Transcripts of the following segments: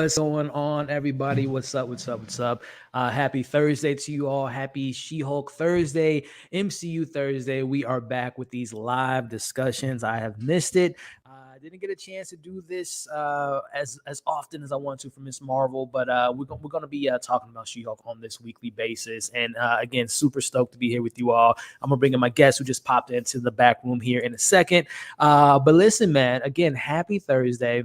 What's going on, everybody? What's up? What's up? What's up? Happy Thursday to you all. Happy She-Hulk Thursday, MCU Thursday. We are back with these live discussions. I have missed it. I didn't get a chance to do this as often as I want to for Miss Marvel, but we're going to be talking about She-Hulk on this weekly basis. And again, super stoked to be here with you all. I'm going to bring in my guest who just popped into the back room here in a second. But listen, man, again, happy Thursday.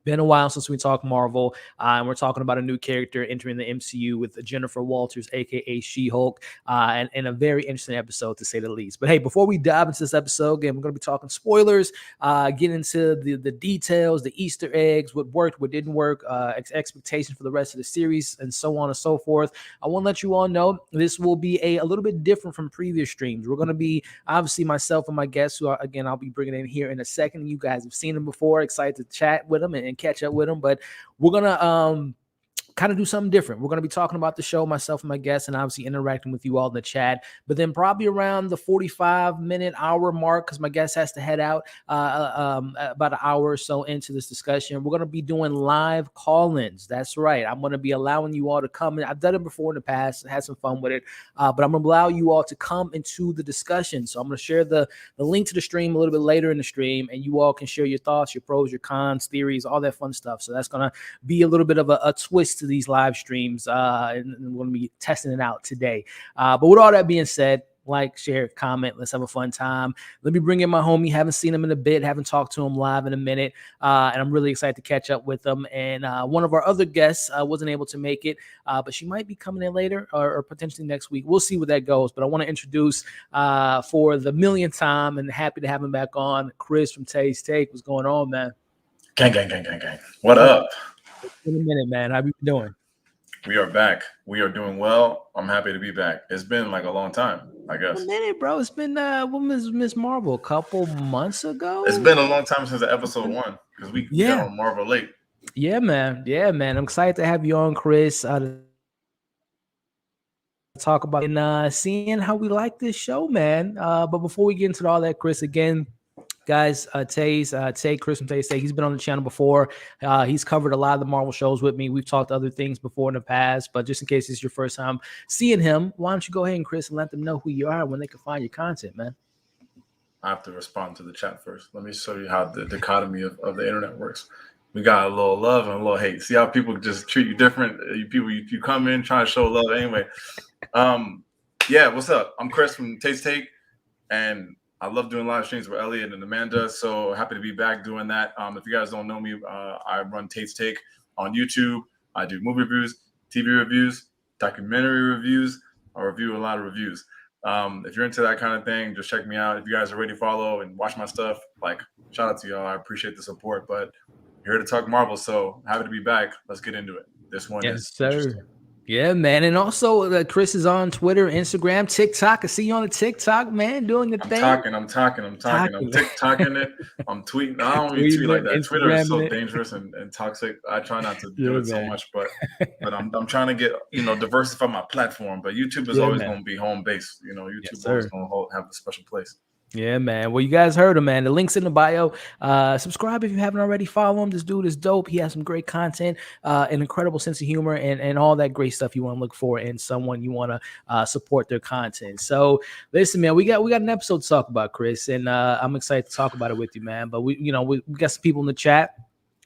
Been a while since we talked Marvel, and we're talking about a new character entering the MCU with Jennifer Walters, aka She-Hulk, and a very interesting episode to say the least. But hey, before we dive into this episode, again, we're going to be talking spoilers, get into the details, the Easter eggs, what worked, what didn't work, expectations for the rest of the series, and so on and so forth. I want to let you all know this will be a little bit different from previous streams. We're going to be, obviously, myself and my guests, who are, again, I'll be bringing in here in a second. You guys have seen them before. Excited to chat with them and catch up with them, but we're gonna kind of do something different. We're going to be talking about the show, myself and my guests, and obviously interacting with you all in the chat. But then probably around the 45-minute-hour mark, because my guest has to head out about an hour or so into this discussion, we're going to be doing live call-ins. That's right. I'm going to be allowing you all to come in. I've done it before in the past, had some fun with it, but I'm going to allow you all to come into the discussion. So I'm going to share the link to the stream a little bit later in the stream, and you all can share your thoughts, your pros, your cons, theories, all that fun stuff. So that's going to be a little bit of a twist to these live streams, and we're going to be testing it out today. But with all that being said, like, share, comment. Let's have a fun time. Let me bring in my homie. Haven't seen him in a bit. Haven't talked to him live in a minute. And I'm really excited to catch up with him. And one of our other guests wasn't able to make it, but she might be coming in later or potentially next week. We'll see where that goes. But I want to introduce for the millionth time, and happy to have him back on, Chris from Tait. What's going on, man? Gang. What up? In a minute, man. How you doing? We are back. We are doing well. I'm happy to be back. It's been like a long time, I guess. A minute, bro. It's been when was Miss Marvel? A couple months ago. It's been a long time since the episode 1 because we got on Marvel late. Yeah, man. I'm excited to have you on, Chris. To talk about and seeing how we like this show, man. But before we get into all that, Chris, again, guys, Tait, Chris from Tait, he's been on the channel before. He's covered a lot of the Marvel shows with me. We've talked other things before in the past, but just in case it's your first time seeing him, why don't you go ahead and Chris and let them know who you are and when they can find your content, man. I have to respond to the chat first. Let me show you how the dichotomy of the internet works. We got a little love and a little hate. See how people just treat you different? You come in trying to show love anyway. Yeah, what's up? I'm Chris from Tait, and I love doing live streams with Elliot and Amanda, so happy to be back doing that. If you guys don't know me, I run Tait's Take on YouTube. I do movie reviews, TV reviews, documentary reviews. I review a lot of reviews. If you're into that kind of thing, just check me out. If you guys are ready to follow and watch my stuff, like, shout out to y'all. I appreciate the support, but you're here to talk Marvel, so happy to be back. Let's get into it. This one is interesting. Yeah, man. And also, Chris is on Twitter, Instagram, TikTok. I see you on the TikTok, man, doing the thing. I'm talking. I'm TikToking it. I'm tweeting. I don't even tweet like that. Twitter is so dangerous and toxic. I try not to do it so much, but I'm trying to get, diversify my platform. But YouTube is always going to be home base. YouTube is always going to have a special place. Yeah, man. Well, you guys heard him, man. The link's in the bio. Subscribe if you haven't already. Follow him. This dude is dope. He has some great content, an incredible sense of humor, and all that great stuff you want to look for in someone you want to support their content. So, listen, man, we got an episode to talk about, Chris, and I'm excited to talk about it with you, man. But we got some people in the chat.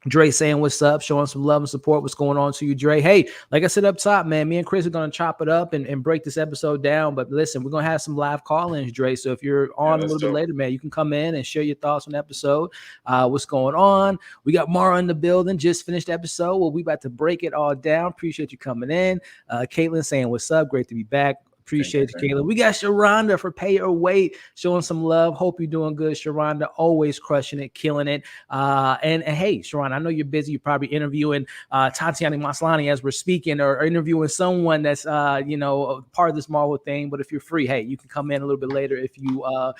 Dre saying what's up, showing some love and support. What's going on to you, Dre? Hey, like I said up top, man, me and Chris are going to chop it up and break this episode down. But listen, we're going to have some live call-ins, Dre. So if you're on a little bit later, man, you can come in and share your thoughts on the episode. What's going on? We got Mara in the building, just finished the episode. Well, we about to break it all down. Appreciate you coming in. Caitlin saying what's up. Great to be back. Appreciate you, Caleb. We got Sharonda for Pay or Wait, showing some love. Hope you're doing good, Sharonda. Always crushing it, killing it. And hey, Sharonda, I know you're busy. You're probably interviewing Tatiana Maslany as we're speaking, or interviewing someone that's part of this Marvel thing. But if you're free, hey, you can come in a little bit later if you are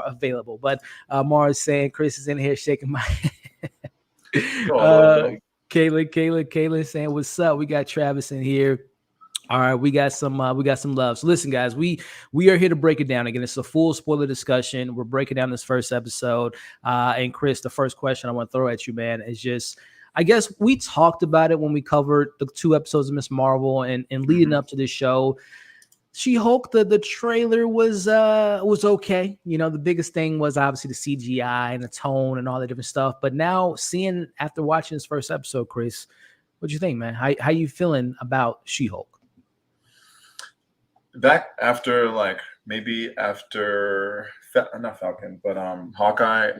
available. But Mara's saying Chris is in here shaking my head. Kayla saying what's up. We got Travis in here. All right, we got some love. So listen, guys, we are here to break it down. Again, it's a full spoiler discussion. We're breaking down this first episode. And Chris, the first question I want to throw at you, man, is just I guess we talked about it when we covered the 2 episodes of Miss Marvel and leading up to this show. She-Hulk, the trailer was okay. You know, the biggest thing was obviously the CGI and the tone and all the different stuff. But now seeing after watching this first episode, Chris, what you think, man? How you feeling about She-Hulk? Back after maybe after not Falcon, but Hawkeye,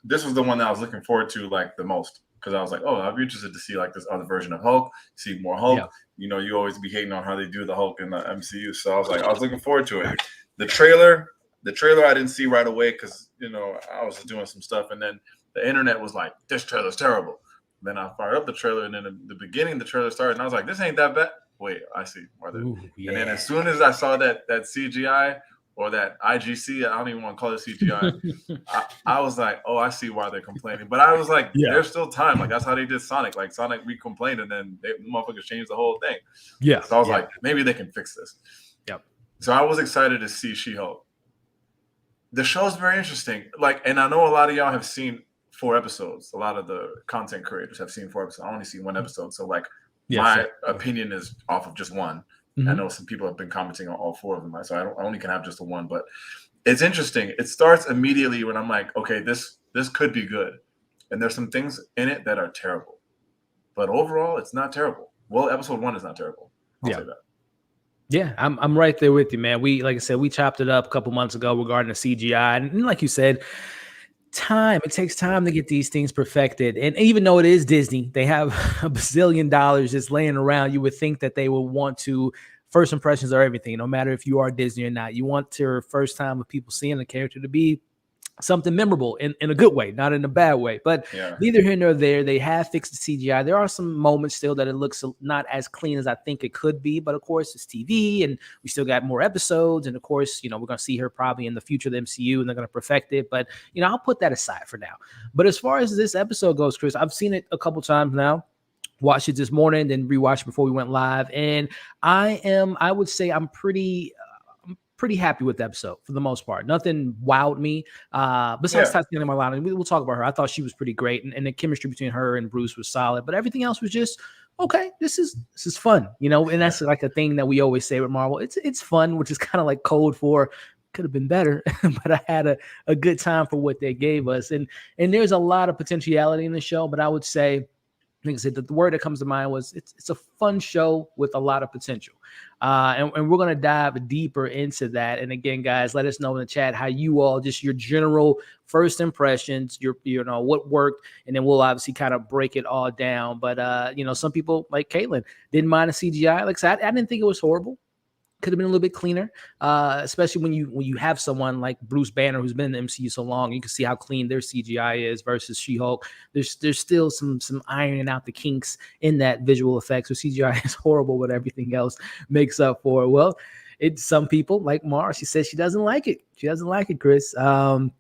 this was the one that I was looking forward to the most, because I was like, oh, I'd be interested to see this other version of Hulk, see more Hulk. Yeah. You know, you always be hating on how they do the Hulk in the MCU, so I was looking forward to it. The trailer I didn't see right away because I was doing some stuff, and then the internet was like, this trailer's terrible. Then I fired up the trailer, and then in the beginning the trailer started, and I was like, this ain't that bad. Wait, I see. Yeah. And then as soon as I saw that CGI or that IGC, I don't even want to call it CGI, I was like, oh, I see why they're complaining. But I was like, there's still time. That's how they did Sonic. Sonic, we complained, and then motherfuckers changed the whole thing. Yeah. So I was like, maybe they can fix this. Yep. So I was excited to see She-Hulk. The show's very interesting. And I know a lot of y'all have seen 4 episodes. A lot of the content creators have seen 4 episodes. I only seen 1 episode. So my opinion is off of just one. I know some people have been commenting on all 4 of them, so I only can have just the one. But it's interesting. It starts immediately when I'm like, okay, this could be good, and there's some things in it that are terrible, but overall, it's not terrible. Well, episode 1 is not terrible. I'll say that. Yeah, I'm right there with you, man. Like I said, we chopped it up a couple months ago regarding the CGI, and like you said, it takes time to get these things perfected. And even though it is Disney, they have $1 bazillion just laying around. You would think that they would want to, first impressions are everything, no matter if you are Disney or not. You want your first time of people seeing the character to be something memorable in a good way, not in a bad way. But neither here nor there. They have fixed the CGI. There are some moments still that it looks not as clean as I think it could be. But of course, it's TV, and we still got more episodes. And of course, we're going to see her probably in the future of the MCU, and they're going to perfect it. But I'll put that aside for now. But as far as this episode goes, Chris, I've seen it a couple times now. Watched it this morning, then rewatched before we went live, and I would say I'm pretty happy with the episode for the most part. Nothing wowed me. Besides Tatiana Maslany, we'll talk about her. I thought she was pretty great, and the chemistry between her and Bruce was solid. But everything else was just okay. This is fun, and that's like a thing that we always say with Marvel. It's fun, which is kind of like code for could have been better, but I had a good time for what they gave us. And there's a lot of potentiality in the show, but I would say, like I said, the word that comes to mind was it's a fun show with a lot of potential. And we're going to dive deeper into that. And again, guys, let us know in the chat how you all, just your general first impressions, what worked, and then we'll obviously kind of break it all down. But, some people like Caitlin didn't mind the CGI. Like I said, I didn't think it was horrible. Could have been a little bit cleaner, especially when you have someone like Bruce Banner who's been in the MCU so long. You can see how clean their CGI is versus She-Hulk. There's still some ironing out the kinks in that visual effects. So CGI is horrible, but everything else makes up for it. Well, it's some people like Mara. She says she doesn't like it. She doesn't like it, Chris. Hope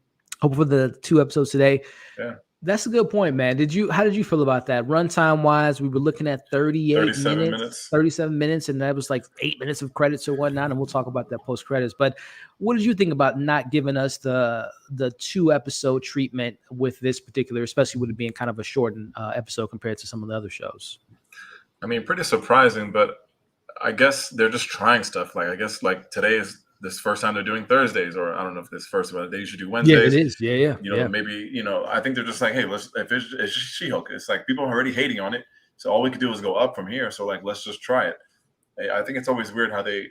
for the 2 episodes today. Yeah. That's a good point, man. How did you feel about that? Runtime wise, we were looking at 37 minutes, and that was like 8 minutes of credits or whatnot. And we'll talk about that post credits. But what did you think about not giving us the 2 episode treatment with this particular, especially with it being kind of a shortened episode compared to some of the other shows? I mean, pretty surprising, but I guess they're just trying stuff. I guess today is this first time they're doing Thursdays, or I don't know if this first, but they usually do Wednesdays. Yeah, it is. Yeah. Maybe, I think they're just like, hey, if it's She-Hulk, it's like people are already hating on it. So all we could do is go up from here. So let's just try it. I think it's always weird how they,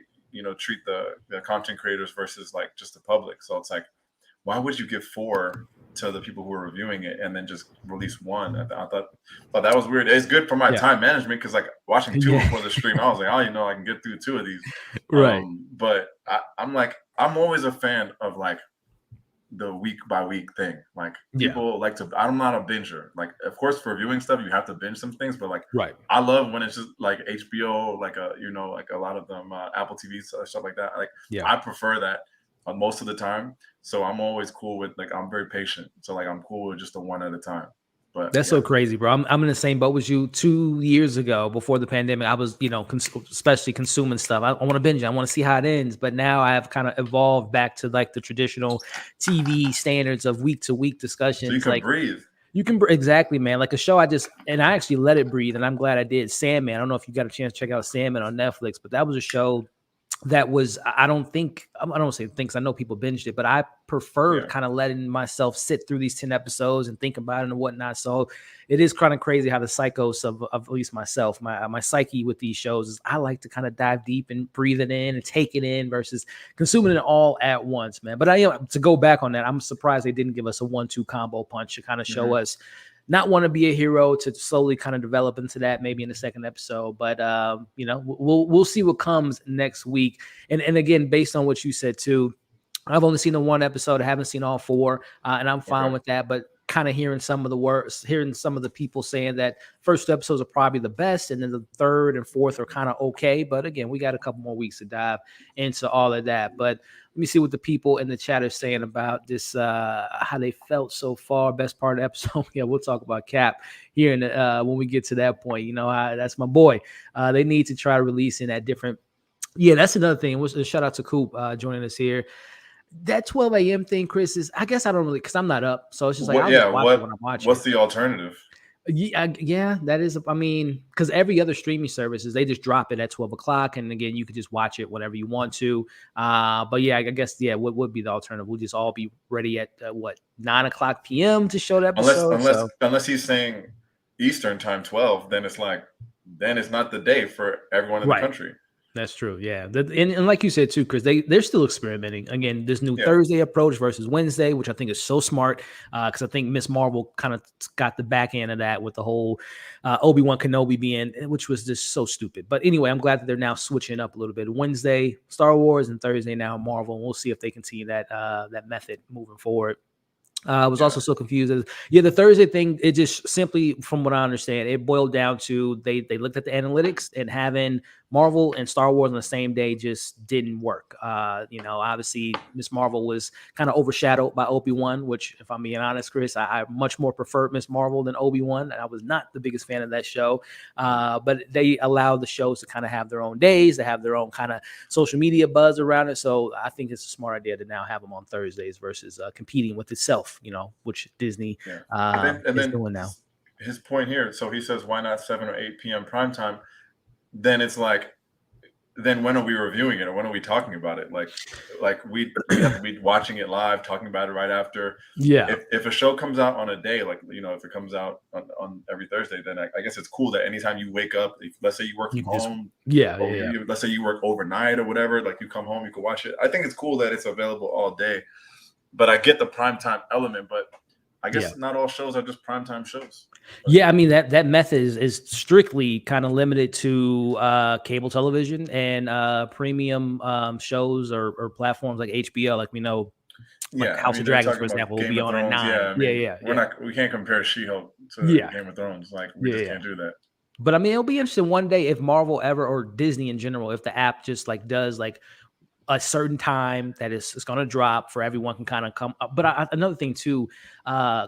treat the content creators versus just the public. So it's like, why would you give 4 to the people who are reviewing it and then just release 1? I thought that was weird. It's good for my time management, because watching 2 before the stream, I was like, oh, I can get through 2 of these. Right. But I'm always a fan of the week by week thing. People like to. I'm not a binger. Of course, for viewing stuff, you have to binge some things. But right. I love when it's just HBO, a lot of them Apple TV stuff like that. I prefer that most of the time. So I'm always cool with I'm very patient. So I'm cool with just the 1 at a time. But that's so crazy, bro. I'm in the same boat as you. 2 years ago, before the pandemic, I was, especially consuming stuff. I want to binge. I want to see how it ends. But now I have kind of evolved back to the traditional TV standards of week to week discussions. So you can breathe. You can exactly, man. Like a show I actually let it breathe, and I'm glad I did. Sandman. I don't know if you got a chance to check out Sandman on Netflix, but that was a show that was, I don't say things, I know people binged it, but I preferred kind of letting myself sit through these 10 episodes and think about it and whatnot. So it is kind of crazy how the psychos of at least myself, my psyche with these shows is I like to kind of dive deep and breathe it in and take it in versus consuming it all at once, man. But to go back on that, I'm surprised they didn't give us a 1-2 combo punch to kind of show us not want to be a hero, to slowly kind of develop into that maybe in the second episode. But we'll see what comes next week. And again, based on what you said too, I've only seen the one episode. I haven't seen all 4, and I'm fine with that. But kind of hearing some of the people saying that first 2 episodes are probably the best, and then the 3rd and 4th are kind of okay. But again, we got a couple more weeks to dive into all of that. But let me see what the people in the chat are saying about this, how they felt so far. Best part of the episode. Yeah, we'll talk about Cap here when we get to that point. That's my boy. They need to try releasing at different. Yeah, that's another thing. Shout out to Coop joining us here. That 12 a.m. thing, Chris, is, I guess I don't really, because I'm not up. So it's just like, I'll just watch it when I'm watching. What's the alternative? Yeah, that is, I mean, because every other streaming services, they just drop it at 12 o'clock. And again, you could just watch it whenever you want to. But yeah, I guess, what would be the alternative? We'll just all be ready at 9 o'clock p.m. to show that episode. Unless he's saying Eastern time 12, then it's not the day for everyone in the country. That's true. Yeah. And like you said, too, Chris, they're still experimenting. Again, this new Thursday approach versus Wednesday, which I think is so smart because I think Miss Marvel kind of got the back end of that with the whole Obi-Wan Kenobi being, which was just so stupid. But anyway, I'm glad that they're now switching up a little bit. Wednesday, Star Wars, and Thursday now Marvel. And we'll see if they continue that method moving forward. I was also so confused. The Thursday thing, it just simply, from what I understand, it boiled down to they looked at the analytics, and having Marvel and Star Wars on the same day just didn't work. Obviously Miss Marvel was kind of overshadowed by Obi-Wan, which, if I'm being honest, Chris, I much more preferred Miss Marvel than Obi-Wan. I was not the biggest fan of that show, but they allowed the shows to kind of have their own days, to have their own kind of social media buzz around it. So I think it's a smart idea to now have them on Thursdays versus competing with itself, which Disney is doing now. His point here, so he says, why not 7 or 8 p.m. primetime? Then it's like, then when are we reviewing it, or when are we talking about it? Like we have to be watching it live, talking about it right after. Yeah. If a show comes out on a day, like, if it comes out on every Thursday, then I guess it's cool that anytime you wake up, let's say you work from home, let's say you work overnight or whatever, like you come home, you can watch it. I think it's cool that it's available all day, but I get the primetime element, but I guess not all shows are just primetime shows. Yeah, I mean that method is strictly kind of limited to cable television and premium shows or platforms like HBO. Like we know, House of Dragons, for example, will be on at 9. We can't compare She-Hulk to Game of Thrones. Like we just can't do that. But I mean, it'll be interesting one day if Marvel ever, or Disney in general, if the app just does a certain time that it's going to drop for everyone can kind of come up. But another thing too,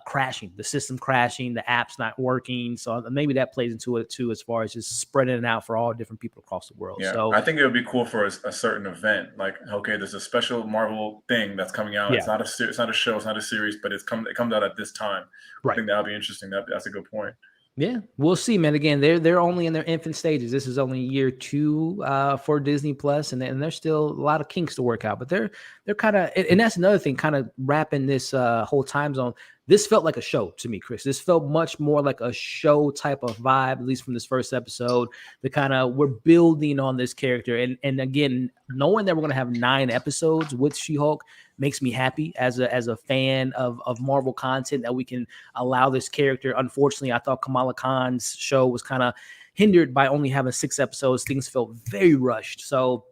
crashing, the system crashing, the app's not working. So maybe that plays into it too, as far as just spreading it out for all different people across the world. Yeah, so I think it would be cool for a certain event. Like, okay, there's a special Marvel thing that's coming out. It's not a show, it's not a series, but it comes out at this time. I think that'll be interesting. That's a good point. Yeah, we'll see, man. Again, they're only in their infant stages. This is only year 2 for Disney Plus, and there's still a lot of kinks to work out. But they're kind of, and that's another thing, kind of wrapping this whole time zone. This felt like a show to me, Chris. This felt much more like a show type of vibe, at least from this first episode. The kind of, we're building on this character, and again, knowing that we're going to have 9 episodes with She-Hulk makes me happy as a fan of Marvel content, that we can allow this character. Unfortunately, I thought Kamala Khan's show was kind of hindered by only having 6 episodes. Things felt very rushed. So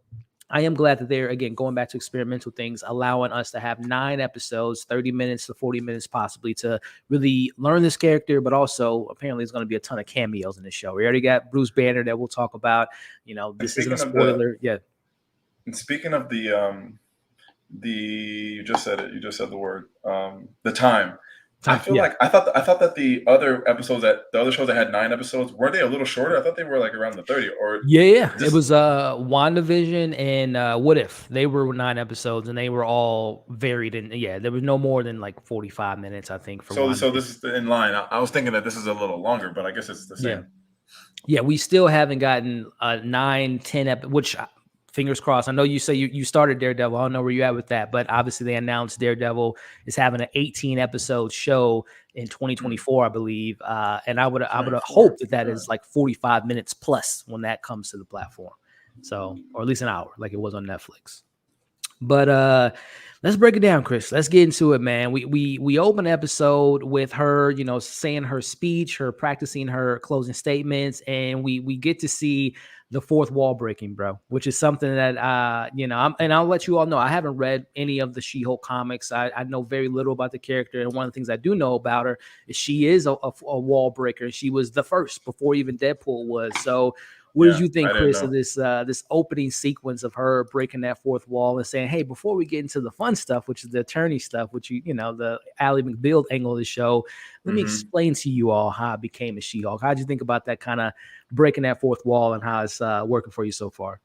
I am glad that they're, again, going back to experimental things, allowing us to have 9 episodes, 30 minutes to 40 minutes possibly, to really learn this character. But also, apparently, there's going to be a ton of cameos in this show. We already got Bruce Banner that we'll talk about. This isn't a spoiler. And speaking of you just said it. You just said the word. The time. I feel like I thought that the other shows that had 9 episodes, were they a little shorter? I thought they were like around the 30 or Yeah. It this. was WandaVision and What If. They were 9 episodes and they were all varied, and there was no more than like 45 minutes, I think, for So WandaVision. this is in line. I was thinking that this is a little longer, but I guess it's the same. Yeah, we still haven't gotten 9, 10 which fingers crossed. I know you say you started Daredevil. I don't know where you're at with that, but obviously they announced Daredevil is having an 18 episode show in 2024, I believe. And I would hope that is like 45 minutes plus when that comes to the platform. So, or at least an hour, like it was on Netflix. But let's break it down, Chris. Let's get into it, man. We open the episode with her, saying her speech, her practicing her closing statements, and we get to see the fourth wall breaking, bro, which is something that and I'll let you all know. I haven't read any of the She-Hulk comics. I know very little about the character, and one of the things I do know about her is she is a wall breaker. She was the first before even Deadpool was. So what did you think, Chris, of this opening sequence of her breaking that fourth wall and saying, hey, before we get into the fun stuff, which is the attorney stuff, which the Ally McBeal angle of the show, let me explain to you all how I became a She-Hulk. How'd you think about that kind of breaking that fourth wall and how it's working for you so far?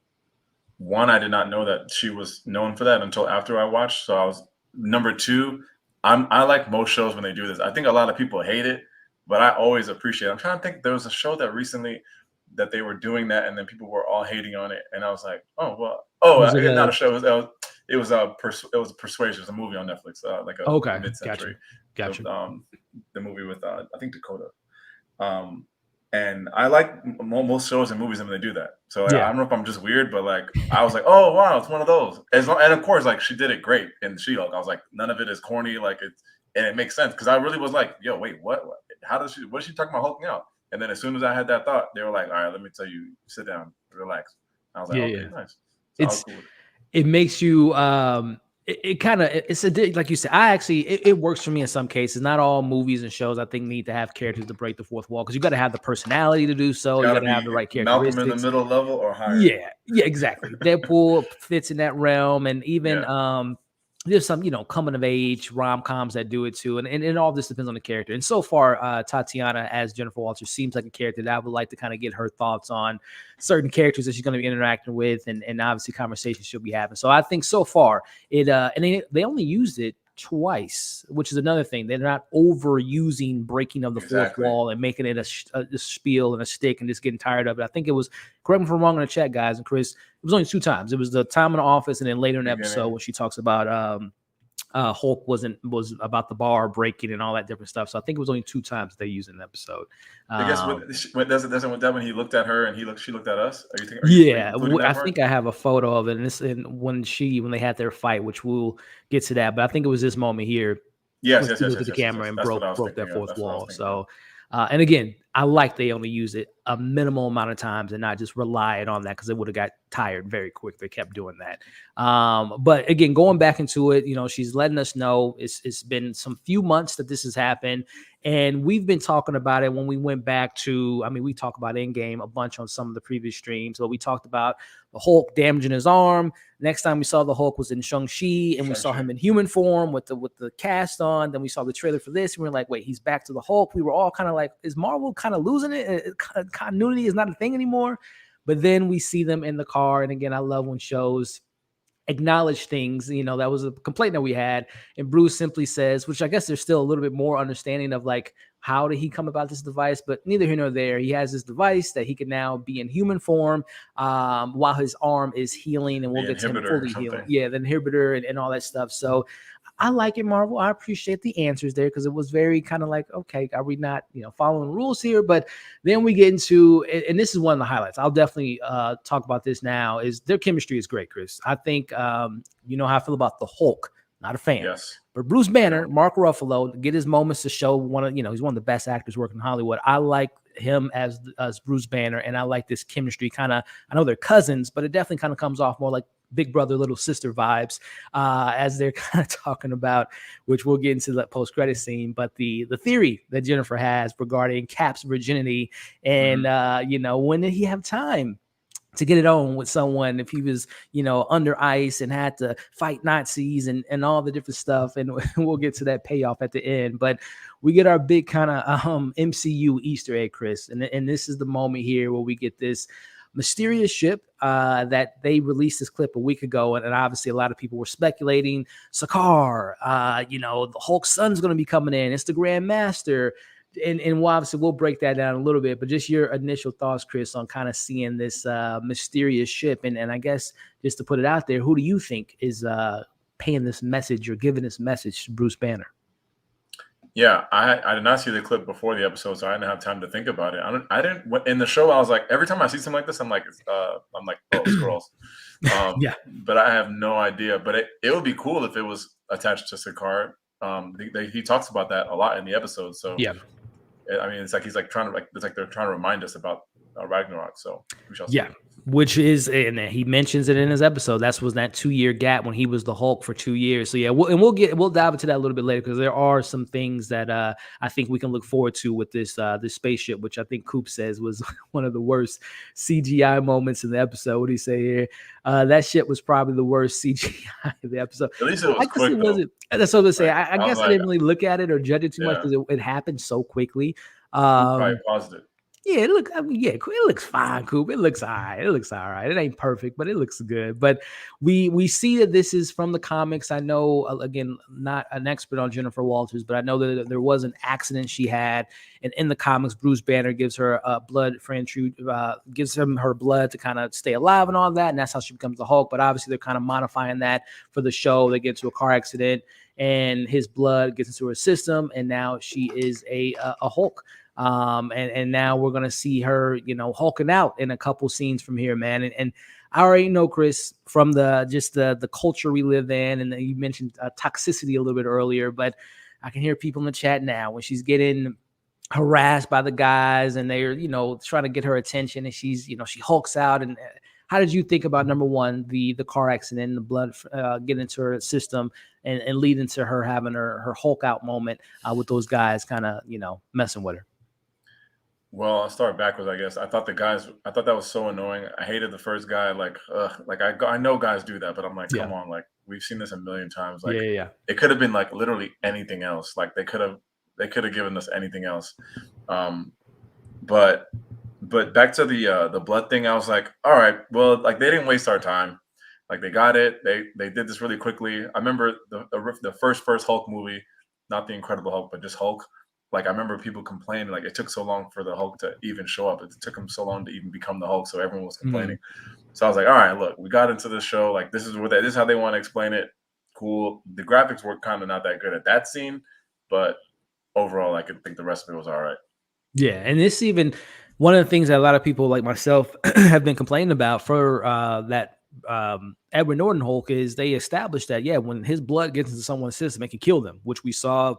One, I did not know that she was known for that until after I watched. So I was number two. I like most shows when they do this. I think a lot of people hate it, but I always appreciate it. I'm trying to think. There was a show that recently that they were doing that, and then people were all hating on it, and I was like, oh well, not a show. It was Persuasion. It was a movie on Netflix, like a mid-century. Gotcha. The movie with I think Dakota. And I like most shows and movies when they do that. So I don't know if I'm just weird, but like I was like, oh wow, it's one of those. And of course, like she did it great in She-Hulk. I was like, none of it is corny, like and it makes sense because I really was like, yo, wait, what? What is she talking about hulking out? And then as soon as I had that thought, they were like, all right, let me tell you, sit down, relax. I was like, okay, nice. So it makes you like you said, it works for me in some cases. Not all movies and shows I think need to have characters to break the fourth wall because you got to have the personality to do so. You got to have the right characteristics. Malcolm in the Middle level or higher. Yeah, exactly. Deadpool fits in that realm, and even there's some coming of age rom-coms that do it too, and all this depends on the character. And so far, Tatiana as Jennifer Walters seems like a character that I would like to kind of get her thoughts on certain characters that she's going to be interacting with, and obviously conversations she'll be having. So I think so far it and they only used it twice, which is another thing. They're not overusing breaking of the fourth wall and making it a spiel and a stick and just getting tired of it. I think it was, correct me if I'm wrong in the chat, guys, and Chris, it was only 2 times. It was the time in the office and then later in the episode when she talks about Hulk was about the bar breaking and all that different stuff. So I think it was only 2 times they used in an episode. I guess when he looked at her and she looked at us. I think I have a photo of it, and when they had their fight, which we'll get to that. But I think it was this moment here. Yes. Looked at the camera and broke that fourth wall. So. And again, I like they only use it a minimal amount of times and not just rely on that because it would have got tired very quick. They kept doing that. But again, going back into it, she's letting us know it's been some few months that this has happened. And we've been talking about it when we went back to, we talk about Endgame a bunch on some of the previous streams. So we talked about the Hulk damaging his arm. Next time we saw the Hulk was in Shang-Chi, and we saw him in human form with the cast on. Then we saw the trailer for this, and we were like, wait, he's back to the Hulk. We were all kind of like, is Marvel kind of losing it? Continuity is not a thing anymore. But then we see them in the car. And again, I love when shows acknowledge things. That was a complaint that we had. And Bruce simply says, which I guess there's still a little bit more understanding of like, how did he come about this device? But neither here nor there. He has this device that he can now be in human form while his arm is healing, and we'll get to him fully healing. Yeah, the inhibitor and all that stuff. So I like it, Marvel. I appreciate the answers there because it was very kind of like, okay, are we not, following rules here? But then we get into, and this is one of the highlights. I'll definitely talk about this now. Is their chemistry is great, Chris. I think you know how I feel about the Hulk. Not a fan. Yes. But Bruce Banner, Mark Ruffalo, get his moments to show he's one of the best actors working in Hollywood. I like him as Bruce Banner, and I like this chemistry. Kind of, I know they're cousins, but it definitely kind of comes off more like big brother, little sister vibes as they're kind of talking about, which we'll get into that post-credit scene. But the theory that Jennifer has regarding Cap's virginity and when did he have time to get it on with someone if he was, under ice and had to fight Nazis and all the different stuff. And we'll get to that payoff at the end. But we get our big kind of MCU Easter egg, Chris. And this is the moment here where we get this mysterious ship that they released this clip a week ago. And obviously a lot of people were speculating Sakaar, the Hulk's son's going to be coming in. It's the Grand Master. And obviously we'll break that down a little bit, but just your initial thoughts, Chris, on kind of seeing this mysterious ship. And I guess just to put it out there, who do you think is paying this message or giving this message to Bruce Banner? Yeah, I did not see the clip before the episode, so I didn't have time to think about it. I didn't in the show. I was like, every time I see something like this, I'm like, oh, scrolls. Yeah, but I have no idea. But it would be cool if it was attached to Sakaar. He talks about that a lot in the episode. So yeah. I mean, it's like he's like trying to it's like they're trying to remind us about Ragnarok. So we shall see. Yeah, which is, and he mentions it in his episode. That was that 2-year gap when he was the Hulk for 2 years. So yeah, we'll dive into that a little bit later because there are some things that I think we can look forward to with this spaceship, which I think Coop says was one of the worst CGI moments in the episode. What do you say here? That shit was probably the worst CGI of the episode. At least it was quick. That's what I was gonna say. Right. I guess I didn't really look at it or judge it too much because it happened so quickly. Probably paused it. Yeah, it looks fine, Coop. It looks all right. It ain't perfect, but it looks good. But we see that this is from the comics. I know, again, not an expert on Jennifer Walters, but I know that there was an accident she had, and in the comics, Bruce Banner gives her blood for gives him her blood to kind of stay alive and all that, and that's how she becomes the Hulk. But obviously, they're kind of modifying that for the show. They get into a car accident, and his blood gets into her system, and now she is a Hulk. And now we're gonna see her, hulking out in a couple scenes from here, man. And I already know, Chris, from the culture we live in, and you mentioned toxicity a little bit earlier, but I can hear people in the chat now when she's getting harassed by the guys and they're, trying to get her attention, and she's, she hulks out. And how did you think about, number one, the car accident and the blood getting into her system and leading to her having her Hulk out moment with those guys kind of, messing with her? Well, I'll start backwards, I guess. I thought that was so annoying. I hated the first guy. I know guys do that, but I'm like, come on, like we've seen this a million times. Like, yeah. It could have been like literally anything else. Like they could have given us anything else. But back to the blood thing, I was like, all right, well, like they didn't waste our time. Like they got it. They did this really quickly. I remember the first Hulk movie, not the Incredible Hulk, but just Hulk. Like I remember people complaining, like it took so long for the Hulk to even show up. It took him so long to even become the Hulk, so everyone was complaining. So I was like, all right, look, we got into this show. Like this is how they want to explain it. Cool. The graphics were kind of not that good at that scene, but overall, I could think the rest of it was all right. Yeah, and this even one of the things that a lot of people like myself have been complaining about for that Edward Norton Hulk is they established that when his blood gets into someone's system, it can kill them, which we saw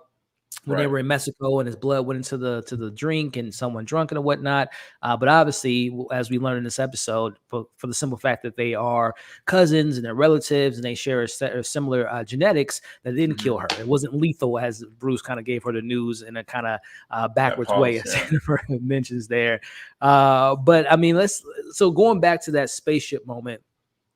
when they were in Mexico and his blood went into the drink and someone drunk and whatnot. But obviously, as we learned in this episode, for the simple fact that they are cousins and they're relatives and they share a similar genetics, that didn't kill her. It wasn't lethal, as Bruce kind of gave her the news in a kind of backwards way, as Jennifer mentions there. But I mean, so going back to that spaceship moment,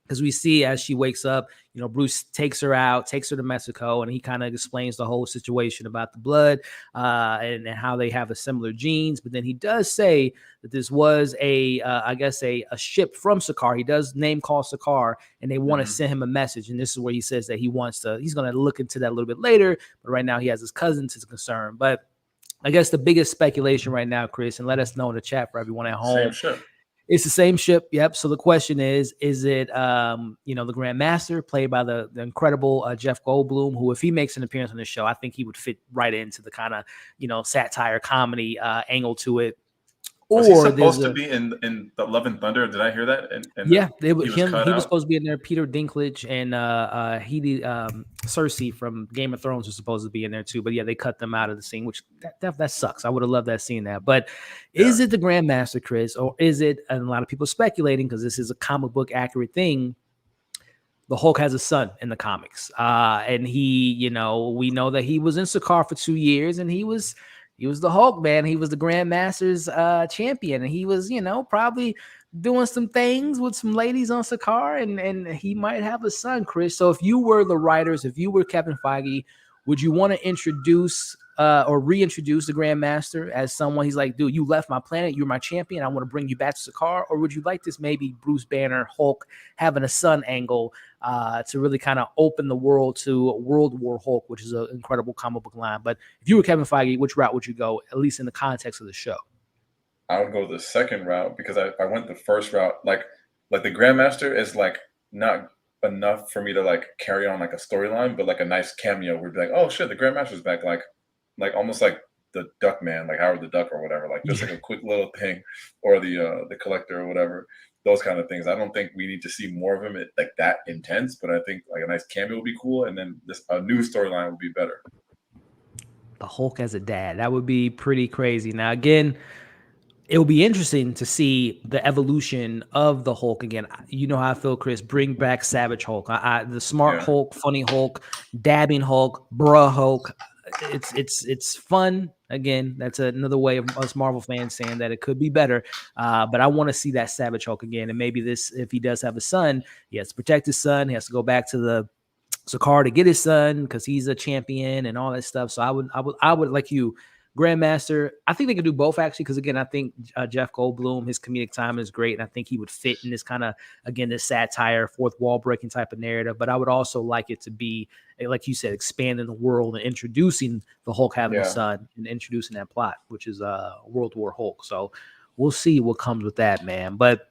because we see as she wakes up, Bruce takes her to Mexico, and he kind of explains the whole situation about the blood and how they have a similar genes. But then he does say that this was a ship from Sakaar. He does name call Sakaar, and they want to send him a message. And this is where he says that he's going to look into that a little bit later. But right now he has his cousins as concern. But I guess the biggest speculation right now, Chris, and let us know in the chat for everyone at home. Same ship. It's the same ship. Yep. So the question is it, the Grand Master played by the incredible Jeff Goldblum, who, if he makes an appearance on the show, I think he would fit right into the kind of, satire comedy angle to it. Was he supposed to be in the Love and Thunder? Did I hear that? He was supposed to be in there. Peter Dinklage and Cersei from Game of Thrones was supposed to be in there too. But yeah, they cut them out of the scene, which that sucks. I would have loved that scene that. But is it the Grandmaster, Chris, or is it? And a lot of people speculating, because this is a comic book accurate thing, the Hulk has a son in the comics, and he, we know that he was in Sakaar for 2 years, and he was the Hulk, man. He was the Grandmaster's champion, and he was, probably doing some things with some ladies on Sakaar, and he might have a son, Chris. So if you were the writers, if you were Kevin Feige, would you want to introduce or reintroduce the Grandmaster as someone? He's like, dude, you left my planet, you're my champion, I want to bring you back to Sakaar. Or would you like this maybe Bruce Banner, Hulk having a son angle to really kind of open the world to World War Hulk, which is an incredible comic book line? But if you were Kevin Feige, which route would you go, at least in the context of the show? I would go the second route because I went the first route. Like the Grandmaster is like not enough for me to like carry on like a storyline, but like a nice cameo would be like, oh shit, the Grandmaster's back, like almost like the Duck Man, like Howard the Duck or whatever, like just like a quick little thing, or the Collector or whatever, those kind of things. I don't think we need to see more of him like that intense, but I think like a nice cameo would be cool, and then a new storyline would be better. The Hulk as a dad, that would be pretty crazy. Now again, it'll be interesting to see the evolution of the Hulk again. You know how I feel, Chris. Bring back Savage Hulk, the smart Hulk, funny Hulk, dabbing Hulk, bruh Hulk. It's fun. Again, that's another way of us Marvel fans saying that it could be better. But I want to see that Savage Hulk again. And maybe this, if he does have a son, he has to protect his son. He has to go back to the Sakaar to get his son because he's a champion and all that stuff. So I would like you. Grandmaster, I think they could do both actually, because again, I think Jeff Goldblum, his comedic timing is great, and I think he would fit in this kind of, again, this satire, fourth wall breaking type of narrative. But I would also like it to be, like you said, expanding the world and introducing the Hulk having a son and introducing that plot, which is World War Hulk. So we'll see what comes with that, man. But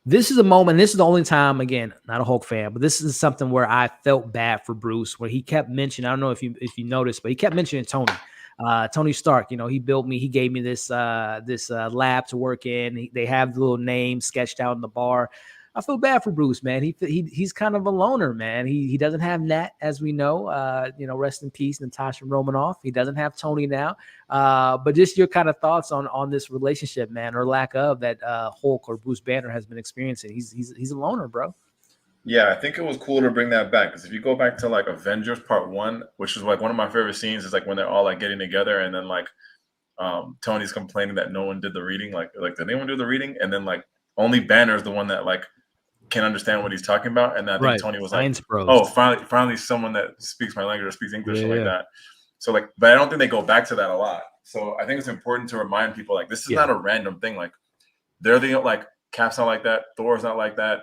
this is a moment, this is the only time, again, not a Hulk fan, but this is something where I felt bad for Bruce, where he kept mentioning, I don't know if you noticed, but he kept mentioning Tony. Tony Stark, he built me. He gave me this lab to work in. They have the little name sketched out in the bar. I feel bad for Bruce, man. He's kind of a loner, man. He doesn't have Nat, as we know. Rest in peace, Natasha Romanoff. He doesn't have Tony now. But just your kind of thoughts on this relationship, man, or lack of, that Hulk or Bruce Banner has been experiencing. He's a loner, bro. Yeah, I think it was cool to bring that back, because if you go back to like Avengers Part 1, which is like one of my favorite scenes, is like when they're all like getting together, and then like Tony's complaining that no one did the reading. Like did anyone do the reading? And then like only Banner is the one that like can understand what he's talking about. And I think Tony was like, oh, finally someone that speaks my language or speaks English or like that. So like, but I don't think they go back to that a lot. So I think it's important to remind people like this is not a random thing. Like they're the like Cap's not like that, Thor's not like that,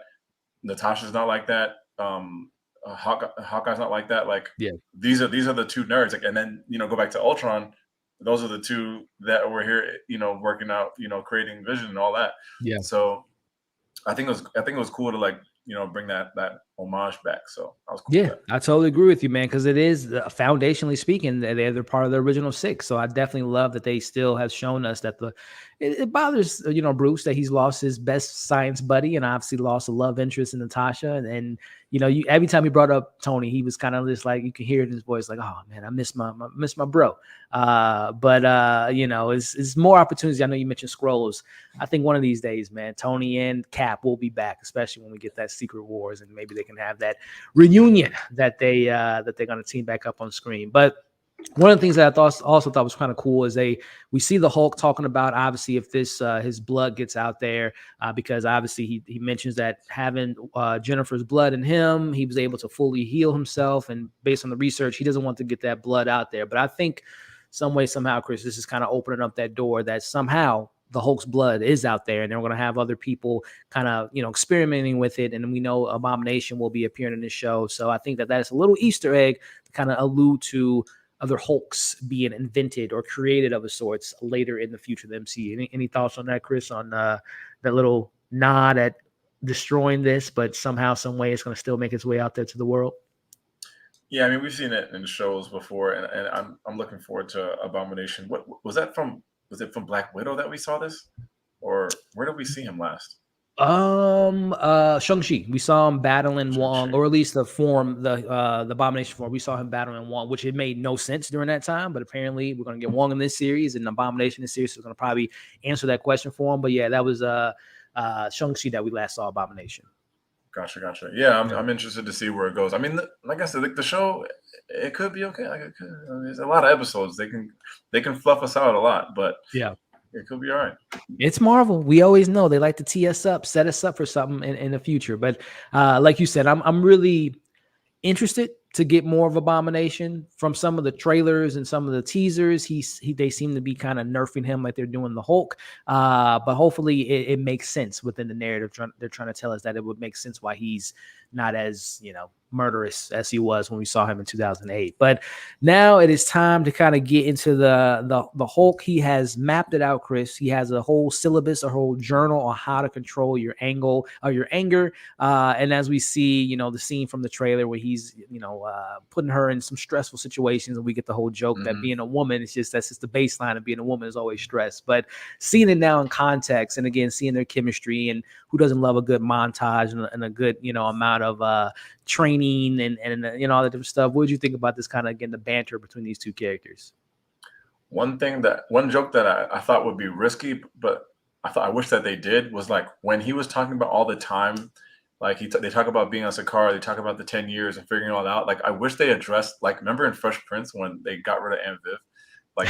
Natasha's not like that, Hawkeye's not like that. Like these are the two nerds. Like, and then go back to Ultron. Those are the two that were here, working out, creating vision and all that. Yeah. So I think it was cool to like bring that homage back. So I was cool. Yeah, I totally agree with you, man. Because it is foundationally speaking, they're part of the original six. So I definitely love that they still have shown us that it bothers Bruce that he's lost his best science buddy, and obviously lost a love interest in Natasha. And every time he brought up Tony, he was kind of just like, you can hear it in his voice, like, oh man, I miss my bro. But it's more opportunities. I know you mentioned Skrulls. I think one of these days, man, Tony and Cap will be back, especially when we get that Secret Wars, and maybe they can have that reunion that they're going to team back up on screen. But one of the things that I also thought was kind of cool is we see the Hulk talking about, obviously, if this his blood gets out there, because obviously he mentions that having Jennifer's blood in him, he was able to fully heal himself, and based on the research, he doesn't want to get that blood out there. But I think some way, somehow, Chris, this is kind of opening up that door that somehow the Hulk's blood is out there, and they're going to have other people kind of, experimenting with it. And we know Abomination will be appearing in this show. So I think that is a little Easter egg to kind of allude to other Hulks being invented or created of a sorts later in the future of the MCU. Any thoughts on that, Chris, on that little nod at destroying this, but somehow, some way it's going to still make its way out there to the world? Yeah, I mean, we've seen it in shows before, and I'm looking forward to Abomination. What was that from? Was it from Black Widow that we saw this, or where did we see him last? Shang-Chi. We saw him battling Wong, or at least the Abomination form. We saw him battling Wong, which it made no sense during that time. But apparently, we're going to get Wong in this series, and Abomination in this series. So we're going to probably answer that question for him. But yeah, that was Shang-Chi that we last saw Abomination. Gotcha. Yeah, I'm interested to see where it goes. I mean, like I said, the show, it could be okay. There's a lot of episodes. They can fluff us out a lot, but yeah, It could be all right. It's Marvel. We always know they like to tee us up, set us up for something in the future. But like you said, I'm really interested to get more of Abomination from some of the trailers and some of the teasers. They seem to be kind of nerfing him like they're doing the Hulk. But hopefully it makes sense within the narrative. They're trying to tell us that it would make sense why he's not as, murderous as he was when we saw him in 2008. But now it is time to kind of get into the Hulk. He has mapped it out, Chris. He has a whole syllabus, a whole journal on how to control your angle or your anger. And as we see, the scene from the trailer where he's, putting her in some stressful situations, and we get the whole joke that being a woman, that's just the baseline of being a woman is always stress. But seeing it now in context, and again, seeing their chemistry, and who doesn't love a good montage and a good, amount of training and all that different stuff. What did you think about this kind of, again, the banter between these two characters? One joke that I thought would be risky, but I wish that they did, was like when he was talking about all the time, like they talk about being on Sakaar, they talk about the 10 years and figuring it all out. Like I wish they addressed, like, remember in Fresh Prince when they got rid of Aunt Viv, like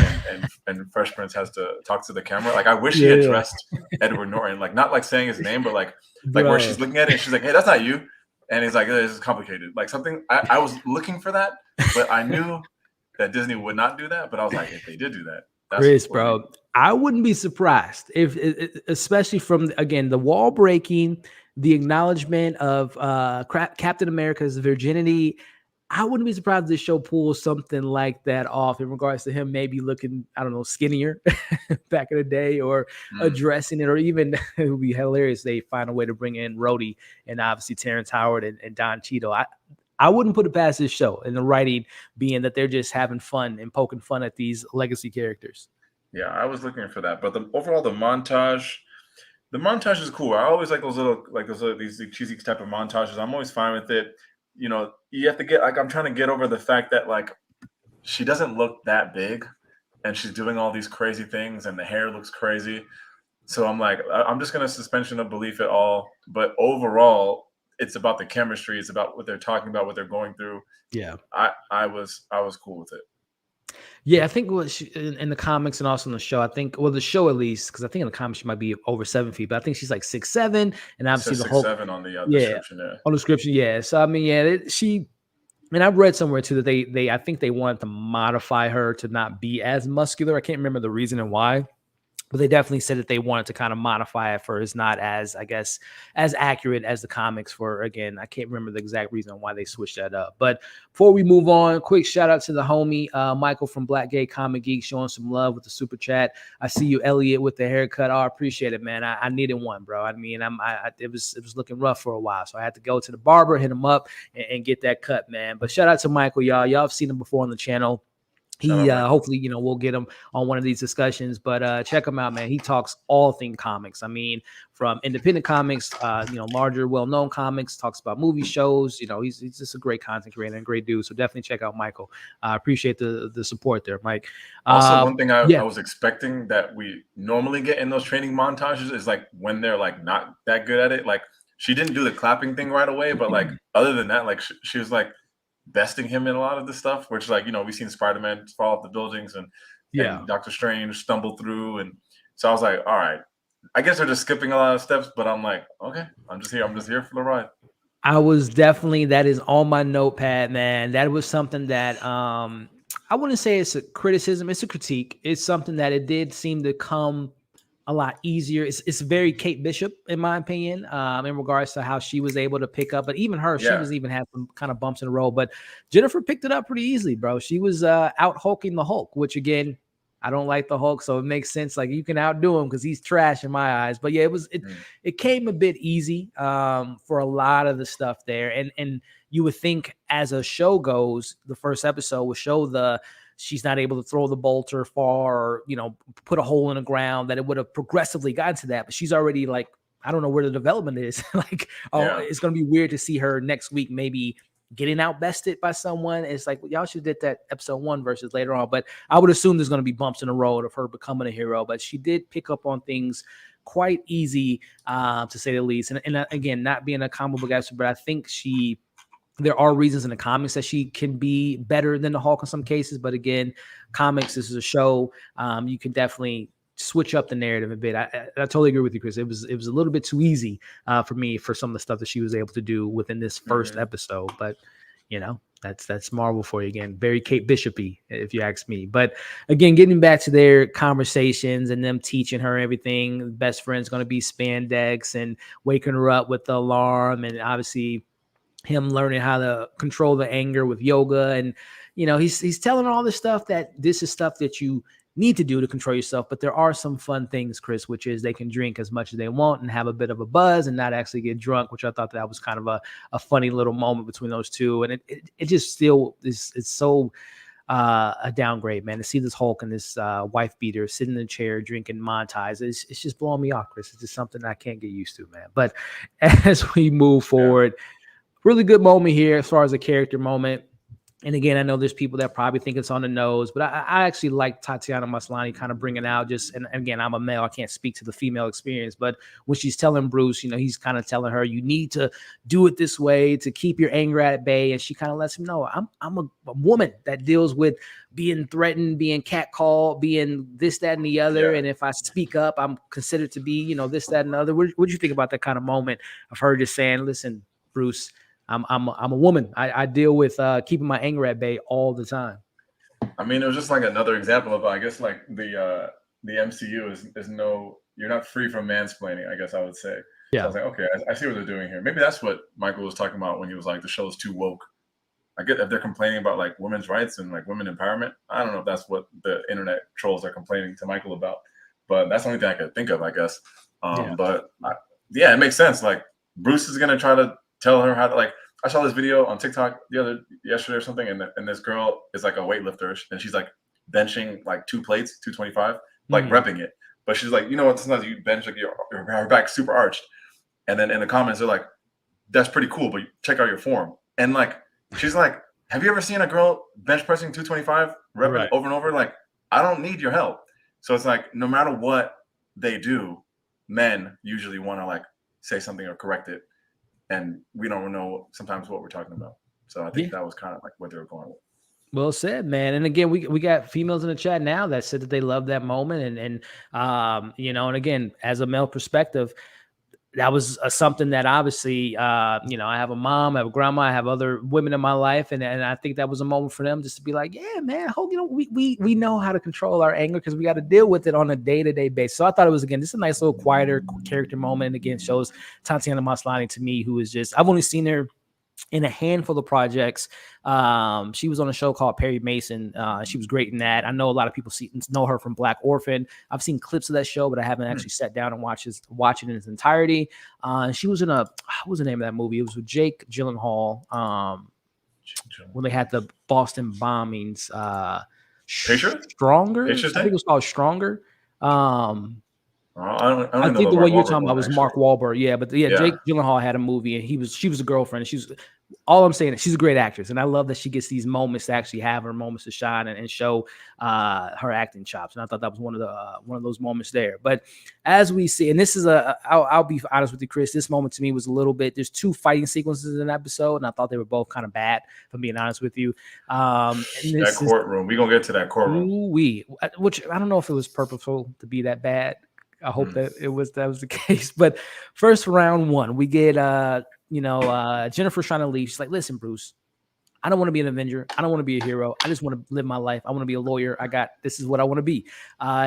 and Fresh Prince has to talk to the camera. Like I wish he addressed Edward Norton, like not like saying his name, but like where she's looking at it and she's like, hey, that's not you. And he's like, this is complicated. Like something, I was looking for that, but I knew that Disney would not do that. But I was like, if they did do that, that's Chris, bro, I wouldn't be surprised if, especially from, again, the wall breaking, the acknowledgement of Captain America's virginity. I wouldn't be surprised if this show pulls something like that off in regards to him maybe looking, I don't know, skinnier back in the day, or addressing it, or even it would be hilarious they find a way to bring in Rhodey and obviously Terrence Howard and Don Cheadle. I wouldn't put it past this show, and the writing being that they're just having fun and poking fun at these legacy characters. Yeah, I was looking for that, but overall the montage is cool. I always like these cheesy type of montages. I'm always fine with it. You have to get, like, I'm trying to get over the fact that, like, she doesn't look that big and she's doing all these crazy things and the hair looks crazy. So I'm like, I'm just going to suspension of belief it all. But overall, it's about the chemistry. It's about what they're talking about, what they're going through. Yeah. I was cool with it. Yeah, I think in the comics and also in the show, I think, well, the show at least, because I think in the comics she might be over 7 feet, but I think she's like 6'7", and obviously the Hulk 6'7" on the description. Yeah, on the description, yeah. So I mean, yeah, and I've read somewhere too that they I think they wanted to modify her to not be as muscular. I can't remember the reason and why, but they definitely said that they wanted to kind of modify it for it's not as, I guess, as accurate as the comics for, again, I can't remember the exact reason why they switched that up. But before we move on, quick shout out to the homie, Michael from Black Gay Comic Geek, showing some love with the super chat. I see you, Elliot, with the haircut. I appreciate it, man. I needed one, bro. I mean, it was looking rough for a while, so I had to go to the barber, hit him up, and get that cut, man. But shout out to Michael, y'all. Y'all have seen him before on the channel. He hopefully, we'll get him on one of these discussions, but check him out, man. He talks all things comics. I mean, from independent comics, larger, well-known comics, talks about movie shows. He's just a great content creator and great dude. So definitely check out Michael. I appreciate the support there, Mike. Also, one thing I was expecting that we normally get in those training montages is like when they're like not that good at it. Like she didn't do the clapping thing right away, but like other than that, like she was like besting him in a lot of the stuff, which, like, we've seen Spider-Man fall off the buildings and Doctor Strange stumble through, and so I was like, all right, I guess they're just skipping a lot of steps, but I'm like, okay, I'm just here for the ride. That is on my notepad, man. That was something that I wouldn't say it's a criticism, it's a critique. It's something that it did seem to come a lot easier. It's very Kate Bishop, in my opinion, in regards to how she was able to pick up. But even her, she was even had some kind of bumps in the road. But Jennifer picked it up pretty easily, bro. She was out hulking the Hulk, which, again, I don't like the Hulk, so it makes sense. Like, you can outdo him because he's trash in my eyes. But yeah, it came a bit easy for a lot of the stuff there. And you would think, as a show goes, the first episode would show she's not able to throw the bolter far, or, put a hole in the ground, that it would have progressively gotten to that. But she's already, like, I don't know where the development is. It's going to be weird to see her next week maybe getting outbested by someone. It's like, y'all should have did that episode 1 versus later on. But I would assume there's going to be bumps in the road of her becoming a hero. But she did pick up on things quite easy, to say the least. And again, not being a comic book expert, but I think there are reasons in the comics that she can be better than the Hulk in some cases. But again, comics, this is a show. You can definitely switch up the narrative a bit. I totally agree with you, Chris. It was a little bit too easy for me for some of the stuff that she was able to do within this first episode. But that's Marvel for you again. Very Kate Bishop-y, if you ask me. But again, getting back to their conversations and them teaching her everything. Best friend's going to be spandex and waking her up with the alarm, and obviously him learning how to control the anger with yoga. And he's telling her all this stuff, that this is stuff that you need to do to control yourself. But there are some fun things, Chris, which is they can drink as much as they want and have a bit of a buzz and not actually get drunk, which I thought that was kind of a funny little moment between those two. And it just still is, it's so a downgrade, man, to see this Hulk and this wife beater sitting in a chair drinking Mai Tais. It's just blowing me off, Chris. It's just something I can't get used to, man. But as we move forward, really good moment here as far as a character moment. And again, I know there's people that probably think it's on the nose, but I actually like Tatiana Maslany kind of bringing out and again, I'm a male, I can't speak to the female experience, but when she's telling Bruce, he's kind of telling her, you need to do it this way to keep your anger at bay. And she kind of lets him know, I'm a woman that deals with being threatened, being catcalled, being this, that, and the other. Yeah. And if I speak up, I'm considered to be, this, that, and the other. What do you think about that kind of moment of her just saying, listen, Bruce, I'm a woman. I deal with keeping my anger at bay all the time. I mean, it was just like another example of, I guess, like the MCU is no, you're not free from mansplaining, I guess I would say. Yeah. So I was like, okay, I see what they're doing here. Maybe that's what Michael was talking about when he was like, the show's too woke. I get if they're complaining about like women's rights and like women empowerment. I don't know if that's what the internet trolls are complaining to Michael about, but that's the only thing I could think of, I guess. But it makes sense. Like Bruce is gonna try to tell her how to, like, I saw this video on TikTok yesterday or something, and this girl is like a weightlifter, and she's like benching like 2 plates, 225, like repping it. But she's like, sometimes you bench like your back super arched, and then in the comments they're like, that's pretty cool, but check out your form. And like she's like, have you ever seen a girl bench pressing 225 repping over and over? Like, I don't need your help. So it's like, no matter what they do, men usually want to like say something or correct it. And we don't know sometimes what we're talking about. So I think that was kind of like what they were going with. Well said, man. And again, we got females in the chat now that said that they love that moment. And and again, as a male perspective, that was something that obviously, I have a mom, I have a grandma, I have other women in my life. And I think that was a moment for them just to be like, yeah, man, we know how to control our anger because we got to deal with it on a day-to-day basis. So I thought it was, again, just a nice little quieter character moment. And again, shows Tatiana Maslany to me, who is just, I've only seen her in a handful of projects. She was on a show called Perry Mason. She was great in that. I know a lot of people know her from Black Orphan. I've seen clips of that show, but I haven't actually sat down and watch it in its entirety. She was in what was the name of that movie? It was with Jake Gyllenhaal. When they had the Boston bombings. Stronger? I think it was called Stronger. I think the one you're talking about was Mark Wahlberg. Yeah, but Jake Gyllenhaal had a movie, and she was a girlfriend. And all I'm saying is she's a great actress, and I love that she gets these moments to actually have her moments to shine and show her acting chops. And I thought that was one of those moments there. But as we see, and this is I'll be honest with you, Chris. This moment to me was a little bit. There's 2 fighting sequences in an episode, and I thought they were both kind of bad. If I'm being honest with you, that courtroom. We're gonna get to that courtroom. Which I don't know if it was purposeful to be that bad. I hope that was the case. But first round 1, we get Jennifer's trying to leave. She's like, listen, Bruce, I don't want to be an Avenger. I don't want to be a hero. I just want to live my life. I want to be a lawyer. This is what I want to be.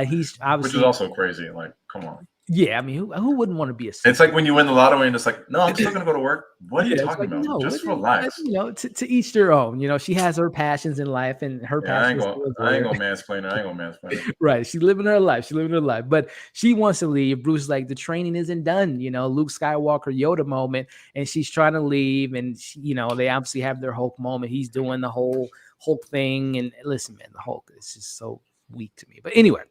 He's obviously, which is also crazy. Like, come on. Yeah, I mean, who wouldn't want to be a It's like when you win the lottery and it's like, no, I'm still going to go to work. What are you talking about? No, just relax. To each their own. She has her passions in life, and her passions. I ain't gonna mansplain her. Right. She's living her life. But she wants to leave. Bruce is like, the training isn't done. Luke Skywalker Yoda moment, and she's trying to leave. And they obviously have their Hulk moment. He's doing the whole Hulk thing. And listen, man, the Hulk is just so weak to me. But anyway.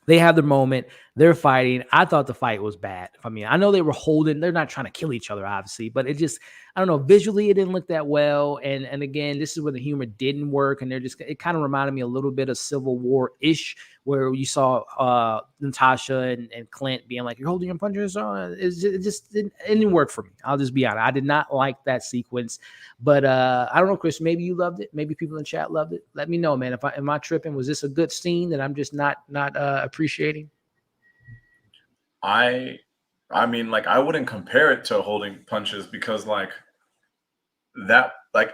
They have their moment. They're fighting. I thought the fight was bad. I mean, I know they were holding. They're not trying to kill each other, obviously, but it just, I don't know. Visually, it didn't look that well. And again, this is where the humor didn't work. And it kind of reminded me a little bit of Civil War-ish, where you saw Natasha and Clint being like, you're holding your punches on. It didn't work for me. I'll just be honest. I did not like that sequence. But I don't know, Chris, maybe you loved it. Maybe people in the chat loved it. Let me know, man. Am I tripping? Was this a good scene that I'm just not appreciating? I mean, like, I wouldn't compare it to holding punches because, like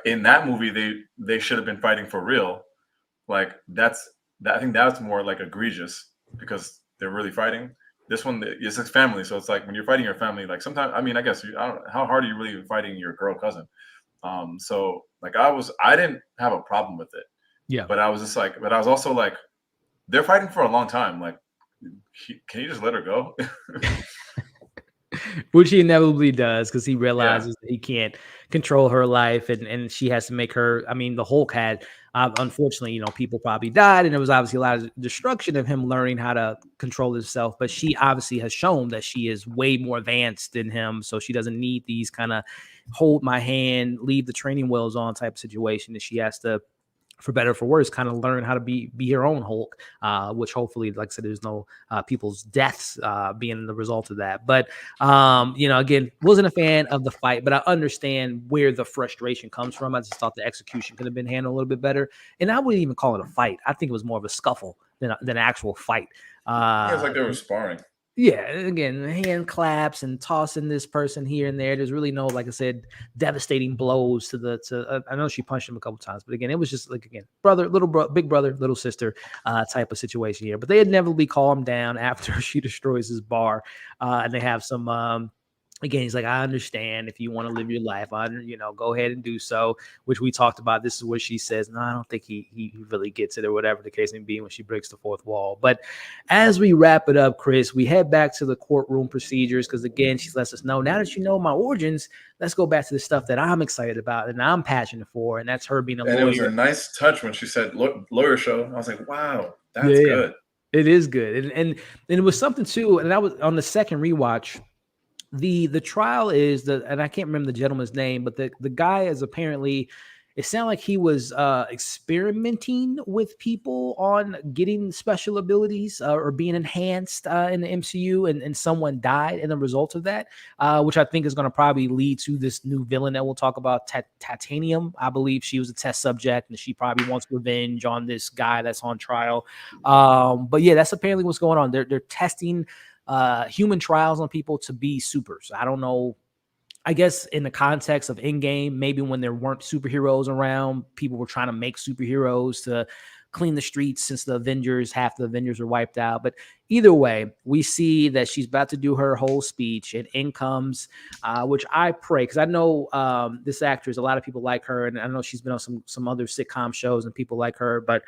in that movie, they should have been fighting for real. Like I think that's more like egregious because they're really fighting. This one, it's a family, so it's like when you're fighting your family. Like sometimes, I mean, I guess I don't. How hard are you really fighting your girl cousin? So like I didn't have a problem with it, Yeah. but I was just like, but I was also like, they're fighting for a long time. Like, can you just let her go? Which he inevitably does because he Yeah. realizes that he can't control her life, and she has to make her. I mean, the Hulk had, unfortunately, people probably died, and there was obviously a lot of destruction of him learning how to control himself. But she obviously has shown that she is way more advanced than him, so she doesn't need these kind of hold my hand, leave the training wheels on type of situation. That she has to, for better or for worse, kind of learn how to be her own Hulk, which hopefully, like I said, there's no people's deaths being the result of that. But again, wasn't a fan of the fight, but I understand where the frustration comes from. I just thought the execution could have been handled a little bit better, and I wouldn't even call it a fight. I think it was more of a scuffle than an actual fight. Yeah, it's Uh, like they were sparring. yeah, again, hand claps and tossing this person here and there. There's really no, like I said, devastating blows to. I know she punched him a couple times, but again, it was just like again, big brother, little sister, type of situation here. But they inevitably calm down after she destroys his bar, and they have some. Again, he's like, I understand if you want to live your life, go ahead and do so, which we talked about. This is what she says. No, I don't think he really gets it or whatever the case may be when she breaks the fourth wall. But as we wrap it up, Chris, we head back to the courtroom procedures because, again, she lets us know now that you know my origins, let's go back to the stuff that I'm excited about and I'm passionate for. And that's her being a And it was a lawyer. nice touch when she said lawyer show. I was like, wow, Yeah, that's yeah. good. It is good. And it was something too. And I was on the second rewatch. The trial is and I can't remember the gentleman's name, but the guy is apparently, it sounded like he was experimenting with people on getting special abilities or being enhanced in the MCU, and someone died in the result of that, which I think is going to probably lead to this new villain that we'll talk about, Titanium. I believe she was a test subject, and she probably wants revenge on this guy that's on trial. But yeah, that's apparently what's going on. They're testing human trials on people to be supers. I don't know. I guess in the context of Endgame, maybe when there weren't superheroes around, people were trying to make superheroes to clean the streets since half the Avengers are wiped out. But either way, we see that she's about to do her whole speech, and in comes, which I pray, because I know this actress, a lot of people like her, and I know she's been on some other sitcom shows and people like her, but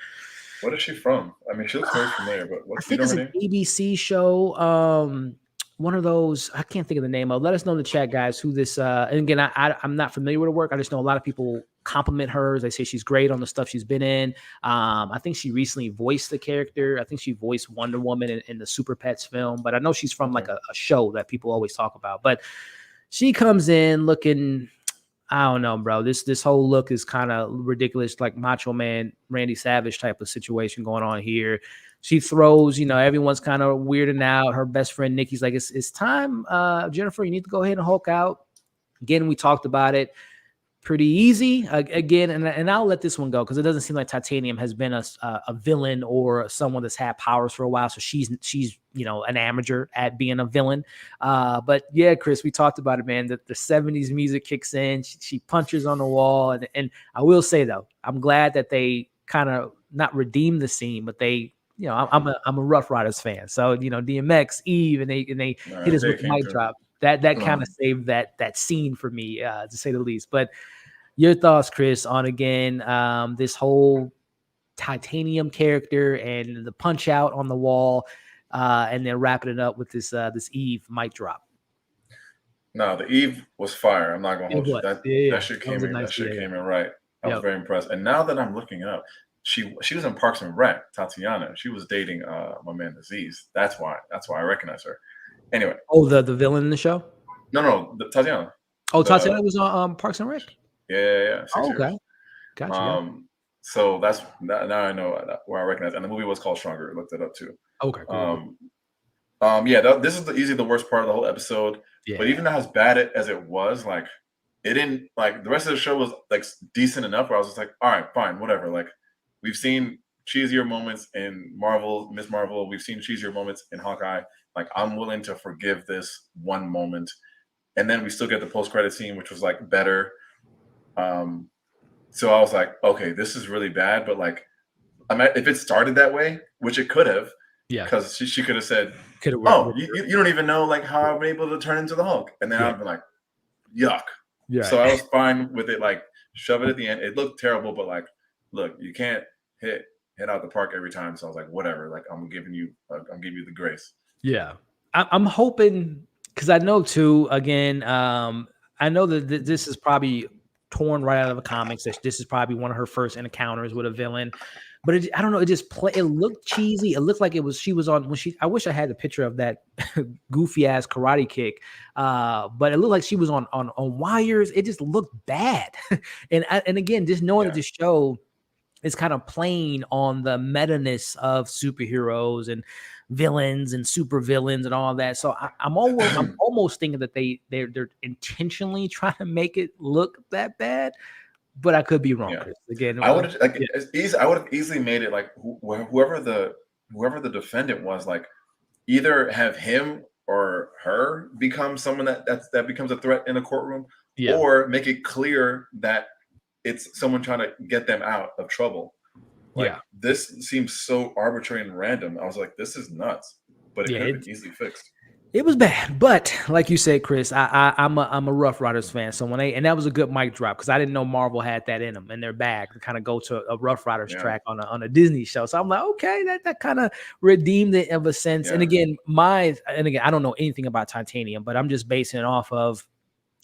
What is she from? I mean, she looks very familiar, but I what, do you think know it's her an name? ABC show. One of those, I can't think of the name of. Let us know in the chat, guys, who this. And again, I'm not familiar with her work. I just know a lot of people compliment her. They say she's great on the stuff she's been in. I think she recently voiced the character. I think she voiced Wonder Woman in the Super Pets film. But I know she's from like Okay. a show that people always talk about. But she comes in looking, I don't know, bro. This whole look is kind of ridiculous, like Macho Man, Randy Savage type of situation going on here. She throws, everyone's kind of weirding out. Her best friend Nikki's like, it's time, Jennifer. You need to go ahead and Hulk out. Again, we talked about it. Pretty easy again, and I'll let this one go because it doesn't seem like Titanium has been a villain or someone that's had powers for a while. So she's an amateur at being a villain. But yeah, Chris, we talked about it, man. That the '70s music kicks in. She punches on the wall, and I will say though, I'm glad that they kind of not redeem the scene, but they. I'm a Rough Riders fan, so DMX, Eve, and they hit us with Tait the came mic through. drop. That kind of Um, saved that scene for me, to say the least. But your thoughts, Chris, on again this whole Titanium character and the punch out on the wall, and then wrapping it up with this Eve mic drop. no, the Eve was fire. I'm not gonna It hold you. was, That yeah, that yeah. shit That was came a in. nice, That yeah, shit yeah. came in right. I was Yep. very impressed. And now that I'm looking it up, she was in Parks and Rec. Tatiana. She was dating my man Aziz. That's why. That's why I recognize her. Anyway, Oh, the villain in the show. no, Tatiana. Oh, The Tatiana was on Parks and Rec. yeah, Oh, 6 years. okay, gotcha. Yeah. So that's now I know where I recognize. And the movie was called Stronger. I looked it up too. Okay, cool. Yeah, this is easily the worst part of the whole episode. But Yeah. even as bad as it was, like it didn't like the rest of the show was like decent enough where I was just like, all right, fine, whatever. Like we've seen cheesier moments in Marvel, Miss Marvel. We've seen cheesier moments in Hawkeye. Like, I'm willing to forgive this one moment. And then we still get the post-credit scene, which was like better. So I was like, okay, this is really bad, but like, if it started that way, which it could have, Yeah. because she could have said, Could have "Oh, worked. you don't even know like how I'm able to turn into the Hulk," and then Yeah. I'd be like, "Yuck." Yeah. So I was fine with it, like shove it at the end. It looked terrible, but like, look, you can't hit out the park every time. So I was like, whatever. Like, I'm giving you the grace. Yeah. I'm hoping, because I know too, again, I know that this is probably torn right out of the comics. This is probably one of her first encounters with a villain, but I don't know. It just it looked cheesy. It looked like she was on I wish I had the picture of that goofy ass karate kick. But it looked like she was on wires. It just looked bad. and again, just knowing that the show is kind of playing on the meta-ness of superheroes and villains and super villains and all that. So I'm almost thinking that they're intentionally trying to make it look that bad, but I could be wrong, Chris. Again, I would have I would have easily made it like whoever the defendant was, like either have him or her become someone that becomes a threat in a courtroom, or make it clear that it's someone trying to get them out of trouble. Like, this seems so arbitrary and random. I was like, this is nuts, but it could have been easily fixed. It was bad, but like you said, Chris, I'm a Rough Riders fan. So and that was a good mic drop, because I didn't know Marvel had that in them, in their bag, to kind of go to a Rough Riders track on a Disney show. So I'm like, okay, that kind of redeemed it of a sense. And again, I don't know anything about Titanium, but I'm just basing it off of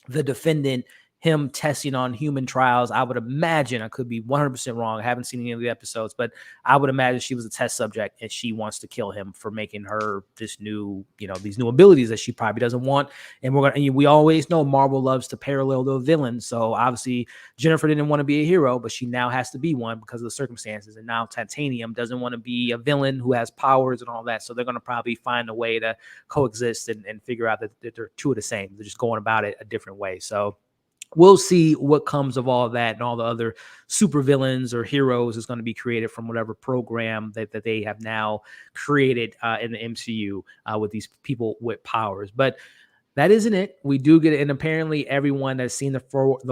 the defendant, him testing on human trials. I would imagine, I could be 100% wrong, I haven't seen any of the episodes, but I would imagine she was a test subject and she wants to kill him for making her this new, these new abilities that she probably doesn't want. And we always know Marvel loves to parallel the villain. So obviously Jennifer didn't want to be a hero, but she now has to be one because of the circumstances. And now Titanium doesn't want to be a villain who has powers and all that. So they're going to probably find a way to coexist and figure out that they're two of the same. They're just going about it a different way. So we'll see what comes of all that, and all the other super villains or heroes is going to be created from whatever program that they have now created in the MCU with these people with powers. But that isn't it. We do get it. And apparently everyone that's seen the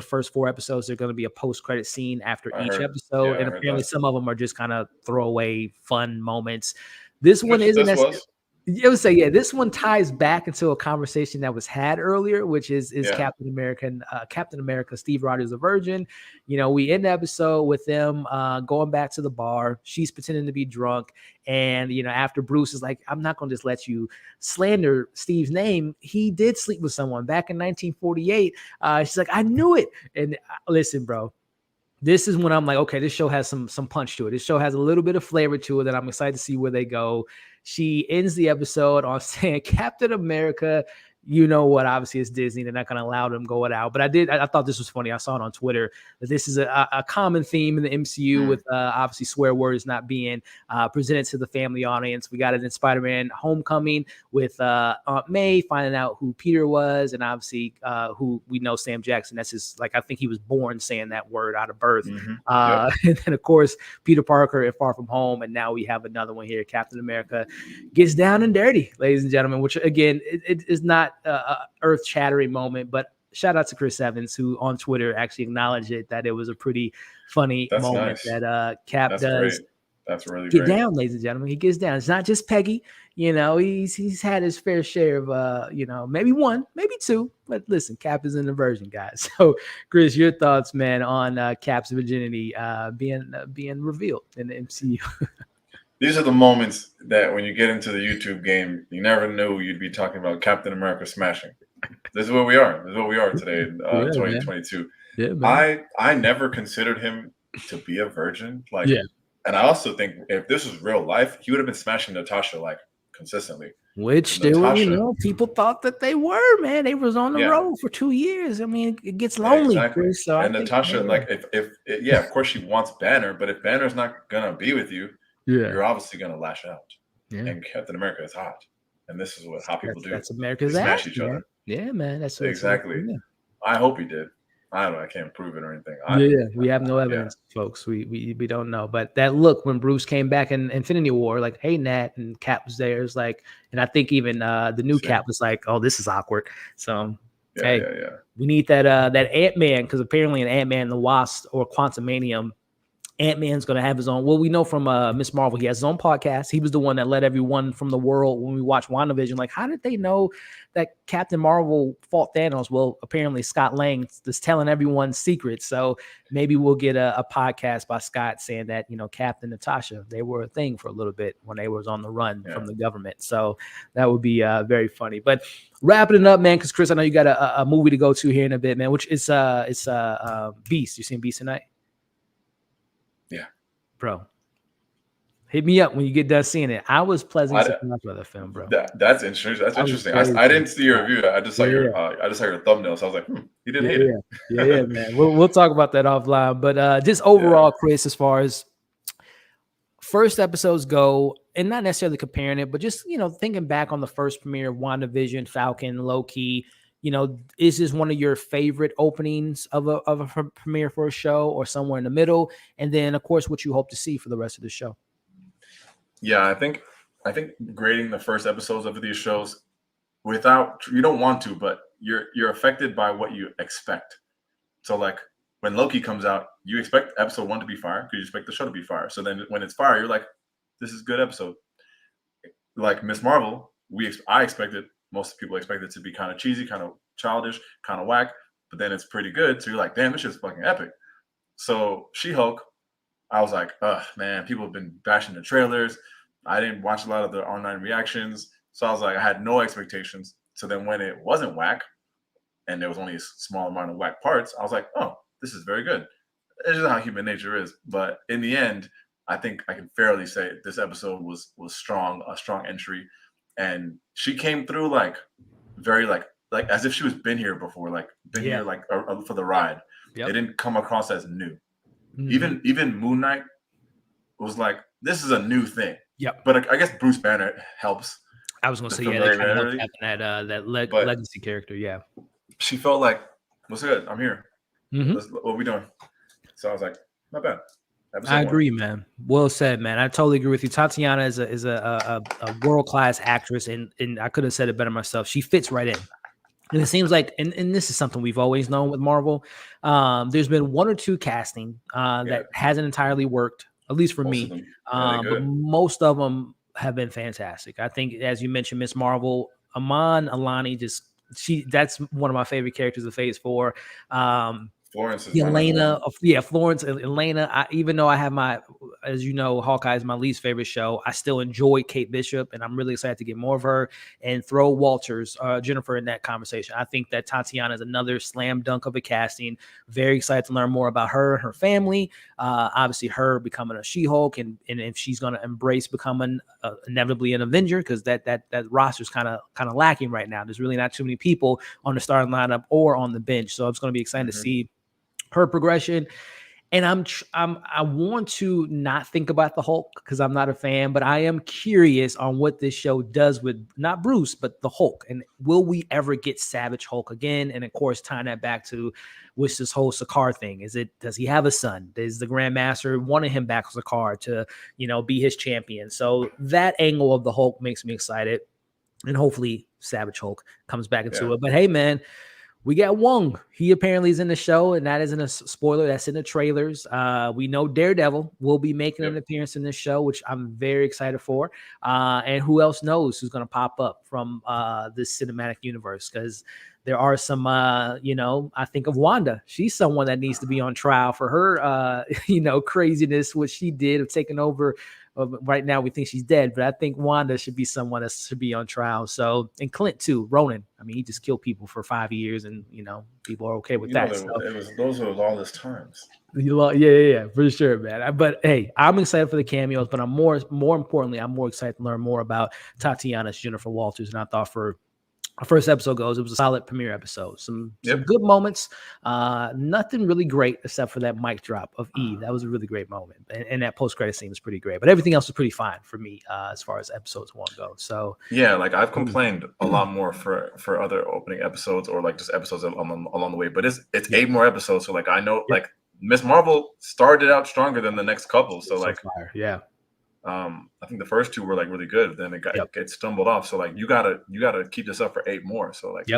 first 4 episodes, there's going to be a post-credit scene after each episode. And apparently some of them are just kind of throwaway fun moments. This one isn't necessarily. I would say, this one ties back into a conversation that was had earlier, which is Captain America, Steve Rogers, a virgin. We end the episode with them going back to the bar. She's pretending to be drunk. And, after Bruce is like, I'm not going to just let you slander Steve's name. He did sleep with someone back in 1948. She's like, I knew it. And listen, bro. This is when I'm like, okay, this show has some punch to it. This show has a little bit of flavor to it that I'm excited to see where they go. She ends the episode on saying, Captain America, obviously it's Disney. They're not going to allow them going out. But I thought this was funny. I saw it on Twitter that this is a common theme in the MCU with obviously swear words not being presented to the family audience. We got it in Spider-Man Homecoming with Aunt May finding out who Peter was, and obviously who we know, Sam Jackson. That's his, I think he was born saying that word out of birth. And then, of course, Peter Parker in Far From Home. And now we have another one here. Captain America gets down and dirty, ladies and gentlemen, which again, it is not earth-shattering moment, but shout out to Chris Evans, who on Twitter actually acknowledged that it was a pretty funny moment. Nice. That Cap does. Great. That's really get down, ladies and gentlemen. He gets down. It's not just Peggy. He's had his fair share of maybe 1, maybe 2. But listen, Cap is an inversion, guys. So, Chris, your thoughts, man, on Cap's virginity being revealed in the MCU? These are the moments that when you get into the YouTube game, you never knew you'd be talking about Captain America smashing. This is where we are. This is where we are today in 2022. I never considered him to be a virgin. And I also think if this was real life, he would have been smashing Natasha consistently. Which they were, people thought that they were, man. They was on the road for 2 years. I mean, it gets lonely. Exactly. Chris, so and Natasha, if of course she wants Banner, but if Banner's not gonna be with you, you're obviously gonna lash out. And Captain America is hot, and this is how people do. That's America's smash each other. Yeah, man. That's what exactly. I hope he did. I don't know. I can't prove it or anything. Yeah, we have no evidence, folks. We don't know. But that look when Bruce came back in Infinity War, like, hey Nat, and Cap was there. It's like, and I think even the new Cap was like, oh, this is awkward. So hey, we need that Ant-Man, because apparently in Ant-Man and the Wasp or Quantumanium, Ant-Man's going to have his own. Well, we know from Miss Marvel, he has his own podcast. He was the one that led everyone from the world when we watched WandaVision. Like, how did they know that Captain Marvel fought Thanos? Well, apparently Scott Lang is telling everyone secrets. So maybe we'll get a podcast by Scott saying that, you know, Captain Natasha, they were a thing for a little bit when they was on the run from the government. So that would be very funny. But wrapping it up, man, because Chris, I know you got a movie to go to here in a bit, man, which is Beast. You seen Beast tonight? Yeah, bro, hit me up when you get done seeing it. I was pleasantly surprised by the film, bro. That's interesting. That's interesting. I didn't see your review. I just saw your thumbnail. So I was like, he didn't hate it. Yeah, man. We'll talk about that offline. But just overall, Chris, as far as first episodes go, and not necessarily comparing it, but just, you know, thinking back on the first premiere of WandaVision, Falcon, Loki. You know, is this one of your favorite openings of a premiere for a show, or somewhere in the middle? And then, of course, what you hope to see for the rest of the show? Yeah, I think grading the first episodes of these shows without, you don't want to, but you're affected by what you expect. So like when Loki comes out, you expect episode 1 to be fire because you expect the show to be fire. So then when it's fire, you're like, this is a good episode. Like Miss Marvel, I expected. Most people expect it to be kind of cheesy, kind of childish, kind of whack, but then it's pretty good. So you're like, damn, this shit's fucking epic. So She-Hulk, I was like, man, people have been bashing the trailers. I didn't watch a lot of the online reactions. So I was like, I had no expectations. So then when it wasn't whack, and there was only a small amount of whack parts, I was like, oh, this is very good. It's just how human nature is. But in the end, I think I can fairly say this episode was strong, a strong entry. And she came through like very like as if she was been here before, like been here like for the ride. It didn't come across as new. Even Moon Knight was like, this is a new thing. But I guess Bruce Banner helps. I was gonna say, they kind of helped that legacy character. Yeah, she felt like, what's good? I'm here. What are we doing? So I was like, not bad. I agree, man. Well said, man. I totally agree with you. Tatiana is a world-class actress, and I could have said it better myself. She fits right in. And it seems like, and this is something we've always known with Marvel, there's been one or two casting that hasn't entirely worked, at least for me. But most of them have been fantastic. I think, as you mentioned, Miss Marvel, Iman Alani, that's one of my favorite characters of Phase 4. Florence is Elena, Florence and Elena. Even though I have as you know, Hawkeye is my least favorite show, I still enjoy Kate Bishop, and I'm really excited to get more of her and throw Walters, Jennifer, in that conversation. I think that Tatiana is another slam dunk of a casting. Very excited to learn more about her and her family. Obviously, her becoming a She-Hulk, and if she's going to embrace becoming inevitably an Avenger, because that roster is kind of lacking right now. There's really not too many people on the starting lineup or on the bench, so it's going to be exciting to see her progression. And I want to not think about the Hulk because I'm not a fan, but I am curious on what this show does with not Bruce, but the Hulk. And will we ever get Savage Hulk again? And of course, tying that back to what's this whole Sakaar thing. Does he have a son? Does the Grandmaster wanted him back as Sakaar to, be his champion? So that angle of the Hulk makes me excited. And hopefully Savage Hulk comes back into it. But hey, man, we got Wong. He apparently is in the show, and that isn't a spoiler. That's in the trailers. We know Daredevil will be making an appearance in this show, which I'm very excited for. And who else knows who's going to pop up from this cinematic universe? Because there are some, I think of Wanda. She's someone that needs to be on trial for her, craziness, what she did of taking over. Right now, we think she's dead, but I think Wanda should be someone that should be on trial. So, and Clint too, Ronan. I mean, he just killed people for 5 years, and people are okay with that. Those were lawless times. Yeah, for sure, man. But hey, I'm excited for the cameos, but I'm more importantly, I'm more excited to learn more about Tatiana's Jennifer Walters, and I thought for our first episode goes, it was a solid premiere episode. Some good moments. Nothing really great except for that mic drop of Eve. That was a really great moment, and that post credit scene was pretty great. But everything else was pretty fine for me as far as episodes 1 go. So yeah, like I've complained a lot more for other opening episodes or like just episodes along the way. But it's 8 more episodes, so like I know like Miss Marvel started out stronger than the next couple. So like fire. Yeah. I think the first 2 were like really good. Then it stumbled off. So like you gotta keep this up for 8 more. So like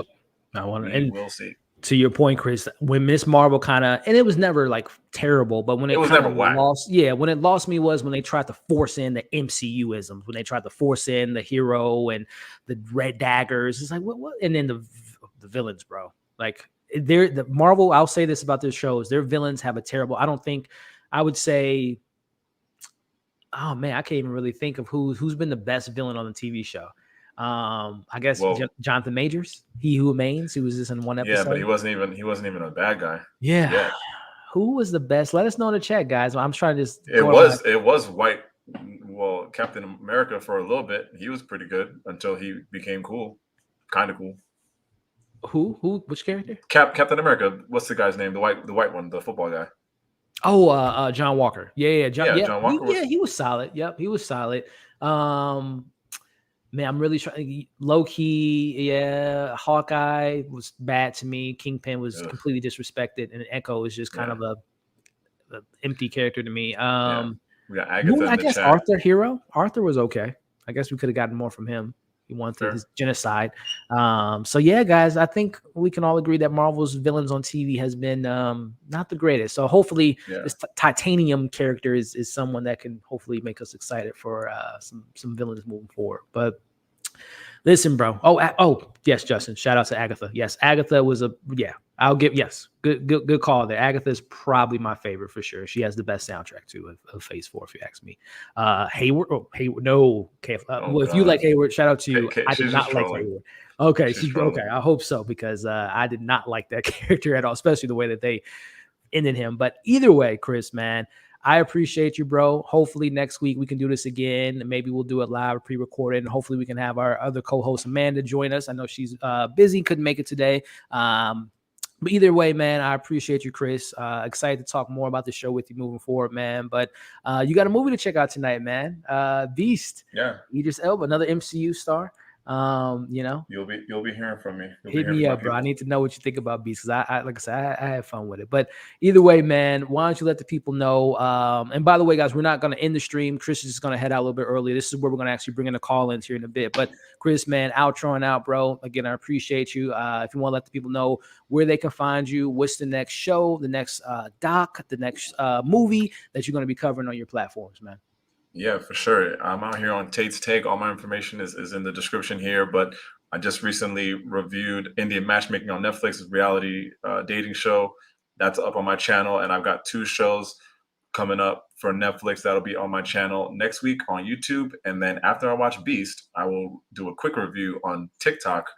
I want to, and we'll see. To your point, Chris, when Miss Marvel kind of, and it was never like terrible, but when it was kind never of whack. lost, when it lost me was when they tried to force in the MCU isms, when they tried to force in the hero and the red daggers. It's like what? And then the villains, bro. Like the Marvel. I'll say this about their shows: their villains have a terrible. I don't think I would say. Oh man, I can't even really think of who's been the best villain on the TV show. I guess Jonathan Majors, He Who Remains, who was just in one episode. Yeah, but he wasn't even a bad guy. Yeah. Yet. Who was the best? Let us know in the chat, guys. I'm trying to just. It was white. Well, Captain America for a little bit. He was pretty good until he became cool, kind of cool. Who? Which character? Captain America. What's the guy's name? The white one, the football guy. Oh, John Walker. Yeah, John Walker. He was solid. Yep, he was solid. Man, I'm really trying. Low key, Hawkeye was bad to me. Kingpin was completely disrespected, and Echo was just kind of a empty character to me. We got Agatha. I guess Arthur was okay. I guess we could have gotten more from him. He wanted his genocide. So yeah, guys, I think we can all agree that Marvel's villains on TV has been not the greatest. So hopefully this Titanium character is someone that can hopefully make us excited for some villains moving forward. But listen, bro. Oh, yes, Justin. Shout out to Agatha. Yes, Agatha was I'll give good call there. Agatha is probably my favorite for sure. She has the best soundtrack too of Phase 4, if you ask me. Hayward. No. Okay. If you like Hayward, shout out to you. I did not like Hayward. Okay, okay. I hope so because I did not like that character at all, especially the way that they ended him. But either way, Chris, man, I appreciate you, bro. Hopefully next week we can do this again. Maybe we'll do it live, pre-recorded, and hopefully we can have our other co-host Amanda join us. I know she's busy, couldn't make it today. But either way, man, I appreciate you, Chris. Excited to talk more about the show with you moving forward, man. But you got a movie to check out tonight, man. Beast. Yeah. Idris Elba, another MCU star. You'll be hearing from me. Hit me up, bro. I need to know what you think about Beast because I like I said, I had fun with it. But either way, man, why don't you let the people know? And by the way, guys, we're not going to end the stream. Chris is just going to head out a little bit early. This is where we're going to actually bring in the call-ins here in a bit. But Chris, man, outroing out, bro. Again, I appreciate you. If you want to let the people know where they can find you, what's the next show, the next doc, the next movie that you're going to be covering on your platforms, man. Yeah, for sure. I'm out here on Tait's Take. All my information is in the description here. But I just recently reviewed Indian Matchmaking on Netflix's reality dating show. That's up on my channel. And I've got 2 shows coming up for Netflix that'll be on my channel next week on YouTube. And then after I watch Beast, I will do a quick review on TikTok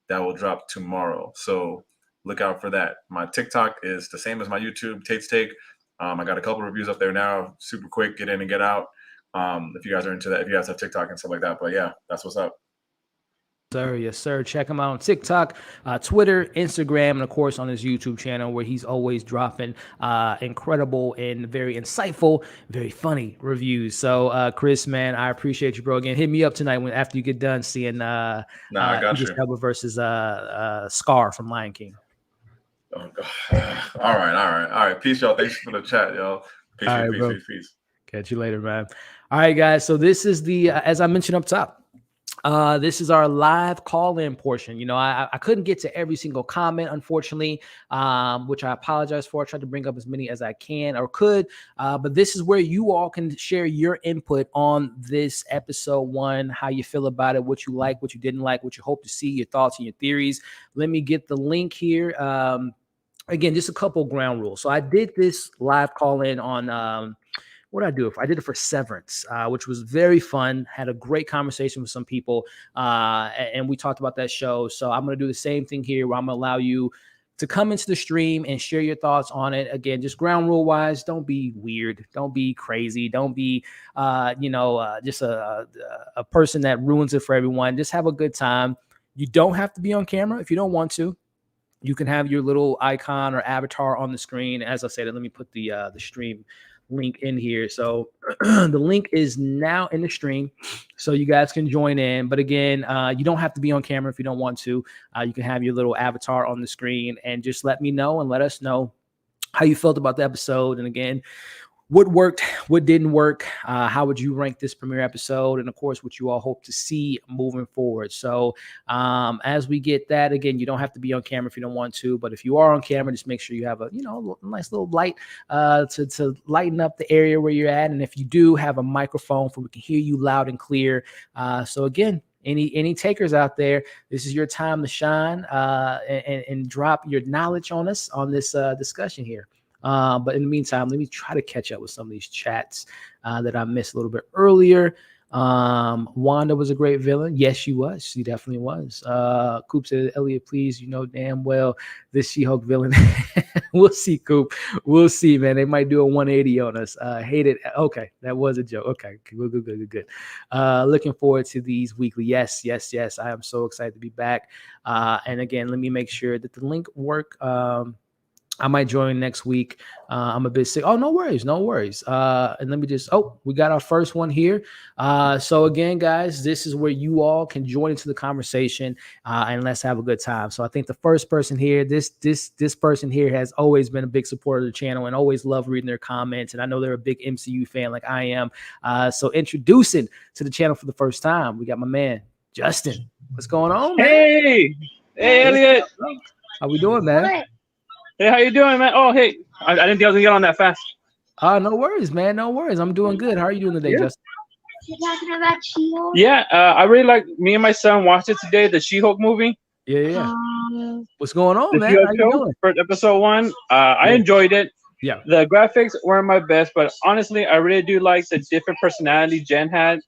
that will drop tomorrow. So look out for that. My TikTok is the same as my YouTube, Tait's Take. I got a couple reviews up there now. Super quick, get in and get out. If you guys are into that, if you guys have TikTok and stuff like that. But yeah, that's what's up. Sir, yes, sir. Check him out on TikTok, Twitter, Instagram, and of course on his YouTube channel where he's always dropping incredible and very insightful, very funny reviews. So, Chris, man, I appreciate you, bro. Again, hit me up tonight after you get done seeing I got you. Elba versus Scar from Lion King. Oh, God. All right. Peace, y'all. Thanks for the chat, y'all. Peace. Catch you later, man. All right, guys. So this is the, as I mentioned up top, this is our live call-in portion. You know, I couldn't get to every single comment, unfortunately, which I apologize for. I tried to bring up as many as I can or could, but this is where you all can share your input on this episode 1, how you feel about it, what you like, what you didn't like, what you hope to see, your thoughts and your theories. Let me get the link here. Again, just a couple ground rules. So I did this live call-in on what did I do? I did it for Severance, which was very fun. Had a great conversation with some people, and we talked about that show. So I'm going to do the same thing here, where I'm going to allow you to come into the stream and share your thoughts on it. Again, just ground rule wise, don't be weird, don't be crazy, don't be, just a person that ruins it for everyone. Just have a good time. You don't have to be on camera if you don't want to. You can have your little icon or avatar on the screen. As I said, let me put the stream link in here. So the link is now in the stream, so you guys can join in. But again, you don't have to be on camera if you don't want to. You can have your little avatar on the screen, and just let me know and let us know how you felt about the episode. And again, what worked, what didn't work, how would you rank this premiere episode, and of course what you all hope to see moving forward. So as we get that, again, you don't have to be on camera if you don't want to, but if you are on camera, just make sure you have a nice little light to lighten up the area where you're at. And if you do, have a microphone so we can hear you loud and clear. So again, any takers out there, this is your time to shine and drop your knowledge on us on this discussion here. But in the meantime, let me try to catch up with some of these chats that I missed a little bit earlier. Wanda was a great villain. Yes, she was. She definitely was. Coop said, Elliot, please, you know damn well this She-Hulk villain. We'll see, Coop. We'll see, man. They might do a 180 on us. Hate it. Okay, that was a joke. Okay, good. Looking forward to these weekly. Yes. I am so excited to be back. And again, let me make sure that the link work. I might join next week. I'm a bit sick. Oh, no worries. And let me just, we got our first one here. So again, guys, this is where you all can join into the conversation and let's have a good time. So I think the first person here, this person here has always been a big supporter of the channel and always love reading their comments. And I know they're a big MCU fan like I am. So introducing to the channel for the first time, we got my man, Justin. What's going on, man? Hey, Elliot. How we doing, man? Hey, how you doing, man? Oh, hey, I didn't think I was gonna get on that fast. No worries, man. No worries. I'm doing good. How are you doing today, Justin? You're talking about She-Hulk? Yeah, I really like. Me and my son watched it today, the She-Hulk movie. Yeah. What's going on, The man? She-Hulk How you show doing? for episode 1. I enjoyed it. Yeah. The graphics weren't my best, but honestly, I really do like the different personality Jen had.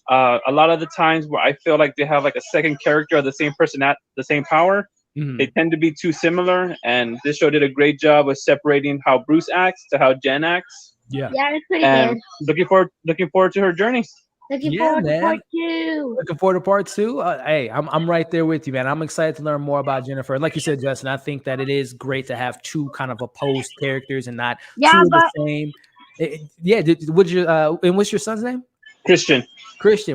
A lot of the times where I feel like they have like a second character of the same person at the same power. They tend to be too similar, and this show did a great job of separating how Bruce acts to how Jen acts. Yeah, it's pretty And good. looking forward to her journey. Looking forward to part 2. Looking forward to part 2. Hey, I'm right there with you, man. I'm excited to learn more about Jennifer. And like you said, Justin, I think that it is great to have two kind of opposed characters and not two of the same. What's your son's name? Christian.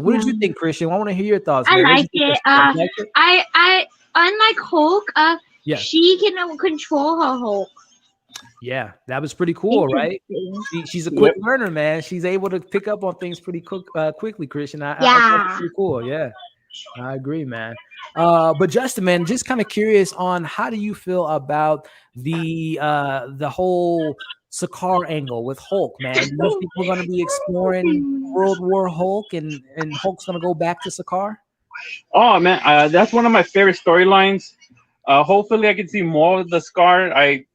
What did you think, Christian? I want to hear your thoughts. I Man. liked it. I unlike Hulk, she can control her Hulk. Yeah, that was pretty cool, right? She's a quick learner, man. She's able to pick up on things pretty quickly, Christian. I thought it's pretty cool. Yeah, I agree, man. But Justin, man, just kind of curious on how do you feel about the whole Sakaar angle with Hulk, man? Most people are going to be exploring World War Hulk, and Hulk's going to go back to Sakaar. Oh man, that's one of my favorite storylines. Hopefully, I can see more of the Scar.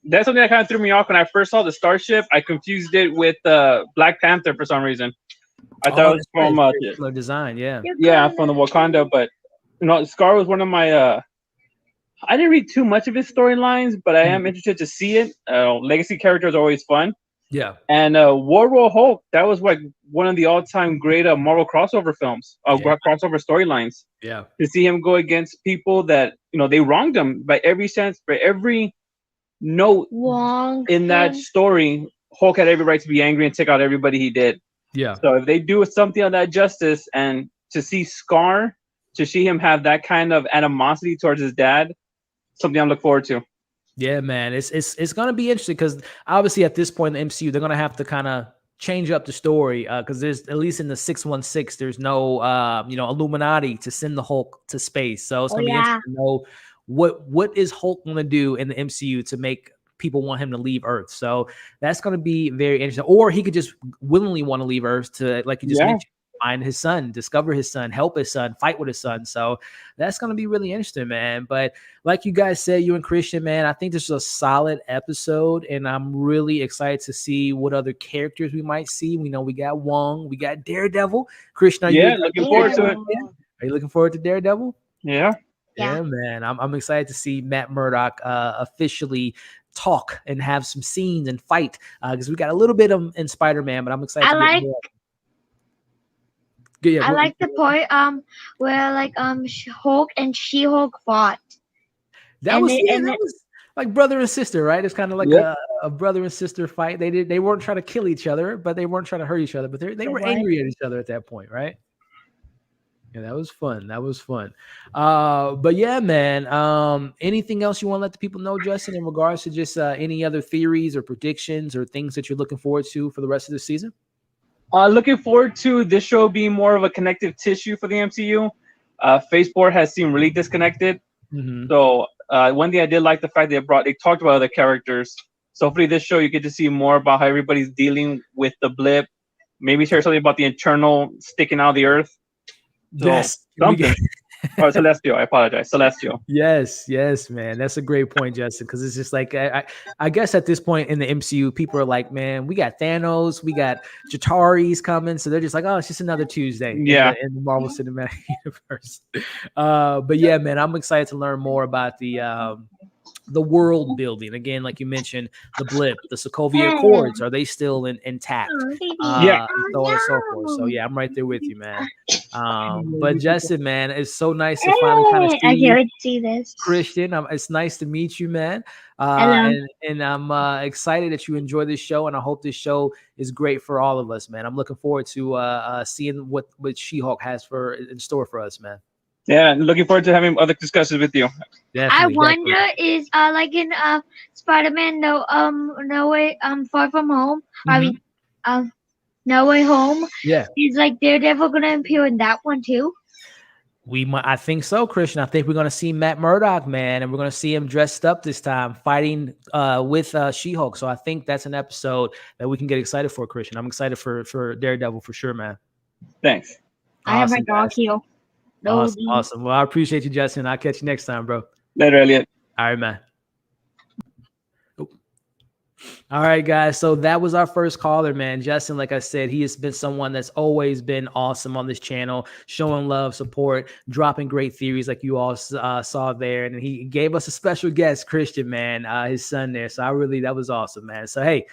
That's something that kind of threw me off when I first saw the starship. I confused it with Black Panther for some reason. I thought it was from similar design, yeah, from the Wakanda. But Scar was one of my. I didn't read too much of his storylines, but I am interested to see it. Legacy characters are always fun. Yeah, and World War Hulk, that was like one of the all-time great Marvel crossover films, crossover storylines. Yeah, to see him go against people that they wronged him by every sense, for every note in that story, Hulk had every right to be angry and take out everybody he did. Yeah. So if they do something on that justice, and to see Scar, to see him have that kind of animosity towards his dad, something I look forward to. Yeah, man, it's gonna be interesting because obviously at this point in the MCU they're gonna have to kind of change up the story because there's, at least in the 616, there's no Illuminati to send the Hulk to space. So it's gonna be interesting to know what is Hulk gonna do in the MCU to make people want him to leave Earth. So that's gonna be very interesting. Or he could just willingly want to leave Earth to, like you just mentioned, find his son, discover his son, help his son, fight with his son. So that's going to be really interesting, man. But like you guys said, you and Christian, man, I think this is a solid episode, and I'm really excited to see what other characters we might see. We know we got Wong, we got Daredevil. Christian, are you looking forward to it? Are you looking forward to Daredevil? Yeah, man. I'm excited to see Matt Murdock to talk and have some scenes and fight because we got a little bit of in Spider-Man, but I'm excited to get more. Yeah, I like the point where like Hulk and She-Hulk fought. That was like brother and sister, right? It's kind of like a brother and sister fight. They weren't trying to kill each other, but they weren't trying to hurt each other. But they were angry at each other at that point, right? Yeah, that was fun. That was fun. But yeah, man. Anything else you want to let the people know, Justin, in regards to just any other theories or predictions or things that you're looking forward to for the rest of the season? Looking forward to this show being more of a connective tissue for the MCU. Phase 4 has seemed really disconnected. Mm-hmm. So one thing I did like the fact they talked about other characters. So hopefully this show you get to see more about how everybody's dealing with the blip. Maybe share something about the internal sticking out of the earth. So yes. Something. Or Celestial. I apologize. Celestial. Yes, man. That's a great point, Justin, because it's just like I guess at this point in the MCU, people are like, man, we got Thanos, we got Chitauri's coming, so they're just like, oh, it's just another Tuesday in the Marvel Cinematic Universe. But yeah, man, I'm excited to learn more about the world building. Again, like you mentioned, the blip, the Sokovia Accords, are they still intact? So on and so forth. So yeah, I'm right there with you, man. But Justin, man, it's so nice to finally kind of see you. I can't see this. Christian, it's nice to meet you, man. Hello. And I'm excited that you enjoy this show, and I hope this show is great for all of us, man. I'm looking forward to seeing what She-Hulk has in store for us, man. Yeah, looking forward to having other discussions with you. Definitely, I wonder is like in Spider-Man No Way Far From Home. Mm-hmm. I mean No Way Home. Yeah. Is like Daredevil gonna appear in that one too? I think so, Christian. I think we're gonna see Matt Murdock, man, and we're gonna see him dressed up this time, fighting with She-Hulk. So I think that's an episode that we can get excited for, Christian. I'm excited for Daredevil for sure, man. Thanks. I have my dog heel. Awesome. Well, I appreciate you, Justin. I'll catch you next time, bro. Later, Elliot. All right, man. All right, guys. So that was our first caller, man. Justin, like I said, he has been someone that's always been awesome on this channel, showing love, support, dropping great theories like you all saw there. And he gave us a special guest, Christian, man, his son there. So that was awesome, man. So, hey,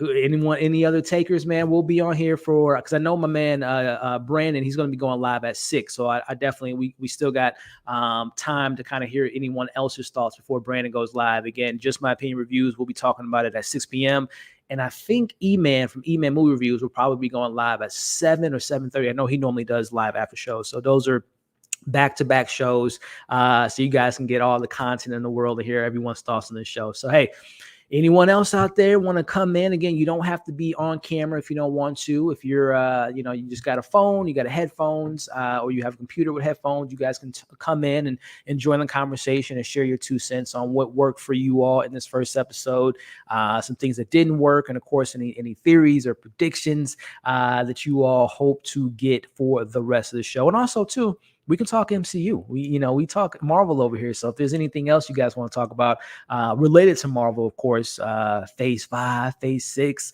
any other takers, man, we'll be on here because I know my man Brandon, he's going to be going live at 6. So I definitely we still got time to kind of hear anyone else's thoughts before Brandon goes live. Again, Just My Opinion Reviews, we'll be talking about it at 6 p.m. And I think E-Man from E-Man Movie Reviews will probably be going live at 7 or 7:30. I know he normally does live after shows. So those are back-to-back shows. So you guys can get all the content in the world to hear everyone's thoughts on this show. So, hey, anyone else out there want to come in? Again, you don't have to be on camera if you don't want to. If you're, you just got a phone, you got headphones, or you have a computer with headphones, you guys can come in and join the conversation and share your 2 cents on what worked for you all in this first episode, some things that didn't work, and of course, any theories or predictions that you all hope to get for the rest of the show. And also, too, we can talk MCU. We talk Marvel over here. So if there's anything else you guys want to talk about related to Marvel, of course, Phase 5, Phase 6,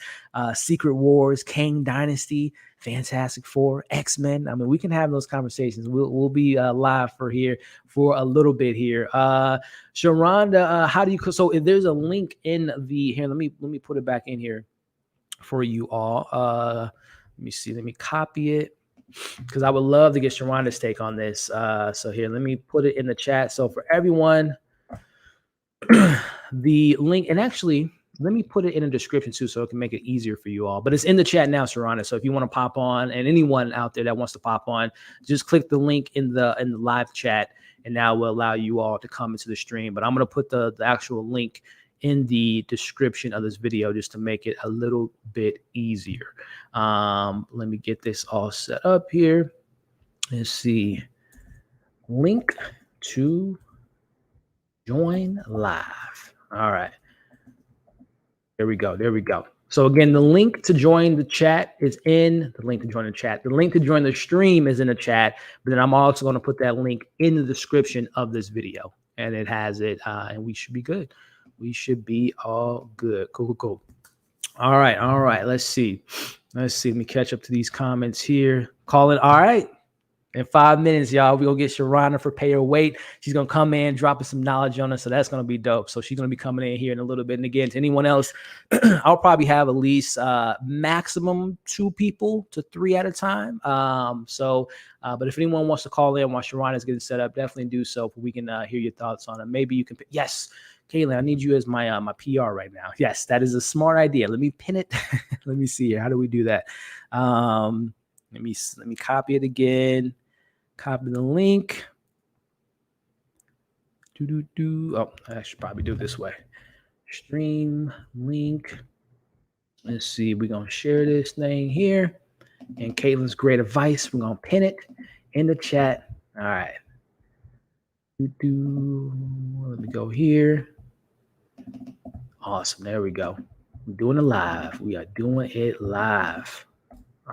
Secret Wars, Kang Dynasty, Fantastic Four, X-Men. I mean, we can have those conversations. We'll be live for a little bit here. Sharonda, how do you? So if there's a link in here, let me put it back in here for you all. Let me see. Let me copy it, because I would love to get Sharonda's take on this. So here, let me put it in the chat. So for everyone, the link, and actually, let me put it in the description too, so it can make it easier for you all. But it's in the chat now, Sharonda. So if you want to pop on, and anyone out there that wants to pop on, just click the link in the live chat, and now will allow you all to come into the stream. But I'm going to put the actual link in the description of this video just to make it a little bit easier. Let me get this all set up here. Let's see. Link to join live. All right. There we go. So again, the link to join the chat is in the link to join the chat. The link to join the stream is in the chat, but then I'm also going to put that link in the description of this video, and it has it, and we should be good. We should be all good. Cool. All right. Let's see. Let me catch up to these comments here. All right. In 5 minutes, y'all, we're going to get Sharana for Pay Her Weight. She's going to come in, dropping some knowledge on us. So that's going to be dope. So she's going to be coming in here in a little bit. And again, to anyone else, I'll probably have at least maximum 2 people to 3 at a time. But if anyone wants to call in while Sharana's getting set up, definitely do so. We can hear your thoughts on it. Maybe you can. Yes, Kaylin, I need you as my my PR right now. Yes, that is a smart idea. Let me pin it. Let me see here. How do we do that? Let me copy it again. Copy the link. Oh, I should probably do it this way. Stream link. Let's see. We're gonna share this thing here. And Caitlin's great advice. We're gonna pin it in the chat. All right. Let me go here. Awesome. There we go. We're doing it live. We are doing it live.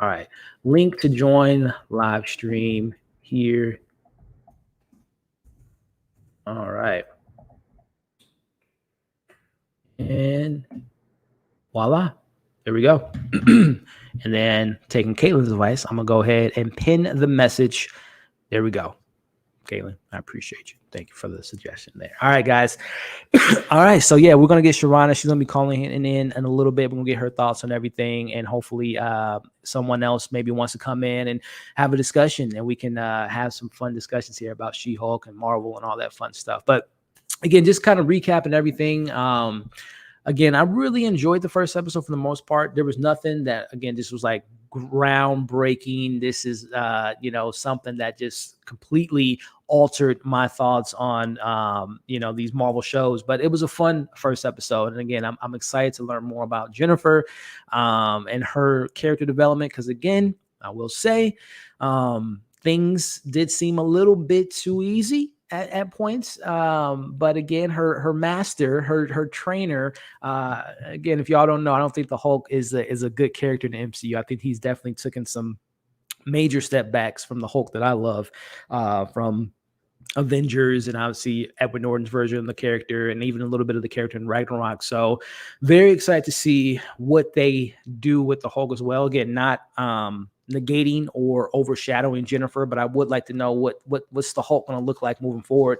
All right. Link to join live stream here. All right. And voila. There we go. And then taking Caitlin's advice, I'm going to go ahead and pin the message. There we go. Caitlin, I appreciate you. Thank you for the suggestion there. All right, guys. All right. So, yeah, we're going to get Sharana. She's going to be calling in a little bit. We're going to get her thoughts on everything. And hopefully someone else maybe wants to come in and have a discussion. And we can have some fun discussions here about She-Hulk and Marvel and all that fun stuff. But, again, just kind of recapping everything. Again, I really enjoyed the first episode for the most part. There was nothing that, again, this was like groundbreaking. This is, something that just completely altered my thoughts on, these Marvel shows. But it was a fun first episode. And again, I'm excited to learn more about Jennifer and her character development. Because again, I will say things did seem a little bit too easy at points. But again, her master, her trainer, again, if y'all don't know, I don't think the Hulk is a good character in the MCU. I think he's definitely taken some major step backs from the Hulk that I love, from Avengers and obviously Edward Norton's version of the character and even a little bit of the character in Ragnarok. So very excited to see what they do with the Hulk as well. Again, not negating or overshadowing Jennifer, but I would like to know what's the Hulk going to look like moving forward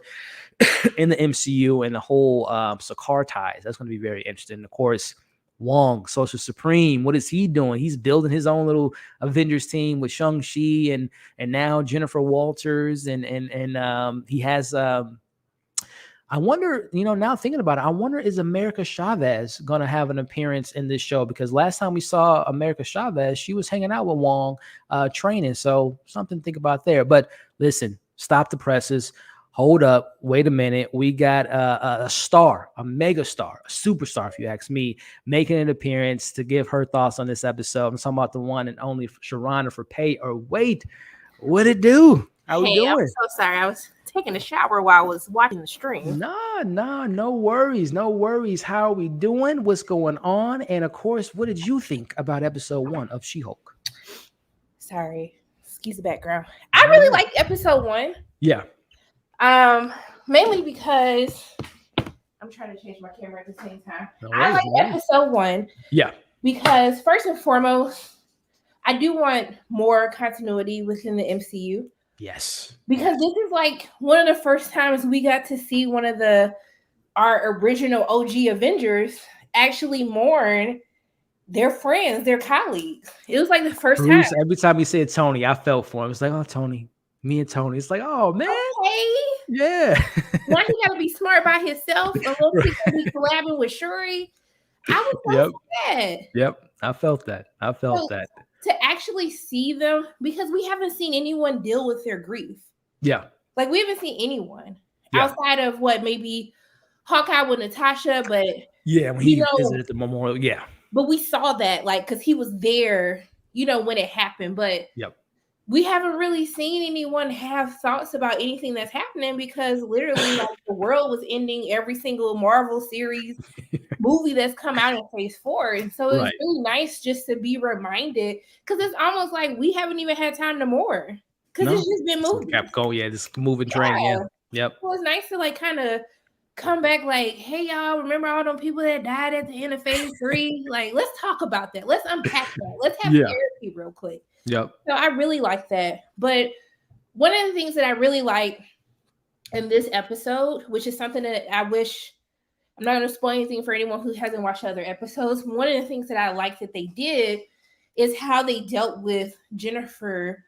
in the MCU and the whole Sakaar ties. That's going to be very interesting. Of course, Wong, Social Supreme, what is he doing? He's building his own little Avengers team with Shang-Chi and now Jennifer Walters and he has I wonder, now thinking about it, I wonder, is America Chavez going to have an appearance in this show? Because last time we saw America Chavez, she was hanging out with Wong training. So something to think about there. But listen, stop the presses. Hold up. Wait a minute. We got a star, a mega star, a superstar, if you ask me, making an appearance to give her thoughts on this episode. I'm talking about the one and only Sharana for Pay or Wait. What it do? How we doing? I'm so sorry. I was taking a shower while I was watching the stream. No worries. No worries. How are we doing? What's going on? And of course, what did you think about episode 1 of She-Hulk? Sorry. Excuse the background. I really liked episode 1. Yeah. Mainly because I'm trying to change my camera at the same time. I like episode 1. Yeah. Because first and foremost, I do want more continuity within the MCU. Yes. Because this is like one of the first times we got to see one of our original OG Avengers actually mourn their friends, their colleagues. It was like the first time. Every time he said Tony, I felt for him. It's like, oh, Tony, me and Tony. It's like, oh, man. Okay. Yeah. Now he got to be smart by himself. Unless he can be collabing with Shuri. I was so sad. Yep. I felt that. To actually see them, because we haven't seen anyone deal with their grief. Yeah. Like, we haven't seen anyone outside of what maybe Hawkeye with Natasha, but yeah, when he visited the memorial, yeah. But we saw that, like, because he was there, when it happened. But we haven't really seen anyone have thoughts about anything that's happening because literally, like, the world was ending every single Marvel series movie that's come out in phase 4. And so it's really nice just to be reminded, because it's almost like we haven't even had time to mourn because it's just been moving. Kept going, this moving train. Yeah. Yep. Well, it's nice to like kind of come back like, hey, y'all, remember all them people that died at the end of phase 3? Like, let's talk about that. Let's unpack that. Let's have therapy real quick. Yep. So I really like that. But one of the things that I really like in this episode, which is something that I wish, I'm not going to spoil anything for anyone who hasn't watched other episodes. One of the things that I like that they did is how they dealt with Jennifer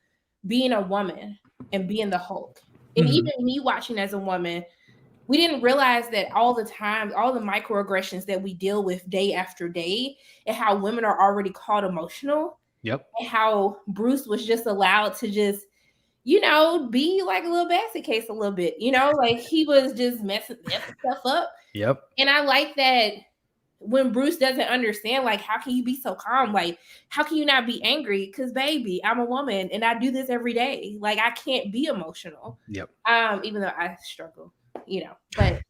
being a woman and being the Hulk. And even me watching as a woman, we didn't realize that all the time, all the microaggressions that we deal with day after day, and how women are already called emotional. Yep. And how Bruce was just allowed to just, you know, be like a little basket case a little bit, you know, like he was just messing stuff up. Yep. And I like that when Bruce doesn't understand, like, how can you be so calm? Like, how can you not be angry? Because, baby, I'm a woman and I do this every day. Like, I can't be emotional. Yep. Even though I struggle, you know, but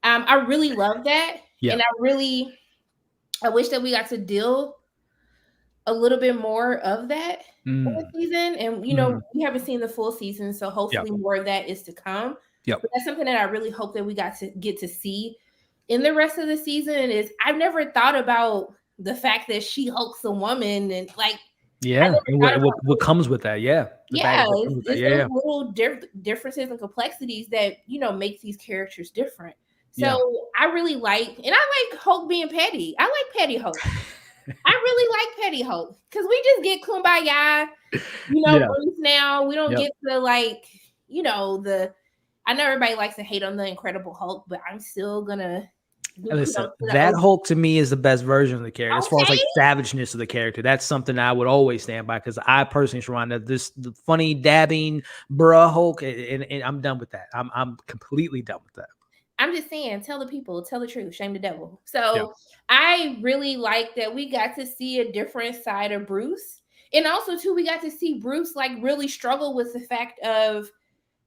I really love that. Yeah. And I wish that we got to deal a little bit more of that in the season. And, you know, we haven't seen the full season, so hopefully more of that is to come. Yep. But that's something that I really hope that we got to get to see in the rest of the season. Is I've never thought about the fact that She-Hulk's a woman, and like, what comes with that? It's those little differences and complexities that, you know, makes these characters different. So I really like, and I like Hulk being petty. I like petty Hulk. I really like petty Hulk because we just get kumbaya, you know, now. We don't get the, like, you know, I know everybody likes to hate on the Incredible Hulk, but I'm still gonna listen. That Hulk to me is the best version of the character, as far as like savageness of the character. That's something I would always stand by, because I personally, Sharonda, the funny dabbing bruh Hulk, and I'm done with that. I'm completely done with that. I'm just saying, tell the people, tell the truth, shame the devil. So I really like that we got to see a different side of Bruce. And also, too, we got to see Bruce like really struggle with the fact of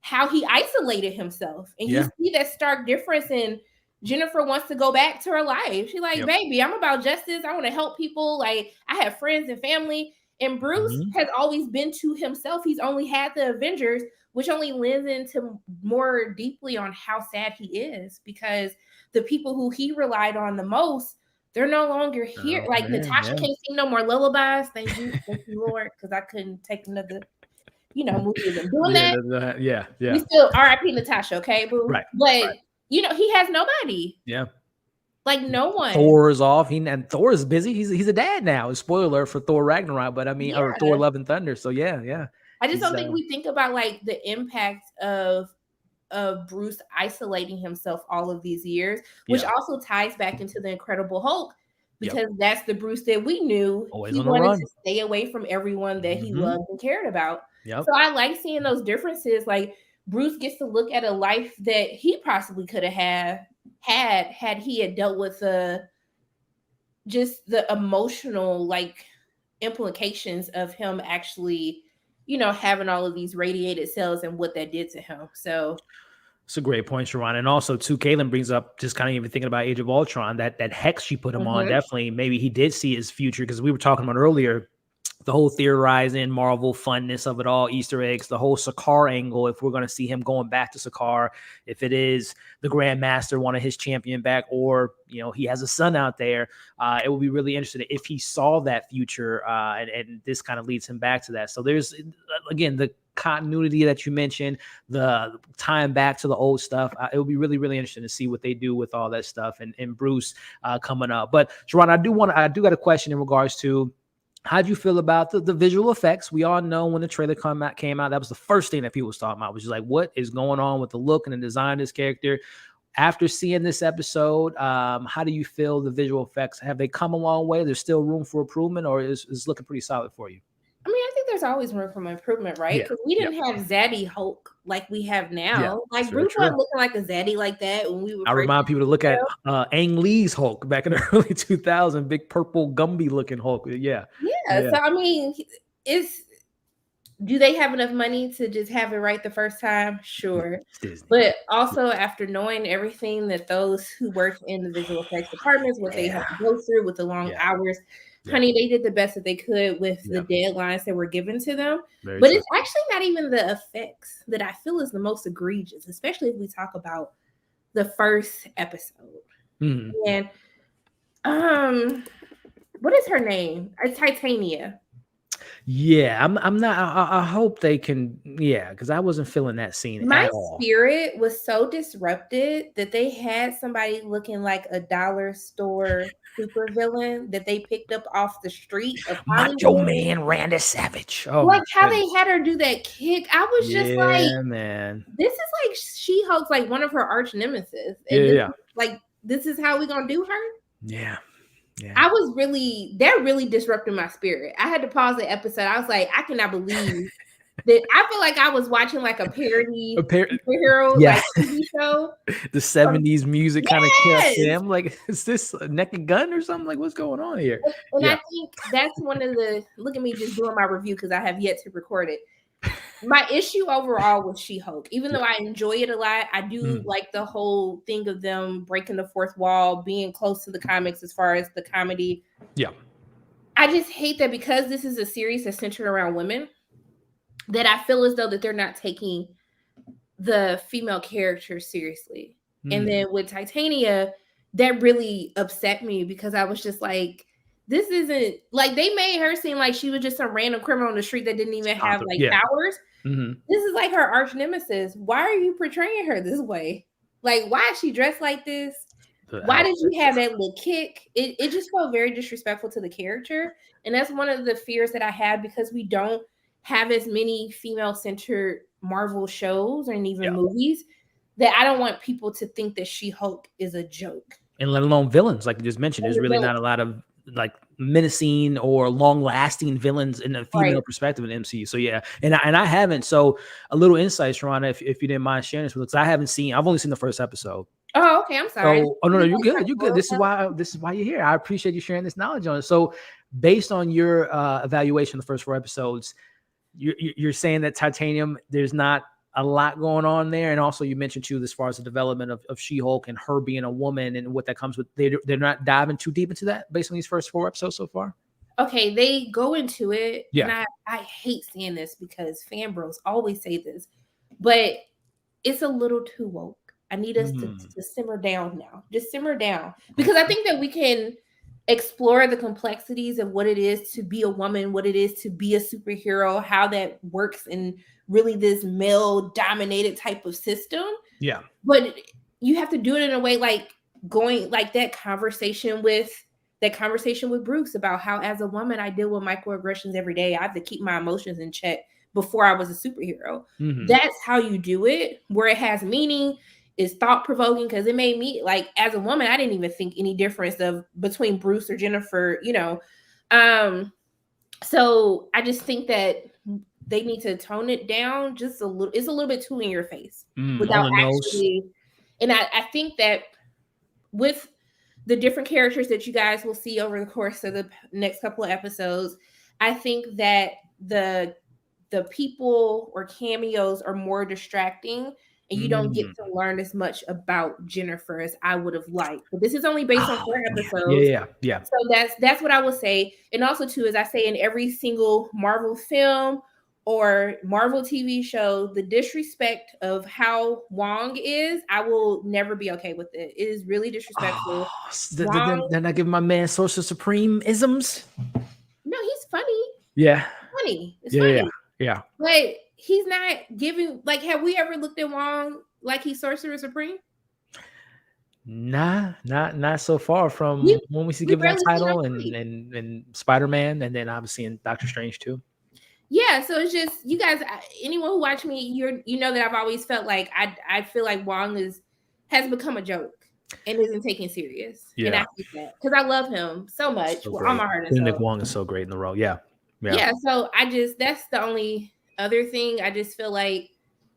how he isolated himself. And you see that stark difference in Jennifer wants to go back to her life. She's like, baby, I'm about justice. I want to help people. Like, I have friends and family. And Bruce has always been to himself. He's only had the Avengers, which only lends into more deeply on how sad he is, because the people who he relied on the most, they're no longer here. Natasha can't sing no more lullabies. Thank you, Lord, because I couldn't take another, you know, movie of them doing that. Yeah. We still R.I.P. Natasha, okay, boo? Right. But you know, he has nobody. Yeah. Like, no one. Thor is off. And Thor is busy. He's a dad now. Spoiler for Thor Ragnarok, but I mean, or Thor Love and Thunder. So yeah. I just don't think we think about like the impact of Bruce isolating himself all of these years, which also ties back into the Incredible Hulk, because that's the Bruce that we knew. Always he on the wanted run. to stay away from everyone that he loved and cared about. Yep. So I like seeing those differences. Like, Bruce gets to look at a life that he possibly could have had he had dealt with just the emotional like implications of him actually, you know, having all of these radiated cells and what that did to him. So it's a great point, Sharon. And also, too, Caitlin brings up, just kind of even thinking about Age of Ultron, that hex she put him on, definitely, maybe he did see his future, because we were talking about earlier, the whole theorizing, Marvel funness of it all, Easter eggs, the whole Sakaar angle, if we're going to see him going back to Sakaar, if it is the Grandmaster wanted his champion back, or, you know, he has a son out there, it would be really interesting if he saw that future, and this kind of leads him back to that. So there's, again, the continuity that you mentioned, the time back to the old stuff. It will be really, really interesting to see what they do with all that stuff and Bruce coming up. But Sharon, I do got a question in regards to, how do you feel about the visual effects? We all know when the trailer came out, that was the first thing that people was talking about, was just like, what is going on with the look and the design of this character? After seeing this episode, how do you feel the visual effects? Have they come a long way? There's still room for improvement, or is it looking pretty solid for you? I mean, I think there's always room for improvement, right? Because we didn't have Zaddy Hulk like we have now. Like, Bruce wasn't looking like a Zaddy like that when we were. I remind people to look at Ang Lee's Hulk back in the early 2000s, big purple Gumby looking Hulk. Yeah. So I mean, do they have enough money to just have it right the first time? Sure. But also, after knowing everything that those who work in the visual effects departments, what they have to go through with the long hours, honey, they did the best that they could with the deadlines that were given to them. But it's actually not even the effects that I feel is the most egregious, especially if we talk about the first episode. And what is her name? Titania. Yeah, I'm not. I hope they can. Yeah, because I wasn't feeling that scene My at all. spirit was so disrupted that they had somebody looking like a dollar store supervillain that they picked up off the street of Macho Hollywood. Man Randy Savage. Oh, like how goodness. they had her do that kick. I was just like, man. This is like She-Hulk's like one of her arch nemesis. And this is how we gonna do her? Yeah. Yeah. That really disrupted my spirit. I had to pause the episode. I was like, I cannot believe that. I feel like I was watching like a parody superhero like TV show. The 70s music kind of kept in. I'm like, is this a Naked Gun or something? Like, what's going on here? And I think that's one of the, look at me just doing my review because I have yet to record it. My issue overall with She-Hulk, even though I enjoy it a lot, I do like the whole thing of them breaking the fourth wall, being close to the comics as far as the comedy. Yeah. I just hate that because this is a series that's centered around women, that I feel as though that they're not taking the female characters seriously. And then with Titania, that really upset me because I was just like, this isn't like, they made her seem like she was just some random criminal on the street that didn't even have like powers. This is like her arch nemesis. Why are you portraying her this way? Like, why is she dressed like this? Why did you have that little kick? It just felt very disrespectful to the character. And that's one of the fears that I had because we don't have as many female-centered Marvel shows and even movies, that I don't want people to think that She-Hulk is a joke. And let alone villains, like you just mentioned. There's really not a lot of like menacing or long-lasting villains in a female perspective in MCU. So yeah, and I haven't. So a little insight, Sharana, if you didn't mind sharing this with us, I've only seen the first episode. Oh, okay. I'm sorry. So, no, you're good. You're good. This is why you're here. I appreciate you sharing this knowledge on it. So, based on your evaluation of the first 4 episodes, you're saying that Titanium, there's not a lot going on there, and also you mentioned too, as far as the development of She-Hulk and her being a woman and what that comes with. They're not diving too deep into that based on these first 4 episodes so far. Okay, they go into it. Yeah, and I hate saying this because fan bros always say this, but it's a little too woke. I need us to simmer down now. Just simmer down. Because I think that we can explore the complexities of what it is to be a woman, what it is to be a superhero, how that works in really this male-dominated type of system. Yeah. But you have to do it in a way like going like that conversation with Bruce about how as a woman I deal with microaggressions every day. I have to keep my emotions in check before I was a superhero. That's how you do it, where it has meaning. Is thought-provoking because it made me like as a woman, I didn't even think any difference between Bruce or Jennifer, so I just think that they need to tone it down just a little. It's a little bit too in your face without actually. And I think that with the different characters that you guys will see over the course of the next couple of episodes, I think that the people or cameos are more distracting. And you don't get to learn as much about Jennifer as I would have liked. But this is only based on 4 episodes. Yeah. So that's what I will say. And also, too, as I say in every single Marvel film or Marvel TV show, the disrespect of how Wong is, I will never be okay with it. It is really disrespectful. Then I give my man Sorcerer Supreme isms. No, he's funny. Yeah. Funny. It's funny. Yeah. But he's not giving, like, have we ever looked at Wong like he's Sorcerer Supreme? Nah, not so far from when we see given that title and Spider-Man, and then obviously in Doctor Strange too. Yeah, so it's just, you guys, anyone who watch me, you know that I've always felt like I feel like Wong has become a joke and isn't taken serious. Yeah. And I hate that because I love him so much with all my heart and soul. Nick Wong is so great in the role. Yeah. So that's the only other thing. I just feel like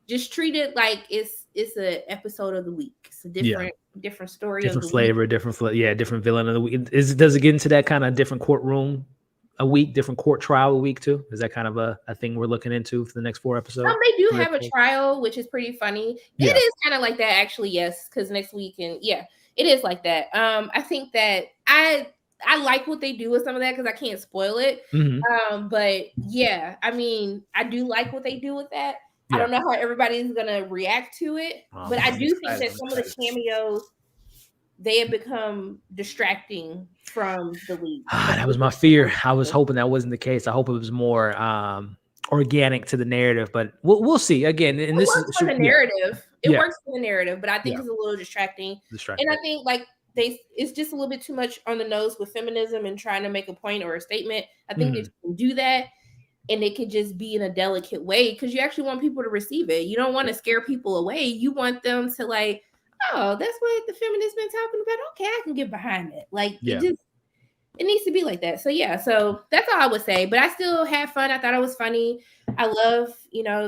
just treat it like it's an episode of the week. It's a different story, different flavor, different villain of the week. Does it get into that kind of different courtroom a week, different court trial a week too? Is that kind of a thing we're looking into for the next 4 episodes? They do have a trial, which is pretty funny. Yeah. It is kind of like that, actually. Yes, because next week it is like that. I think that I like what they do with some of that because I can't spoil it. But yeah, I mean, I do like what they do with that. I don't know how everybody's gonna react to it, but I do think that some of the cameos they have become distracting from the lead. That was my fear. I was hoping that wasn't the case. I hope it was more organic to the narrative, but we'll see. Again, and this works for the narrative. It works for the narrative, but I think it's a little distracting. And I think like it's just a little bit too much on the nose with feminism and trying to make a point or a statement. I think they can do that, and it could just be in a delicate way because you actually want people to receive it. You don't want to scare people away. You want them to like, oh, that's what the feminists been talking about. Okay, I can get behind it. Like it needs to be like that. So yeah, so that's all I would say. But I still had fun. I thought it was funny. I love,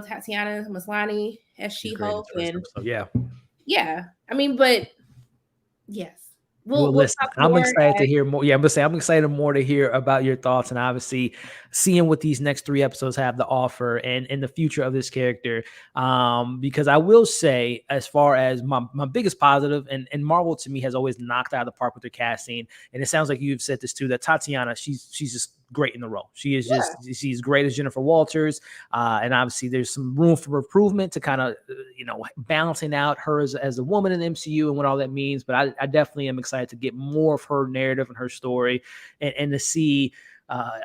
Tatiana Maslany as She-Hulk, and yeah. I mean, but yes. We'll listen. I'm excited to hear more. Yeah, I'm excited more to hear about your thoughts and obviously seeing what these next 3 episodes have to offer and the future of this character. Because I will say, as far as my biggest positive, and Marvel to me has always knocked out of the park with their casting, and it sounds like you've said this too, that Tatiana, she's just great in the role. She is she's great as Jennifer Walters. And obviously there's some room for improvement to kind of, balancing out her as a woman in the MCU and what all that means. But I definitely am excited to get more of her narrative and her story and to see, I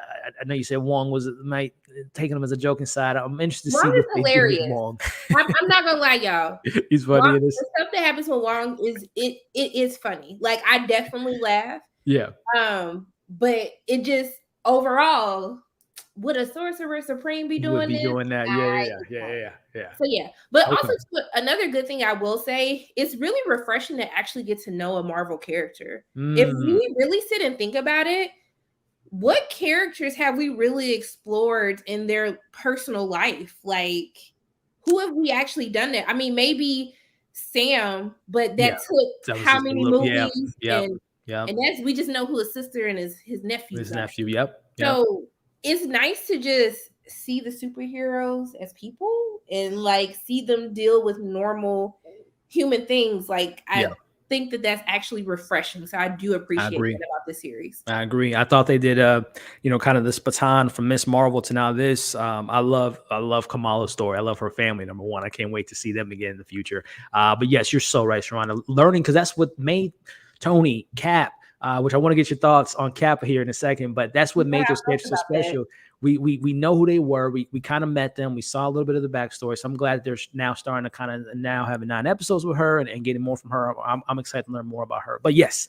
know you said Wong might taking him as a joking side. I'm interested to see Wong what is hilarious. Wong. I'm not gonna lie, y'all. He's funny. Wong, the stuff that happens with Wong it is funny. Like I definitely laugh. Yeah. But it just overall, would a Sorcerer Supreme be doing that? Yeah. So yeah, but also another good thing I will say, it's really refreshing to actually get to know a Marvel character. If we really sit and think about it, what characters have we really explored in their personal life? Like, who have we actually done that? I mean, maybe Sam, but that took how many movies? And that's, we just know who his sister and his nephew. His nephew, yep. So it's nice to just see the superheroes as people and like see them deal with normal human things. Like I think that's actually refreshing. So I do appreciate that about this series. I agree. I thought they did kind of this baton from Miss Marvel to now this. I love Kamala's story. I love her family, number one. I can't wait to see them again in the future. But yes, you're so right, Sharona. Learning, because that's what made Tony, Cap, which I want to get your thoughts on Cap here in a second, but that's what made those characters so special. We know who they were. We kind of met them. We saw a little bit of the backstory. So I'm glad they're now starting to kind of now having 9 episodes with her and getting more from her. I'm excited to learn more about her. But yes,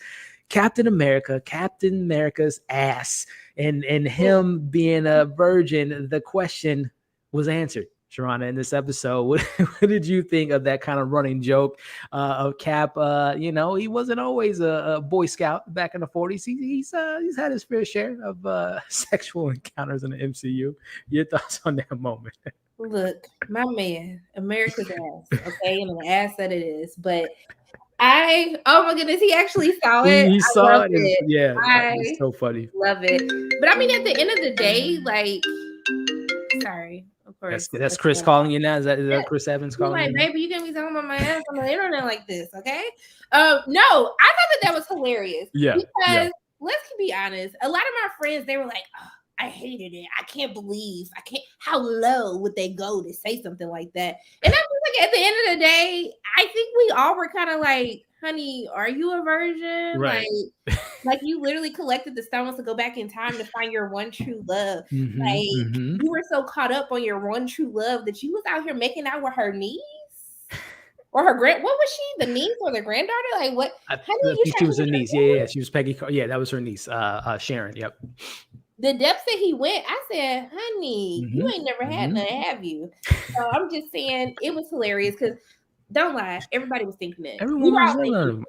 Captain America's ass and him being a virgin, the question was answered. Sharona, in this episode, what did you think of that kind of running joke of Cap? He wasn't always a Boy Scout back in the 40s. He's had his fair share of sexual encounters in the MCU. Your thoughts on that moment? Look, my man, America's ass, okay, and the ass that it is. But oh my goodness, he actually saw it. He saw it. It's so funny. Love it. But I mean, at the end of the day, like, sorry. Of course. That's Chris calling you now. Is that Chris Evans calling you? Like, baby, you can't be talking about my ass on the internet like this, okay? No, I thought that was hilarious. Yeah. Because let's be honest, a lot of my friends, they were like, oh, I hated it. I can't believe how low would they go to say something like that? And I was like, at the end of the day, I think we all were kind of like, honey, are you a virgin? Right. Like you literally collected the stones to go back in time to find your one true love. You were so caught up on your one true love that you was out here making out with her niece or her what was she? The niece or the granddaughter? Like what? I think she was her niece. Yeah. She was Peggy. Yeah, that was her niece, Sharon. Yep. The depths that he went, I said, honey, you ain't never had none, have you? So I'm just saying it was hilarious because don't lie, everybody was thinking it. Everyone was thinking.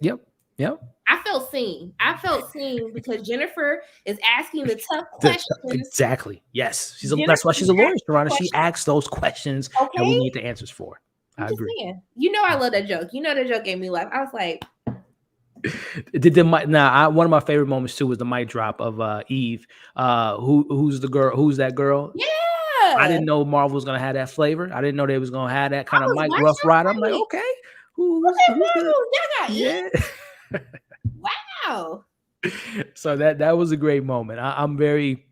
Yep. I felt seen because Jennifer is asking the tough questions. Exactly. Yes. That's why she's a lawyer, Sharona. She asks those questions that we need the answers for. I agree. Saying. I love that joke. That joke gave me life. I was like, one of my favorite moments too was the mic drop of Eve. Who's the girl? Who's that girl? Yeah. I didn't know Marvel was gonna have that flavor. I didn't know they was gonna have that kind of mic rough ride. I'm like, okay, who's yeah. Wow. So that was a great moment. I'm very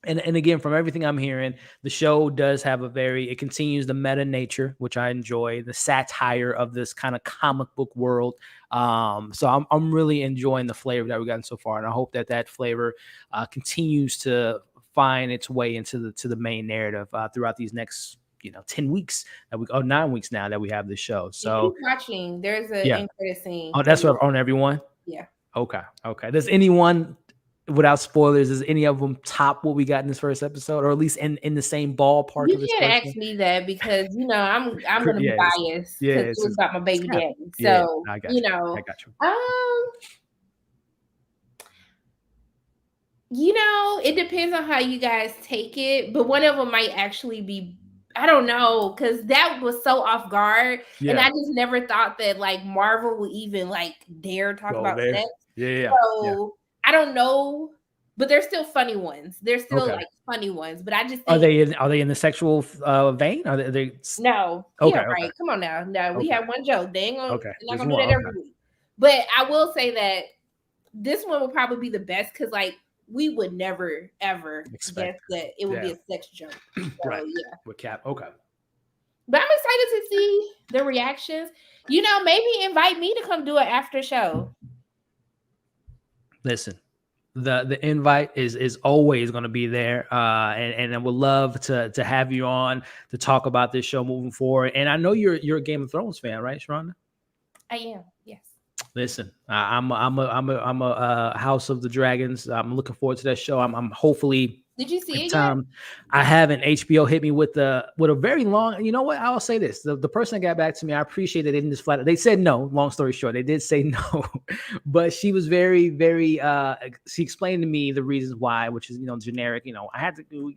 And again, from everything I'm hearing, the show does have it continues the meta nature, which I enjoy, the satire of this kind of comic book world. So I'm really enjoying the flavor that we've gotten so far, and I hope that flavor continues to find its way into the main narrative throughout these next 10 weeks 9 weeks now that we have the show. So keep watching. There's an end credit scene. Oh, that's what on everyone. Yeah. Okay. Does anyone, without spoilers, does any of them top what we got in this first episode, or at least in the same ballpark? You can't ask me that because I'm gonna be biased because it was about my baby daddy. So I got you. I got you. It depends on how you guys take it, but one of them might actually be. I don't know, because that was so off guard, and I just never thought that like Marvel would even like dare talk about sex. So I don't know, but they're still funny ones. They're still like funny ones, but I just think, are they in the sexual vein? Are they? No. Okay. Right. Come on now. No, we have one joke. They ain't gonna. They're not gonna do that every week. But I will say that this one will probably be the best because like we would never ever guess that it would be a sex joke. So, right. Yeah. With Cap. Okay. But I'm excited to see the reactions. Maybe invite me to come do an after show. Listen, the invite is always going to be there, and I would love to have you on to talk about this show moving forward. And I know you're a Game of Thrones fan, right, Sharonda? I am. Yes. Listen, I'm a House of the Dragons. I'm looking forward to that show. I'm hopefully. Did you see it yet? I haven't. HBO hit me with a very long. You know what? I'll say this: the person that got back to me, I appreciate that they didn't just flat. They said no. Long story short, they did say no, but she was very, very. She explained to me the reasons why, which is generic. I had to do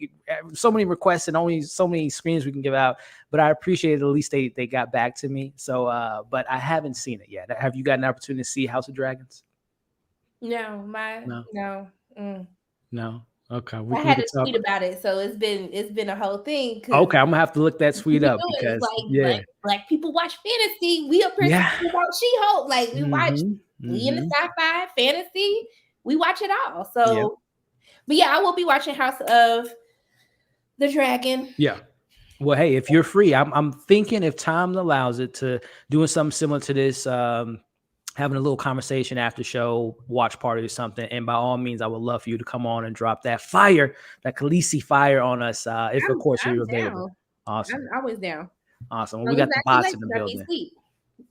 so many requests and only so many screens we can give out. But I appreciate at least they got back to me. So, but I haven't seen it yet. Have you got an opportunity to see House of Dragons? No. No. Okay, I had to tweet about it, so it's been a whole thing. Okay, I'm gonna have to look that tweet up because black people watch fantasy. We are about She-Hulk. Like we watch, we in the sci-fi fantasy. We watch it all. So, but I will be watching House of the Dragon. Yeah. Well, hey, if you're free, I'm thinking if time allows it to doing something similar to this. Having a little conversation after show, watch party or something. And by all means, I would love for you to come on and drop that fire, that Khaleesi fire on us. If of course you're available. Awesome. I'm always down. Awesome. Well, we got the bots in the building.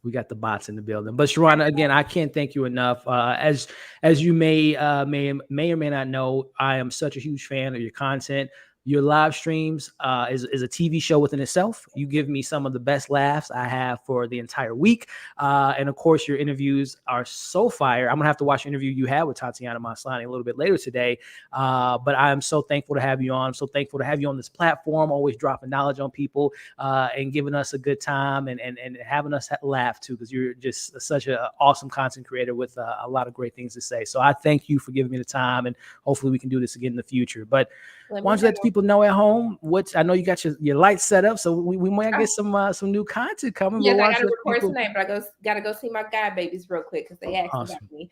We got the bots in the building. But Sharonda, again, I can't thank you enough. As you may or may not know, I am such a huge fan of your content. Your live streams is a TV show within itself. You give me some of the best laughs I have for the entire week. And of course, your interviews are so fire. I'm going to have to watch the interview you had with Tatiana Maslany a little bit later today. But I am so thankful to have you on. I'm so thankful to have you on this platform, always dropping knowledge on people and giving us a good time and having us laugh too, because you're just such an awesome content creator with a lot of great things to say. So I thank you for giving me the time, and hopefully we can do this again in the future. But why don't you let the people know at home I know you got your lights set up, so we might get some new content coming. Yeah, I gotta record tonight, but I gotta go see my god babies real quick because they asked about me.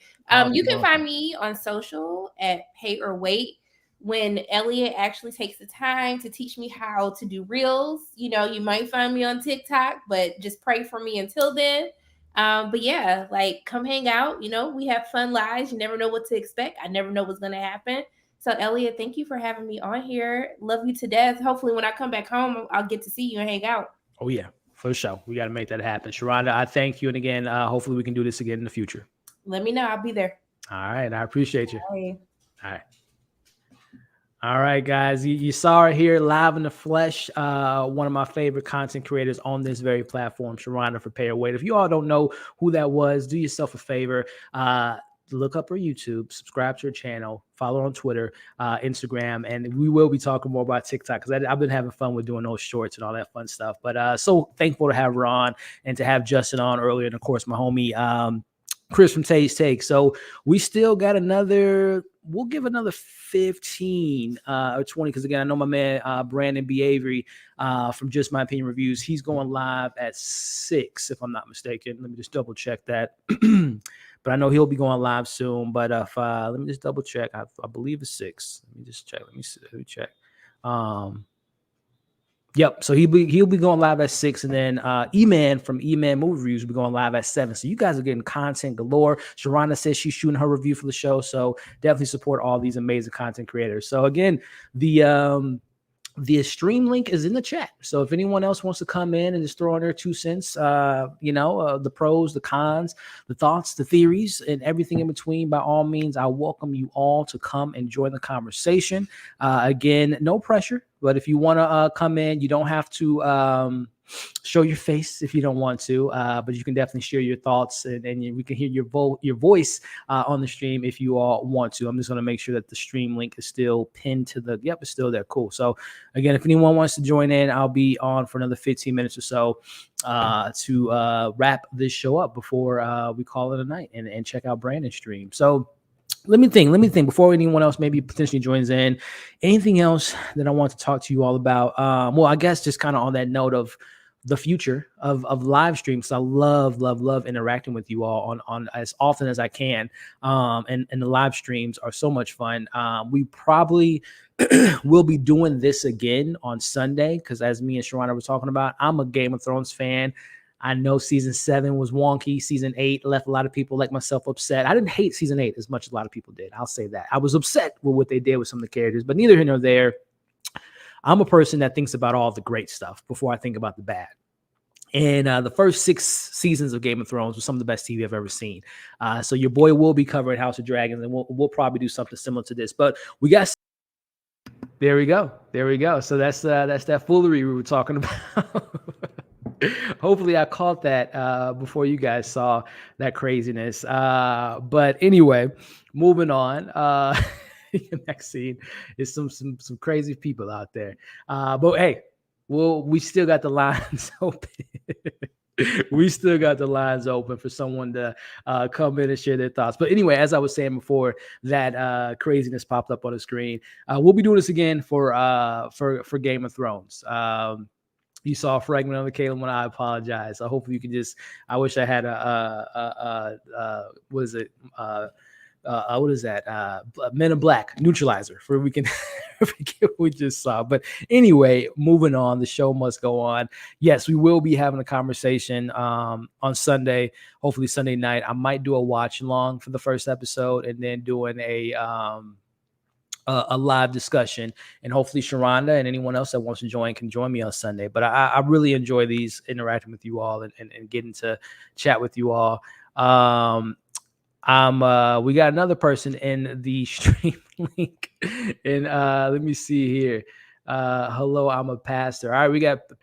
You can find me on social at Pay or Wait. When Elliot actually takes the time to teach me how to do reels, you might find me on TikTok, but just pray for me until then. But yeah, like come hang out. We have fun lives. You never know what to expect. I never know what's gonna happen. So Elliot, thank you for having me on here. Love you to death. Hopefully when I come back home, I'll get to see you and hang out. Oh yeah, for sure. We got to make that happen. Sharonda, I thank you. And again, hopefully we can do this again in the future. Let me know. I'll be there. All right. I appreciate you. Bye. All right. All right, guys. You saw her here live in the flesh. One of my favorite content creators on this very platform, Sharonda for Pay or Wait. If you all don't know who that was, do yourself a favor. Look up her YouTube, subscribe to her channel, follow her on Twitter, Instagram, and we will be talking more about TikTok because I've been having fun with doing those shorts and all that fun stuff. But so thankful to have her on and to have Justin on earlier, and of course my homie Chris from Tait. So we still got we'll give another 15 or 20 because again I know my man Brandon B. Avery from Just My Opinion Reviews. He's going live at 6 if I'm not mistaken. Let me just double check that. but I know he'll be going live soon. But if let me just double check. I believe it's 6. Let me just check. Let me check. Yep. So he'll be going live at 6, and then E-Man from E-Man Movie Reviews will be going live at 7. So you guys are getting content galore. Sharana says she's shooting her review for the show, so definitely support all these amazing content creators. So again, the stream link is in the chat. So if anyone else wants to come in and just throw on their 2 cents, the pros, the cons, the thoughts, the theories, and everything in between, by all means, I welcome you all to come and join the conversation. Again, no pressure, but if you want to come in, you don't have to show your face if you don't want to, but you can definitely share your thoughts, and we can hear your voice on the stream if you all want to. I'm just going to make sure that the stream link is still pinned to the, yep, it's still there. Cool. So again, if anyone wants to join in, I'll be on for another 15 minutes or so to wrap this show up before we call it a night and check out Brandon's stream. So let me think before anyone else maybe potentially joins in. Anything else that I want to talk to you all about? Well, I guess just kind of on that note of the future of live streams. I love interacting with you all on as often as I can. And the live streams are so much fun. We probably will be doing this again on Sunday, because as me and Sharana were talking about, I'm a Game of Thrones fan. I know season 7 was wonky. Season 8 left a lot of people like myself upset. I didn't hate season 8 as much as a lot of people did. I'll say that. I was upset with what they did with some of the characters, but neither here nor there. I'm a person that thinks about all the great stuff before I think about the bad. And the first 6 seasons of Game of Thrones was some of the best TV I've ever seen. So your boy will be covering House of Dragons, and we'll probably do something similar to this. But we got... There we go. So that's that foolery we were talking about. Hopefully I caught that before you guys saw that craziness. But anyway, moving on. The next scene is some crazy people out there. But hey, we still got the lines open. We still got the lines open for someone to come in and share their thoughts. But anyway, as I was saying before, that craziness popped up on the screen. We'll be doing this again for Game of Thrones. You saw a fragment of the Caleb when I apologize. I hope you can just. I wish I had what is it? What is that? Men in Black neutralizer for we can forget what we just saw. But anyway, moving on. The show must go on. Yes, we will be having a conversation on Sunday. Hopefully Sunday night. I might do a watch along for the first episode, and then doing a live discussion, and hopefully Sharonda and anyone else that wants to join can join me on Sunday. But I really enjoy these, interacting with you all and getting to chat with you all. We got another person in the stream link, and let me see here. Hello, I'm a pastor.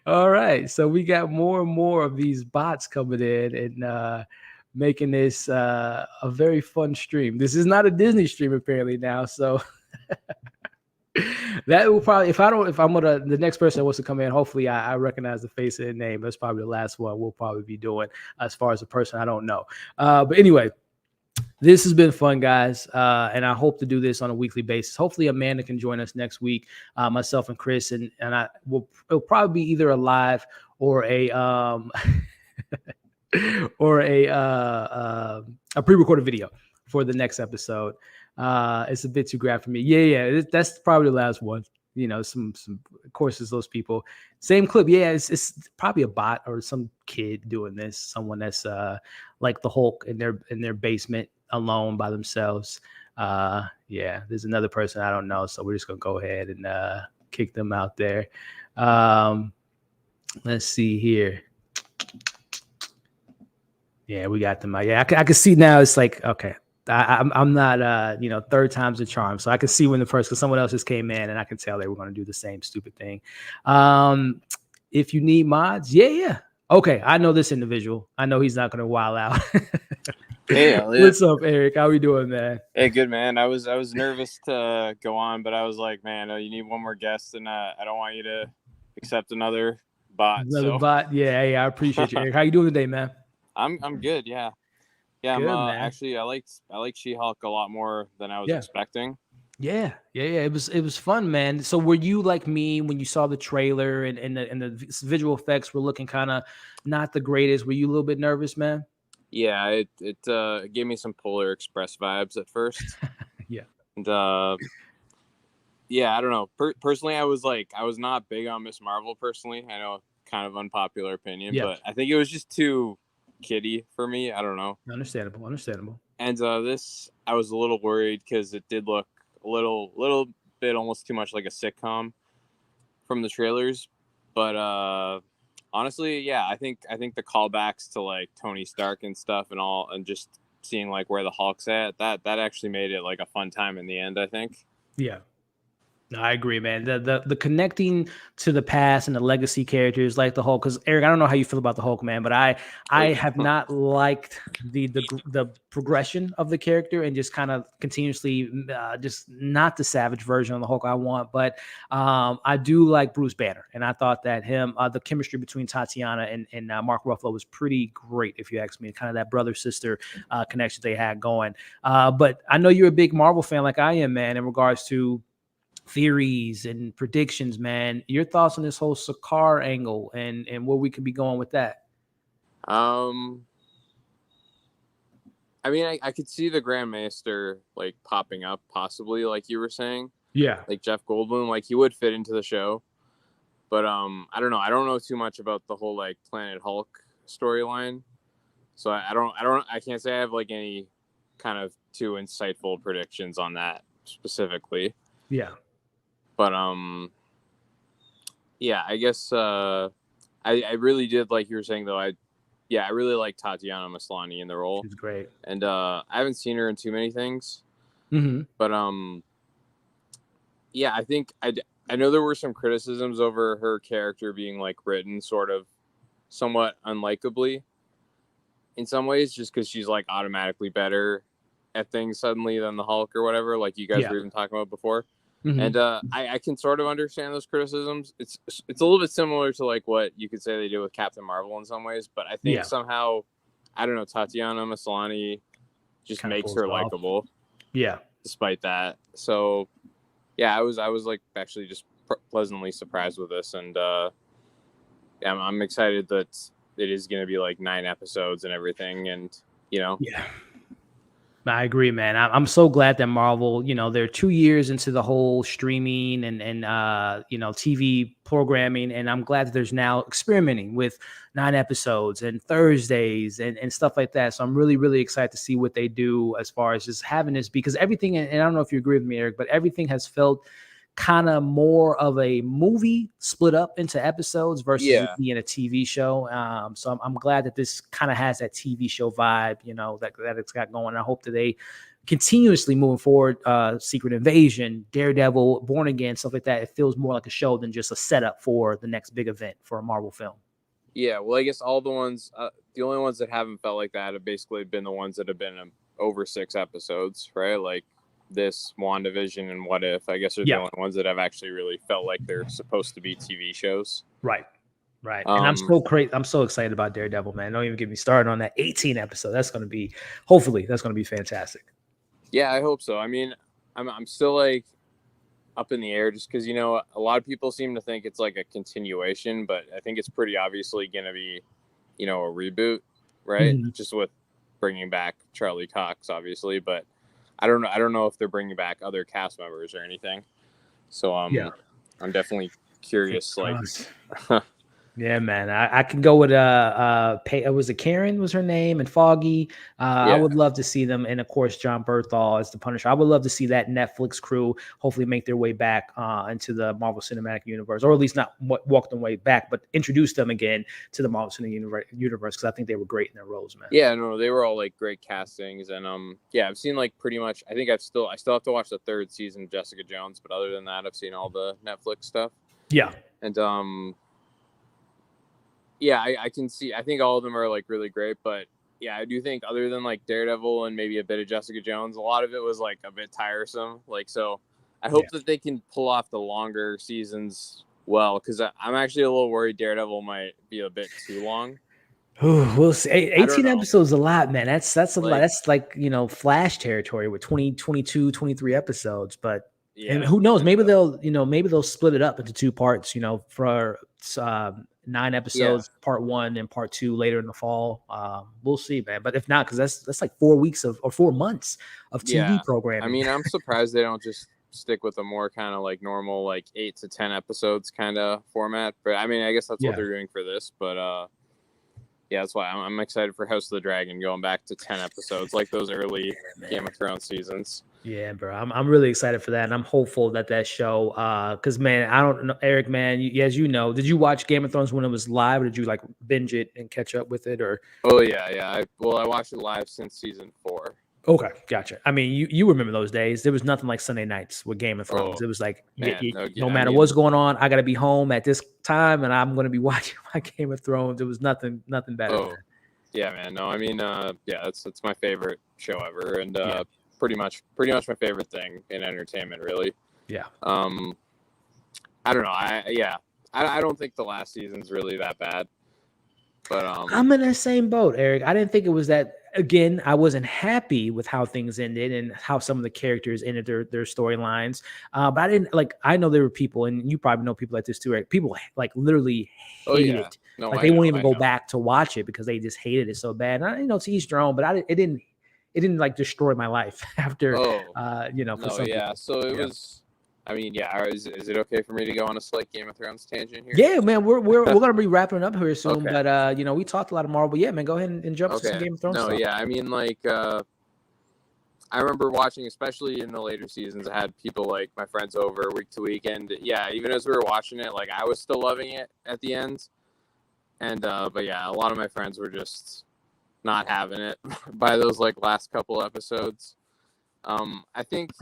All right. So we got more and more of these bots coming in and making this a very fun stream. This is not a Disney stream apparently now, so that will probably, the next person that wants to come in, hopefully I recognize the face and the name. That's probably the last one we'll probably be doing as far as a person I don't know. But anyway, this has been fun, guys, and I hope to do this on a weekly basis. Hopefully Amanda can join us next week, myself and Chris, and it'll probably be either a live or a pre-recorded video for the next episode. It's a bit too graphic for me. Yeah, that's probably the last one. You know, some of course, it's those people. Same clip. Yeah, it's probably a bot or some kid doing this. Someone that's like the Hulk in their basement alone by themselves. Yeah, there's another person I don't know, so we're just gonna go ahead and kick them out there. Let's see here. Yeah, we got them out. Yeah, I can see now. It's like, okay, I'm not third time's a charm, so I can see when because someone else just came in and I can tell they were going to do the same stupid thing. If you need mods, yeah. Okay, I know this individual. I know he's not going to wild out. Hey, Elliot. What's up, Eric? How we doing, man? Hey, good, man. I was nervous to go on, but I was like, man, you need one more guest, and I don't want you to accept another bot. Bot? Yeah, I appreciate you, Eric. How you doing today, man? I'm good, yeah. Yeah, good, actually I like She-Hulk a lot more than I was expecting. Yeah. It was fun, man. So were you like me when you saw the trailer and the visual effects were looking kind of not the greatest? Were you a little bit nervous, man? Yeah, it gave me some Polar Express vibes at first. Yeah. And yeah, I don't know. Personally, I was not big on Miss Marvel personally. I know, kind of unpopular opinion, but I think it was just too kiddie for me. I don't know. Understandable. And this, I was a little worried because it did look a little bit almost too much like a sitcom from the trailers. But honestly, yeah, I think the callbacks to like Tony Stark and stuff and all, and just seeing like where the Hulk's at, that actually made it like a fun time in the end, I think. Yeah. No, I agree, man. The connecting to the past and the legacy characters like the Hulk. Because Eric, I don't know how you feel about the Hulk, man, but I have not liked the progression of the character and just kind of continuously just not the savage version of the Hulk I want. But I do like Bruce Banner, and I thought that the chemistry between Tatiana and Mark Ruffalo was pretty great, if you ask me. Kind of that brother sister connection they had going. But I know you're a big Marvel fan, like I am, man. In regards to theories and predictions, man, your thoughts on this whole Sakaar angle and where we could be going with that? I mean, I could see the Grand Maester like popping up possibly, like you were saying. Yeah. Like Jeff Goldblum, like he would fit into the show. But I don't know. I don't know too much about the whole like Planet Hulk storyline. So I can't say I have like any kind of too insightful predictions on that specifically. Yeah. But yeah, I guess I really did, like you were saying though, I really like Tatiana Maslany in the role. She's great. And I haven't seen her in too many things. Mm-hmm. But yeah, I think I know there were some criticisms over her character being like written sort of somewhat unlikably in some ways, just because she's like automatically better at things suddenly than the Hulk or whatever, like you guys were even talking about before. Mm-hmm. And I can sort of understand those criticisms. It's a little bit similar to like what you could say they did with Captain Marvel in some ways, but I think somehow, I don't know, Tatiana Maslany just kinda makes her likable. Yeah. Despite that. So yeah, I was like actually just pleasantly surprised with this, and yeah, I'm excited that it is going to be like 9 episodes and everything, and you know. Yeah. I agree, man. I'm so glad that Marvel, they're 2 years into the whole streaming and TV programming, and I'm glad that there's now experimenting with 9 episodes and Thursdays and stuff like that. So I'm really, really excited to see what they do as far as just having this, because everything, and I don't know if you agree with me, Eric, but everything has felt kind of more of a movie split up into episodes versus it being a TV show. So I'm glad that this kind of has that TV show vibe, that it's got going. I hope that they continuously moving forward, Secret Invasion, Daredevil, Born Again, stuff like that. It feels more like a show than just a setup for the next big event for a Marvel film. Yeah, well, I guess all the ones, the only ones that haven't felt like that have basically been the ones that have been over 6 episodes, right? Like this, WandaVision, and What If, I guess, are the only ones that have actually really felt like they're supposed to be TV shows. Right. And I'm so excited about Daredevil, man. Don't even get me started on that 18 episode. Hopefully that's going to be fantastic. Yeah, I hope so. I mean, I'm still like up in the air just because, a lot of people seem to think it's like a continuation, but I think it's pretty obviously going to be, a reboot, right? Mm-hmm. Just with bringing back Charlie Cox, obviously, but I don't know if they're bringing back other cast members or anything. So I'm definitely curious. Yeah, man. I can go with was it Karen was her name, and Foggy. I would love to see them, and of course John Bernthal as the Punisher. I would love to see that Netflix crew hopefully make their way back into the Marvel Cinematic Universe, or at least not walk their way back, but introduce them again to the Marvel Cinematic Universe, because I think they were great in their roles, man. Yeah, no, they were all like great castings, and I've seen like pretty much. I think I still have to watch the 3rd season of Jessica Jones, but other than that, I've seen all the Netflix stuff. Yeah, and yeah, I can see. I think all of them are like really great, but yeah, I do think other than like Daredevil and maybe a bit of Jessica Jones, a lot of it was like a bit tiresome. Like, so I hope that they can pull off the longer seasons well, because I'm actually a little worried Daredevil might be a bit too long. Ooh, we'll see. 18 episodes a lot, man. That's a lot. That's like, Flash territory with 20, 22, 23 episodes, but Yeah, and who knows? Maybe they'll split it up into 2 parts. For 9 episodes, part 1 and part 2 later in the fall. We'll see, man. But if not, because that's like 4 weeks or 4 months of TV programming. I mean, I'm surprised they don't just stick with a more kind of like normal, like 8 to 10 episodes kind of format. But I mean, I guess that's what they're doing for this. But that's why I'm excited for House of the Dragon going back to 10 episodes, like those early Game of Thrones seasons. Yeah, bro. I'm really excited for that, and I'm hopeful that show. Because man, I don't know, Eric, man. As you know, did you watch Game of Thrones when it was live, or did you like binge it and catch up with it, or? Oh yeah. I watched it live since season 4. Okay, gotcha. I mean, you remember those days. There was nothing like Sunday nights with Game of Thrones. It was like, no matter what's going on, I got to be home at this time, and I'm going to be watching my Game of Thrones. There was nothing better. Oh, yeah, man. No, I mean, it's my favorite show ever, and pretty much my favorite thing in entertainment, really. Yeah. I don't know. I don't think the last season's really that bad, but I'm in the same boat, Eric. I didn't think it was that. Again, I wasn't happy with how things ended and how some of the characters ended their storylines. But I didn't I know there were people, and you probably know people like this too, right? People like literally hate it. No, like they won't even go back to watch it because they just hated it so bad. And to each their own, but it didn't like destroy my life after for some people. So it was. I mean, is it okay for me to go on a slight Game of Thrones tangent here? Yeah, man, we're gonna be wrapping up here soon. Okay. But we talked a lot of Marvel. But yeah, man, go ahead and jump to some Game of Thrones. No, stuff. Yeah, I mean, like I remember watching, especially in the later seasons. I had people like my friends over week to week, and even as we were watching it, like I was still loving it at the end. And but a lot of my friends were just not having it by those like last couple episodes. I think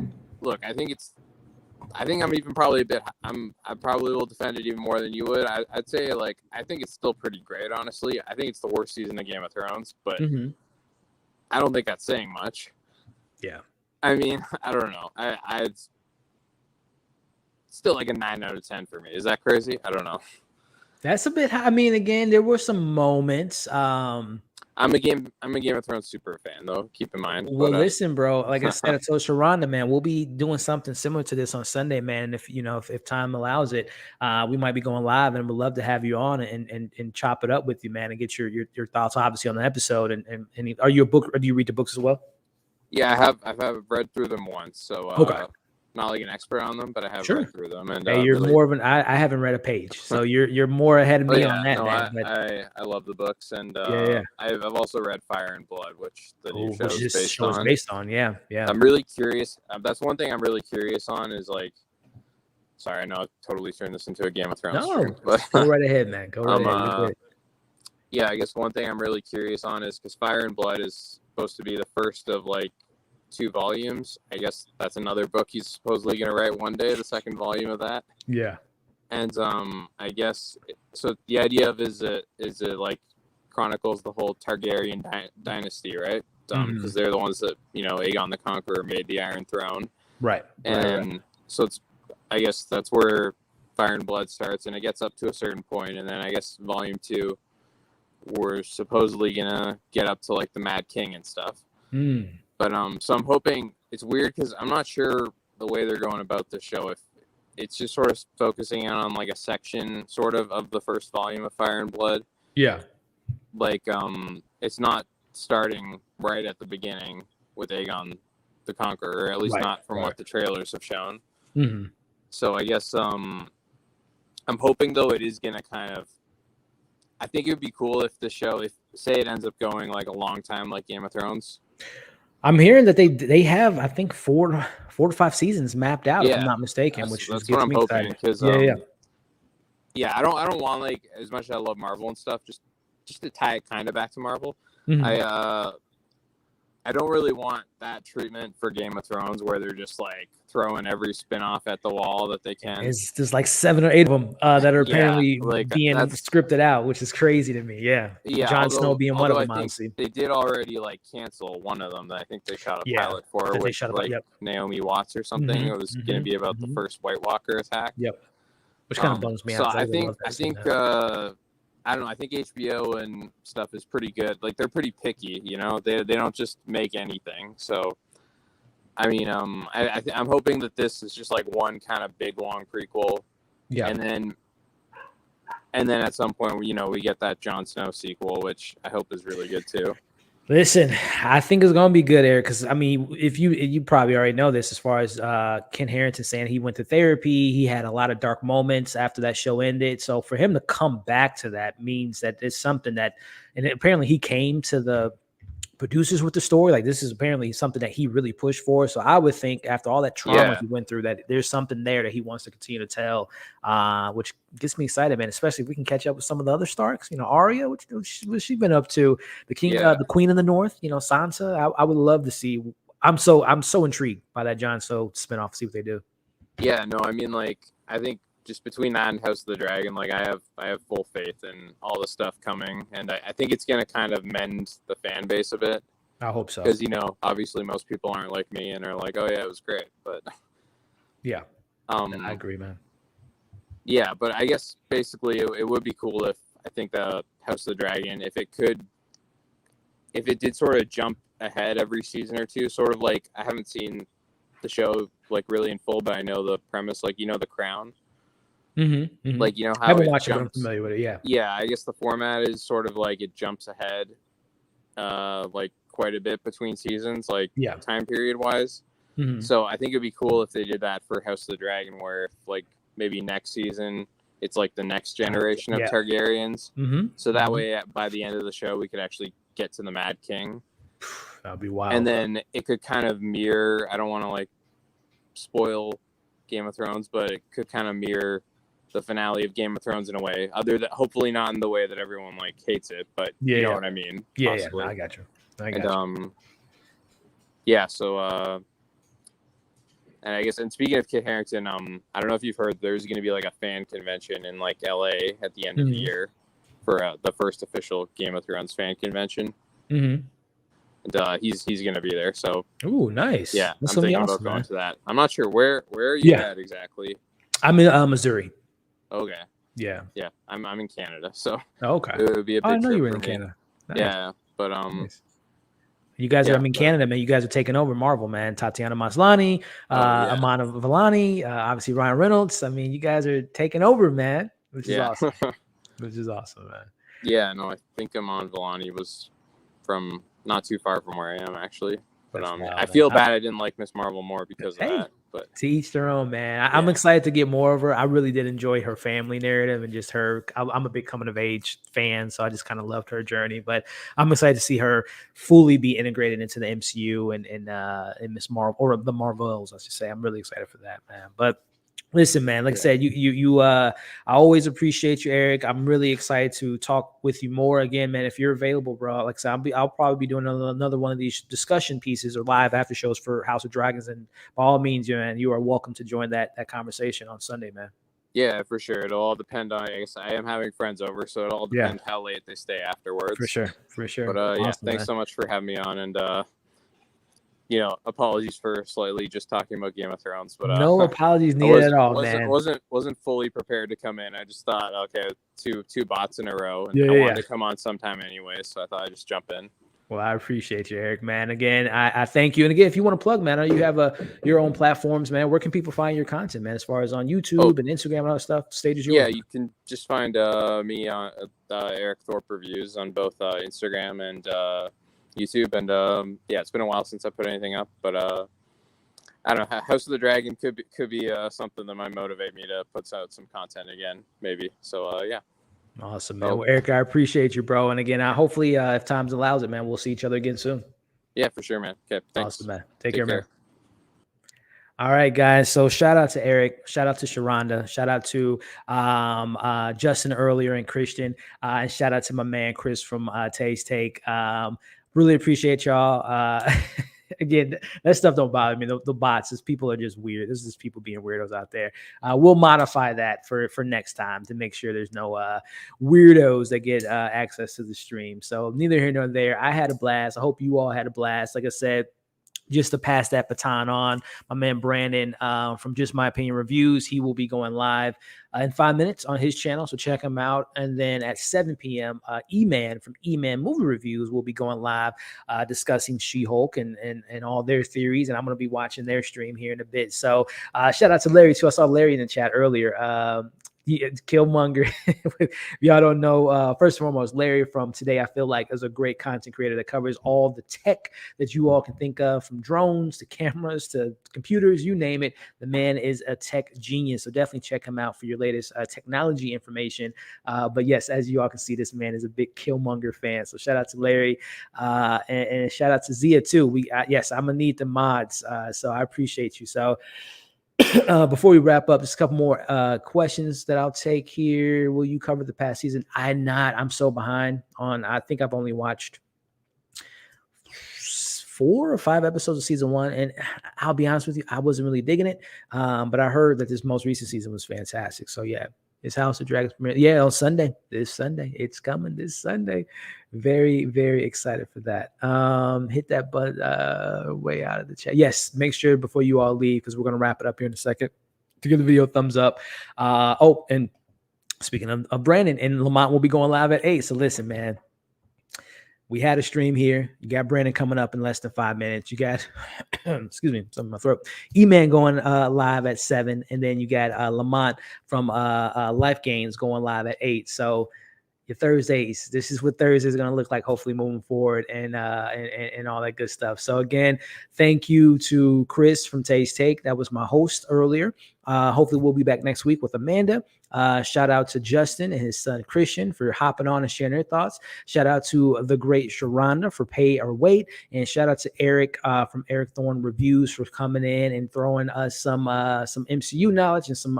I'm even probably I probably will defend it even more than you would. I'd say I think it's still pretty great, honestly. I think it's the worst season of Game of Thrones, but I don't think that's saying much. Yeah. I mean, I don't know. I'd still like a 9 out of 10 for me. Is that crazy? I don't know. That's a bit high. I mean, again, there were some moments. I'm a Game of Thrones super fan, though. Keep in mind. Well, listen, bro. Like I said, I told Sharonda, man, we'll be doing something similar to this on Sunday, man. And if time allows it, we might be going live, and we'd love to have you on and chop it up with you, man, and get your thoughts, obviously, on the episode. And are you a book, or do you read the books as well? Yeah, I've read through them once, so okay. Not like an expert on them, but I have read through them. And hey, you're really more of an. I haven't read a page, so you're more ahead of me on that. No, man. I love the books, and I've also read Fire and Blood, which the new show is based on. Yeah. I'm really curious. That's one thing I'm really curious on is like. Sorry, I know I totally turned this into a Game of Thrones. No, but go right ahead, man. Go right ahead. I guess one thing I'm really curious on is because Fire and Blood is supposed to be the first of like 2 volumes. I guess that's another book he's supposedly going to write one day, the second volume of that. Yeah. And I guess so the idea of is it like chronicles the whole Targaryen dynasty, right? Because they're the ones that, Aegon the Conqueror made the Iron Throne. Right. And so I guess that's where Fire and Blood starts, and it gets up to a certain point, and then I guess volume 2 we're supposedly going to get up to like the Mad King and stuff. But so I'm hoping, it's weird because I'm not sure the way they're going about the show, if it's just sort of focusing on like a section sort of the first volume of Fire and Blood. Yeah. Like it's not starting right at the beginning with Aegon the Conqueror, or at least not from what the trailers have shown. So I guess I'm hoping though it is gonna kind of, I think it would be cool if the show, say it ends up going like a long time like Game of Thrones. I'm hearing that they have, I think, 4 to 5 seasons mapped out, if I'm not mistaken. Which that's what I'm hoping. Because I don't want, like, as much as I love Marvel and stuff, just to tie it kind of back to Marvel. I don't really want that treatment for Game of Thrones where they're just like throwing every spin-off at the wall that they can. There's like 7 or 8 of them that are apparently being scripted out, which is crazy to me. Yeah. Jon Snow being one of them, honestly. They did already like cancel one of them that I think they shot a pilot for with Naomi Watts or something. It was going to be about the first White Walker attack. Which kind of bums me out. So I think I don't know. I think HBO and stuff is pretty good. Like, they're pretty picky, they don't just make anything. So I mean, I'm hoping that this is just like one kind of big long prequel. Yeah. And then at some point, we get that Jon Snow sequel, which I hope is really good too. Listen, I think it's gonna be good, Eric. Because I mean, if you probably already know this, as far as Ken Harrington saying he went to therapy, he had a lot of dark moments after that show ended. So for him to come back to that means that it's something that, and apparently he came to the producers with the story. Like, this is apparently something that he really pushed for. So I would think after all that trauma he went through, that there's something there that he wants to continue to tell, which gets me excited, man. Especially if we can catch up with some of the other Starks. Arya, what's she been up to? The king, the Queen of the North. Sansa. I would love to see. I'm so intrigued by that Jon Snow spinoff. See what they do. Yeah, no, I mean, like, I think just between that and House of the Dragon, like, I have full faith in all the stuff coming, and I think it's gonna kind of mend the fan base a bit. I hope so, because obviously most people aren't like me and are like, oh yeah, it was great, but yeah, I agree, man. Yeah, but I guess basically it would be cool if, I think, the House of the Dragon, if it did sort of jump ahead every season or two, sort of like, I haven't seen the show like really in full, but I know the premise, like, The Crown. Mm-hmm. Like, how I haven't it watched it, but I'm jumps. familiar with it. Yeah. Yeah, I guess the format is sort of like it jumps ahead, like quite a bit between seasons, like time period wise. Mm-hmm. So I think it'd be cool if they did that for House of the Dragon, where if, like, maybe next season it's like the next generation of Targaryens. Mm-hmm. So that way, by the end of the show, we could actually get to the Mad King. That'd be wild. And then it could kind of mirror. I don't want to like spoil Game of Thrones, but it could kind of mirror the finale of Game of Thrones in a way, other than hopefully not in the way that everyone like hates it, but you know what I mean. Yeah, I got you. So and I guess, and speaking of Kit Harington, I don't know if you've heard, there's going to be like a fan convention in like LA at the end of the year for the first official Game of Thrones fan convention. Mm-hmm. And he's going to be there. So, ooh, nice. Yeah, that's I'm thinking about going to that. I'm not sure where are you at exactly. I'm in Missouri. Okay. Yeah. I'm in Canada, so okay. It would be a big I know trip you were for in me. Canada. Nice. Yeah, but nice. You guys are in Canada, man. You guys are taking over Marvel, man. Tatiana Maslany, Amanda Villani, obviously Ryan Reynolds. I mean, you guys are taking over, man, which is awesome. Which is awesome, man. Yeah, no, I think Amanda Villani was from not too far from where I am, actually. But I feel bad I didn't like Miss Marvel more because of that. But to each their own, man. I'm excited to get more of her. I really did enjoy her family narrative and just her. I'm a big coming of age fan, so I just kind of loved her journey. But I'm excited to see her fully be integrated into the MCU and Miss Marvel, or the Marvels, I should say. I'm really excited for that, man. But listen, man, like I said, I always appreciate you, Eric. I'm really excited to talk with you more again, man. If you're available, bro, like I said, I'll probably be doing another one of these discussion pieces or live after shows for House of Dragons. And by all means, man, you are welcome to join that conversation on Sunday, man. Yeah, for sure. It'll all depend on, I guess I am having friends over, so it all depends how late they stay afterwards. For sure. But awesome, thanks so much for having me on, and apologies for slightly just talking about Game of Thrones, but no apologies needed at all, man. Wasn't fully prepared to come in. I just thought, okay, two bots in a row, and I wanted to come on sometime anyway, so I thought I'd just jump in. Well, I appreciate you, Eric, man. Again, I thank you. And again, if you want to plug, man, you have your own platforms, man. Where can people find your content, man, as far as on YouTube and Instagram and other stuff? Stage is yours. Yeah, you can just find me on Eric Thorpe Reviews on both Instagram and YouTube. And it's been a while since I put anything up, but I don't know. House of the Dragon could be something that might motivate me to put out some content again, maybe. So yeah. Awesome, man. Well, Eric, I appreciate you, bro. And again, hopefully, if time allows it, man, we'll see each other again soon. Yeah, for sure, man. Okay, thanks. Awesome, man. Take care, man. All right, guys. So shout out to Eric. Shout out to Sharonda. Shout out to Justin earlier and Christian. And shout out to my man, Chris from Tait. Really appreciate y'all. Again, that stuff don't bother me. The bots, people are just weird. This is just people being weirdos out there. We'll modify that for next time to make sure there's no weirdos that get access to the stream. So neither here nor there. I had a blast. I hope you all had a blast. Like I said, just to pass that baton on, my man Brandon from Just My Opinion Reviews, he will be going live in 5 minutes on his channel, so check him out. And then at 7 p.m., E-Man from E-Man Movie Reviews will be going live discussing She-Hulk and all their theories, and I'm going to be watching their stream here in a bit. So shout out to Larry, too. I saw Larry in the chat earlier. Killmonger. If y'all don't know, first and foremost, Larry from Today I Feel Like is a great content creator that covers all the tech that you all can think of, from drones to cameras to computers, you name it. The man is a tech genius, so definitely check him out for your latest technology information. But yes, as you all can see, this man is a big Killmonger fan, so shout out to Larry, and shout out to Zia too. Yes, I'm gonna need the mods, so I appreciate you. So before we wrap up, just a couple more questions that I'll take here. Will you cover the past season? I'm so behind on, I think I've only watched 4 or 5 episodes of season 1. And I'll be honest with you, I wasn't really digging it. But I heard that this most recent season was fantastic. So yeah, it's House of Dragons premiere. Yeah, on Sunday. This Sunday. It's coming this Sunday. Very, very excited for that. Hit that button way out of the chat. Yes, make sure before you all leave, because we're going to wrap it up here in a second, to give the video a thumbs up. And speaking of Brandon, and Lamont will be going live at 8. So listen, man, we had a stream here. You got Brandon coming up in less than 5 minutes. You got, excuse me, something in my throat. E-Man going live at 7. And then you got Lamont from Life Gains going live at 8. So your Thursdays, this is what Thursday is going to look like, hopefully moving forward, and all that good stuff. So again, thank you to Chris from Tait. That was my host earlier. Hopefully we'll be back next week with Amanda. Shout out to Justin and his son Christian for hopping on and sharing their thoughts. Shout out to the great Sharonda for Pay or Wait, and shout out to Eric from Eric Thorne Reviews for coming in and throwing us some MCU knowledge and some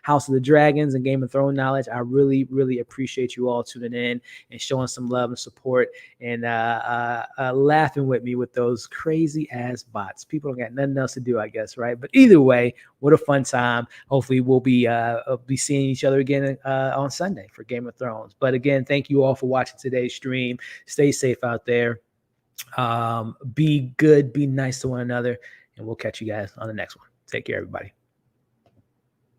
House of the Dragons and Game of Thrones knowledge. I really, really appreciate you all tuning in and showing some love and support and laughing with me with those crazy ass bots. People don't got nothing else to do, I guess, right? But either way, what a fun time. Hopefully we'll be seeing each other again on Sunday for Game of Thrones. But again, thank you all for watching today's stream. Stay safe out there. Be good, be nice to one another, and we'll catch you guys on the next one. Take care, everybody.